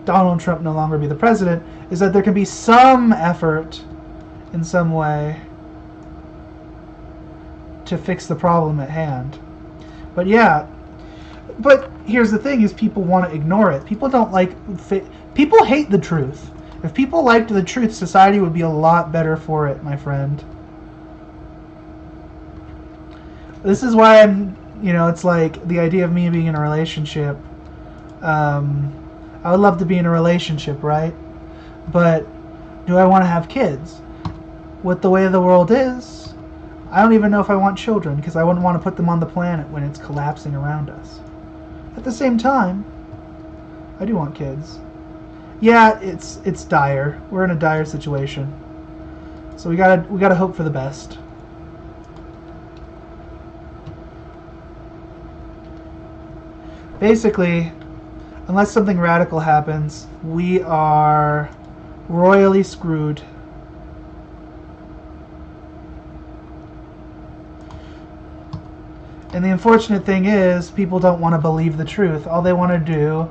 Donald Trump no longer be the president, is that there can be some effort in some way to fix the problem at hand. But yeah, but here's the thing, is people want to ignore it. People don't like... People hate the truth. If people liked the truth, society would be a lot better for it, my friend. This is why I'm... You know, it's like the idea of me being in a relationship. I would love to be in a relationship, right? But do I want to have kids? with the way the world is, I don't even know if I want children, because I wouldn't want to put them on the planet when it's collapsing around us. At the same time, I do want kids. Yeah, it's dire. We're in a dire situation. So we gotta hope for the best. Basically, unless something radical happens, we are royally screwed. And the unfortunate thing is, people don't want to believe the truth. All they want to do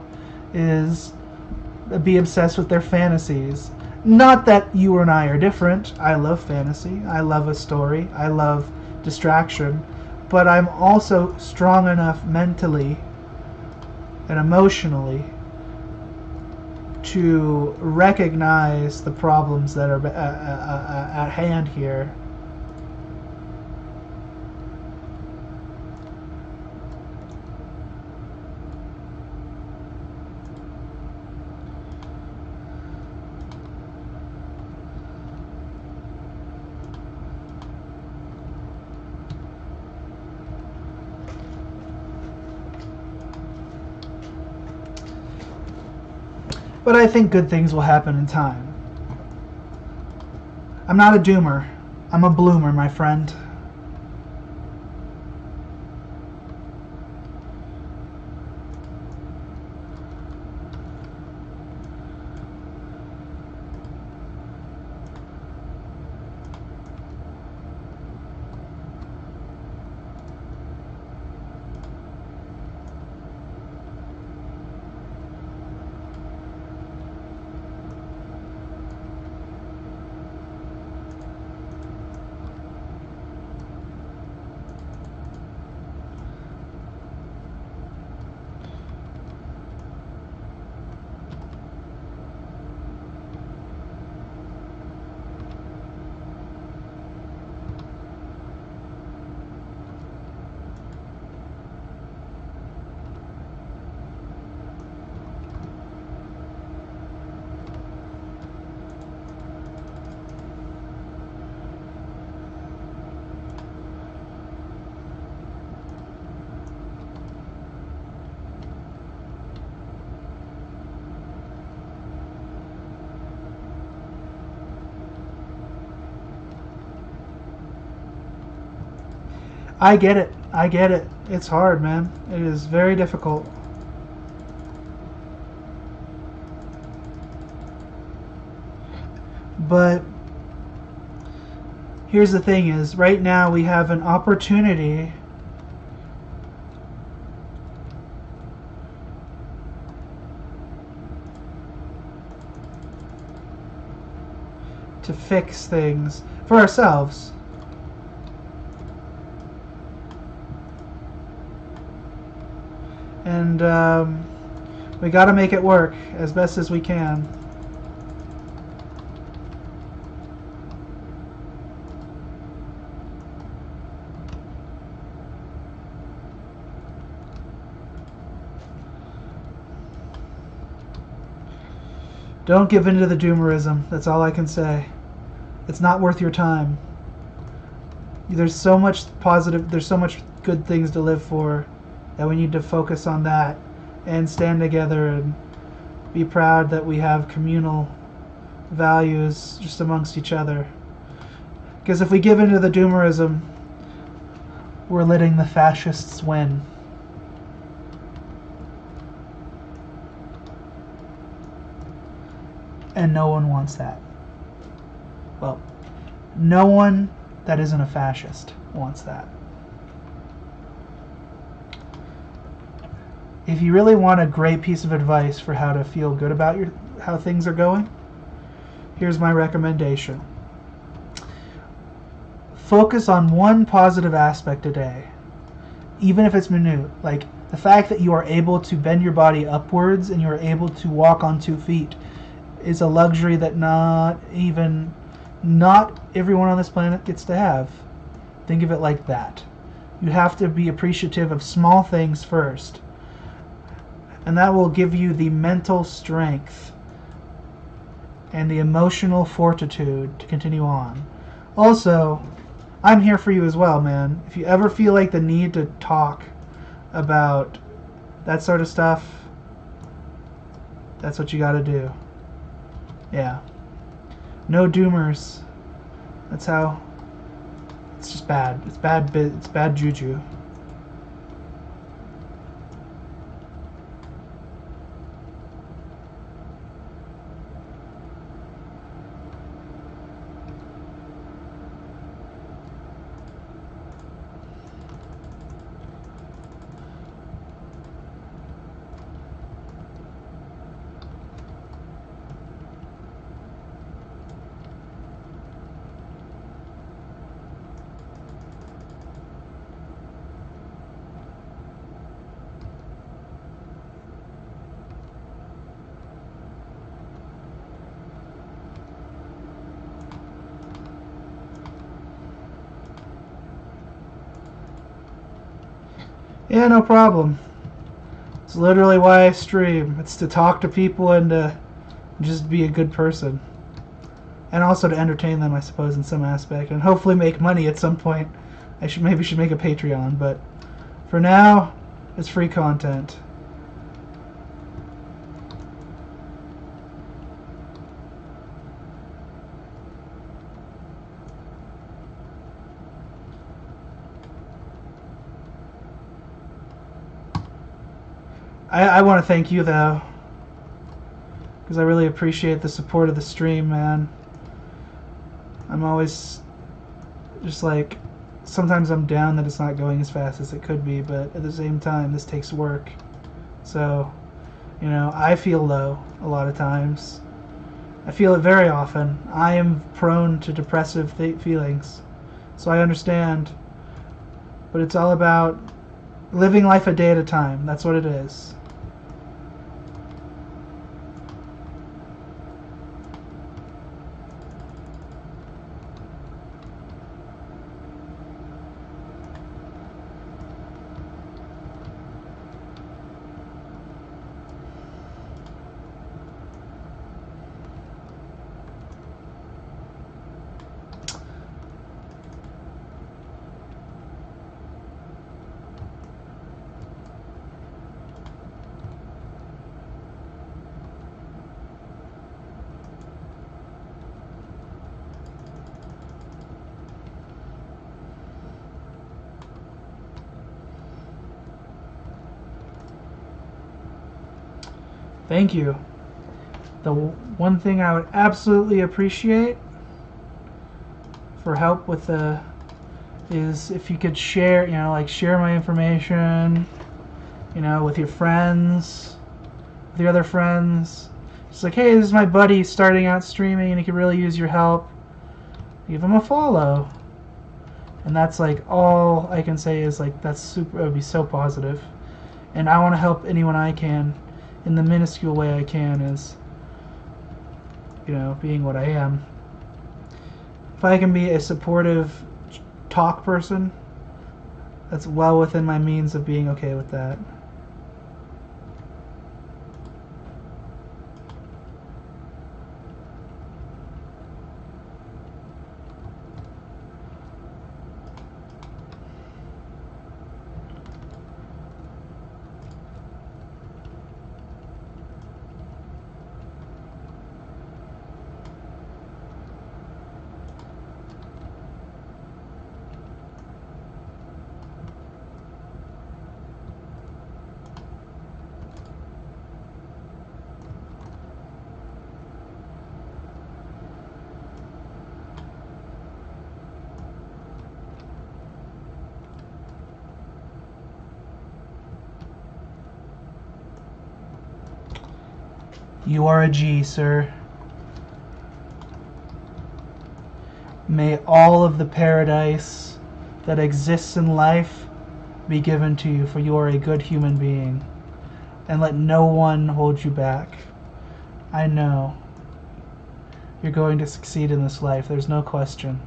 is be obsessed with their fantasies. Not that you and I are different. I love fantasy. I love a story. I love distraction. But I'm also strong enough mentally and emotionally to recognize the problems that are at hand here. But I think good things will happen in time. I'm not a doomer. I'm a bloomer, my friend. I get it. I get it. It's hard, man. It is very difficult. But here's the thing is, right now we have an opportunity to fix things for ourselves. And we got to make it work as best as we can. Don't give in to the doomerism. That's all I can say. It's not worth your time. There's so much positive, there's so much good things to live for, that we need to focus on that and stand together and be proud that we have communal values just amongst each other. Because if we give in to the doomerism, we're letting the fascists win. And no one wants that. Well, no one that isn't a fascist wants that. If you really want a great piece of advice for how to feel good about how things are going, here's my recommendation. Focus on one positive aspect a day, even if it's minute. Like the fact that you are able to bend your body upwards and you are able to walk on 2 feet is a luxury that not everyone on this planet gets to have. Think of it like that. You have to be appreciative of small things first. And that will give you the mental strength and the emotional fortitude to continue on. Also, I'm here for you as well, man. If you ever feel like the need to talk about that sort of stuff, that's what you gotta do. Yeah. No doomers. That's how. It's just bad. It's bad. It's bad juju. Yeah, no problem. It's literally why I stream. It's to talk to people and to just be a good person. And also to entertain them, I suppose, in some aspect. And hopefully make money at some point. I should maybe make a Patreon, but for now, it's free content. I want to thank you, though, because I really appreciate the support of the stream, man. I'm always just like, sometimes I'm down that it's not going as fast as it could be, but at the same time, this takes work. So, you know, I feel low a lot of times. I feel it very often. I am prone to depressive feelings, so I understand. But it's all about living life a day at a time. That's what it is. Thank you. The one thing I would absolutely appreciate for help with the is if you could share, you know, like share my information, you know, with your friends, with your other friends. It's like, hey, this is my buddy starting out streaming and he could really use your help. Give him a follow. And that's like all I can say is like that's super, it would be so positive. And I want to help anyone I can in the minuscule way I can, as you know, being what I am. If I can be a supportive talk person, that's well within my means of being okay with that. You are a G, sir. May all of the paradise that exists in life be given to you, for you are a good human being. And let no one hold you back. I know you're going to succeed in this life. There's no question.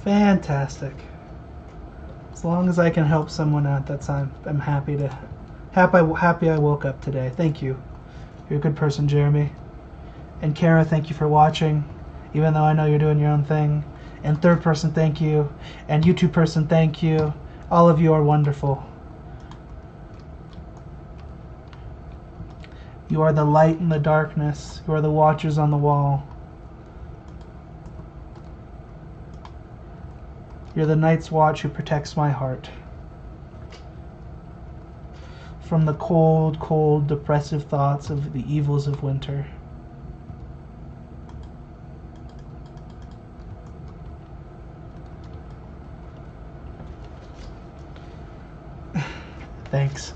Fantastic. As long as I can help someone out, I'm happy to. Happy I woke up today. Thank you. You're a good person, Jeremy. And Kara, thank you for watching, even though I know you're doing your own thing. And third person, thank you. And YouTube person, thank you. All of you are wonderful. You are the light in the darkness. You are the watchers on the wall. You're the night's watch who protects my heart from the cold, cold, depressive thoughts of the evils of winter. Thanks.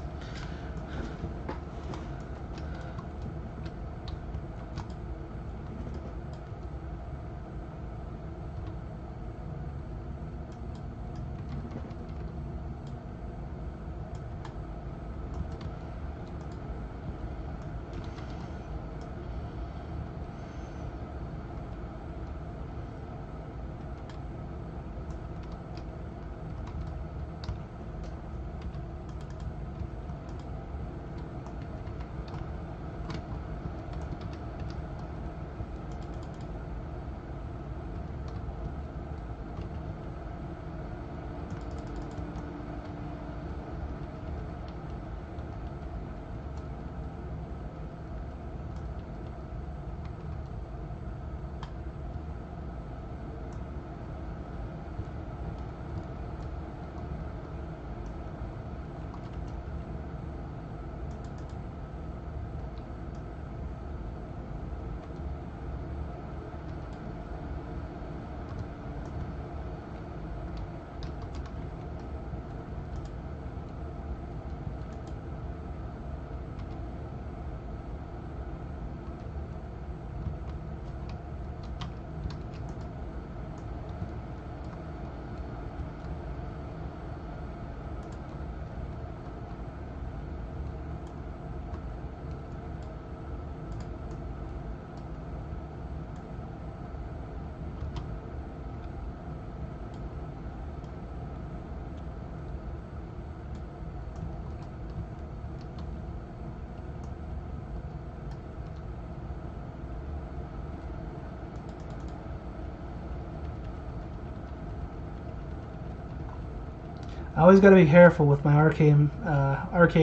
I always got to be careful with my arcane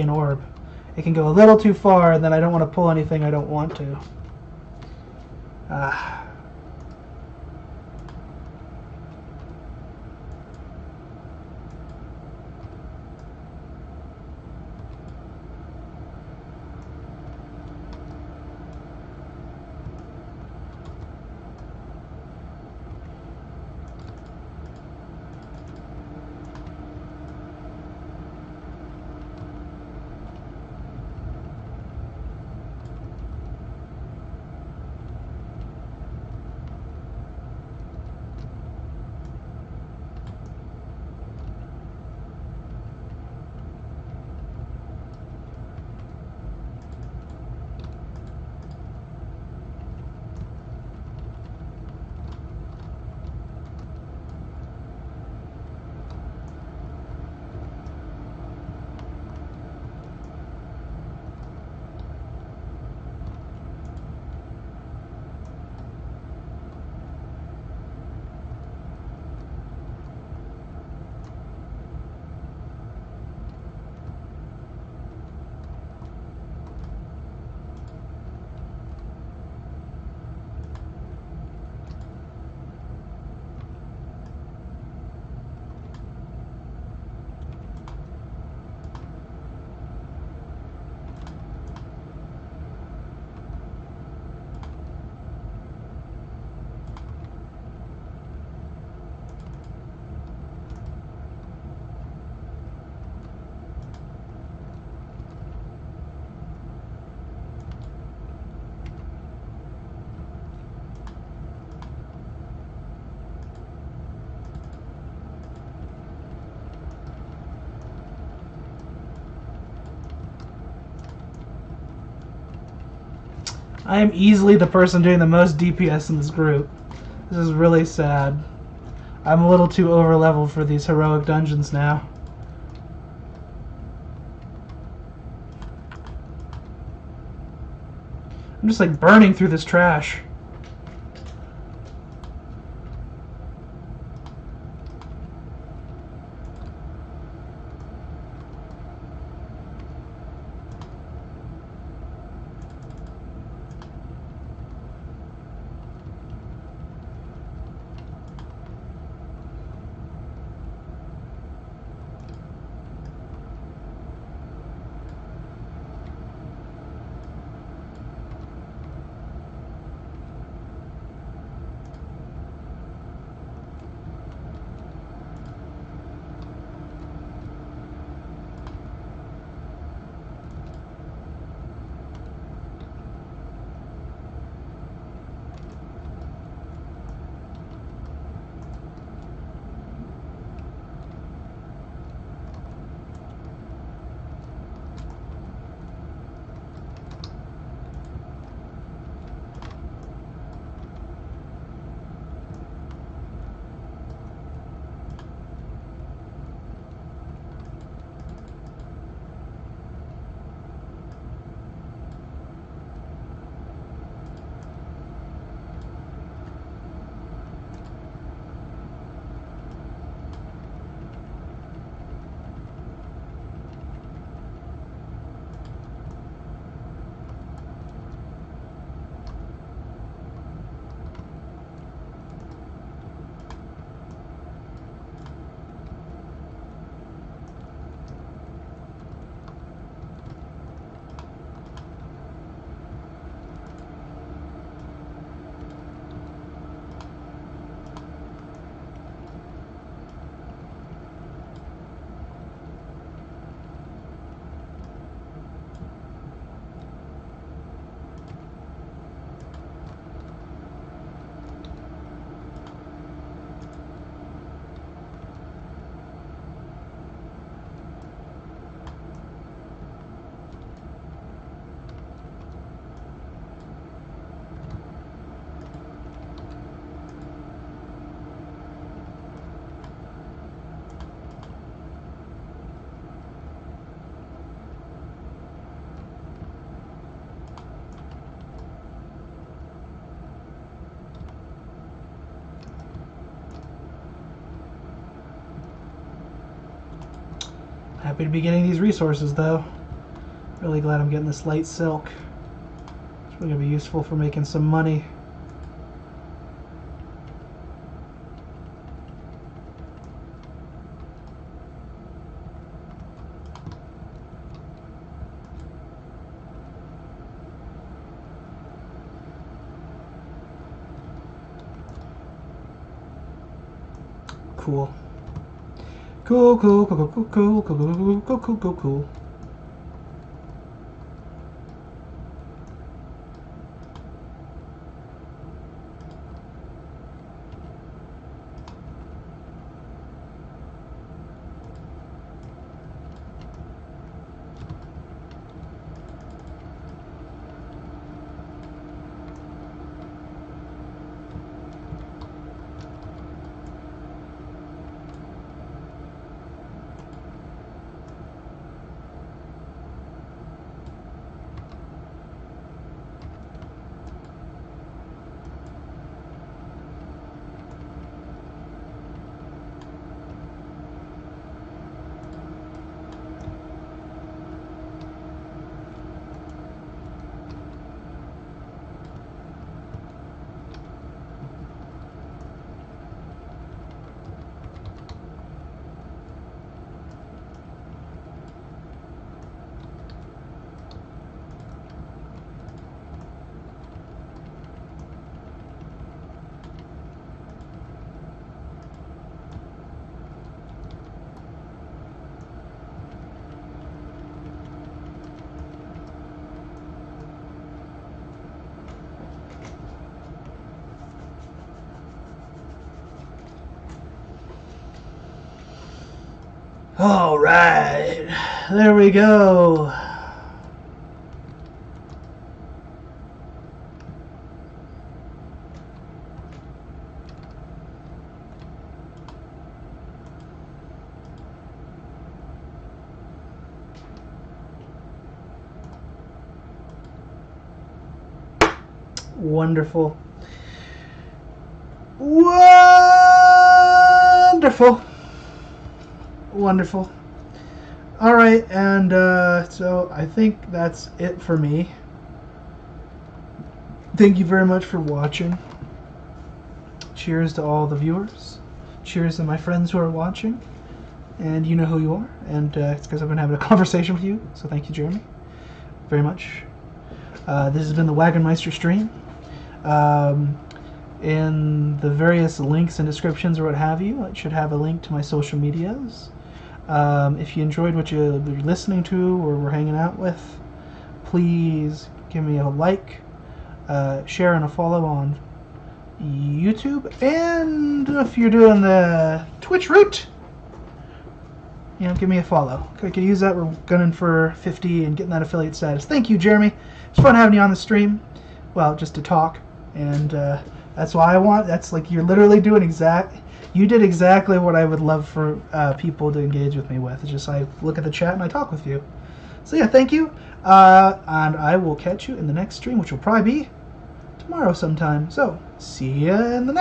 orb. It can go a little too far, and then I don't want to pull anything I don't want to. I am easily the person doing the most DPS in this group. This is really sad. I'm a little too over leveled for these heroic dungeons now. I'm just like burning through this trash. Happy to be getting these resources, though. Really glad I'm getting this light silk. It's really going to be useful for making some money. Cool. Cool, cool, cool, cool, cool, cool, cool, cool, cool, cool, cool. All right, there we go. Wonderful. Wonderful. Wonderful. Alright, and so I think that's it for me. Thank you very much for watching. Cheers to all the viewers. Cheers to my friends who are watching. And you know who you are. And it's because I've been having a conversation with you. So thank you, Jeremy, very much. This has been the Wagon Meister stream. In the various links and descriptions or what have you, it should have a link to my social medias. If you enjoyed what you're listening to or were hanging out with, please give me a like, share and a follow on YouTube, and if you're doing the Twitch route, give me a follow. I could use that. We're gunning for 50 and getting that affiliate status. Thank you, Jeremy. It's fun having you on the stream. Well, just to talk, and that's why I want. That's like you're literally doing You did exactly what I would love for people to engage with me with. It's just I look at the chat and I talk with you. So yeah, thank you, and I will catch you in the next stream, which will probably be tomorrow sometime. So see ya in the next.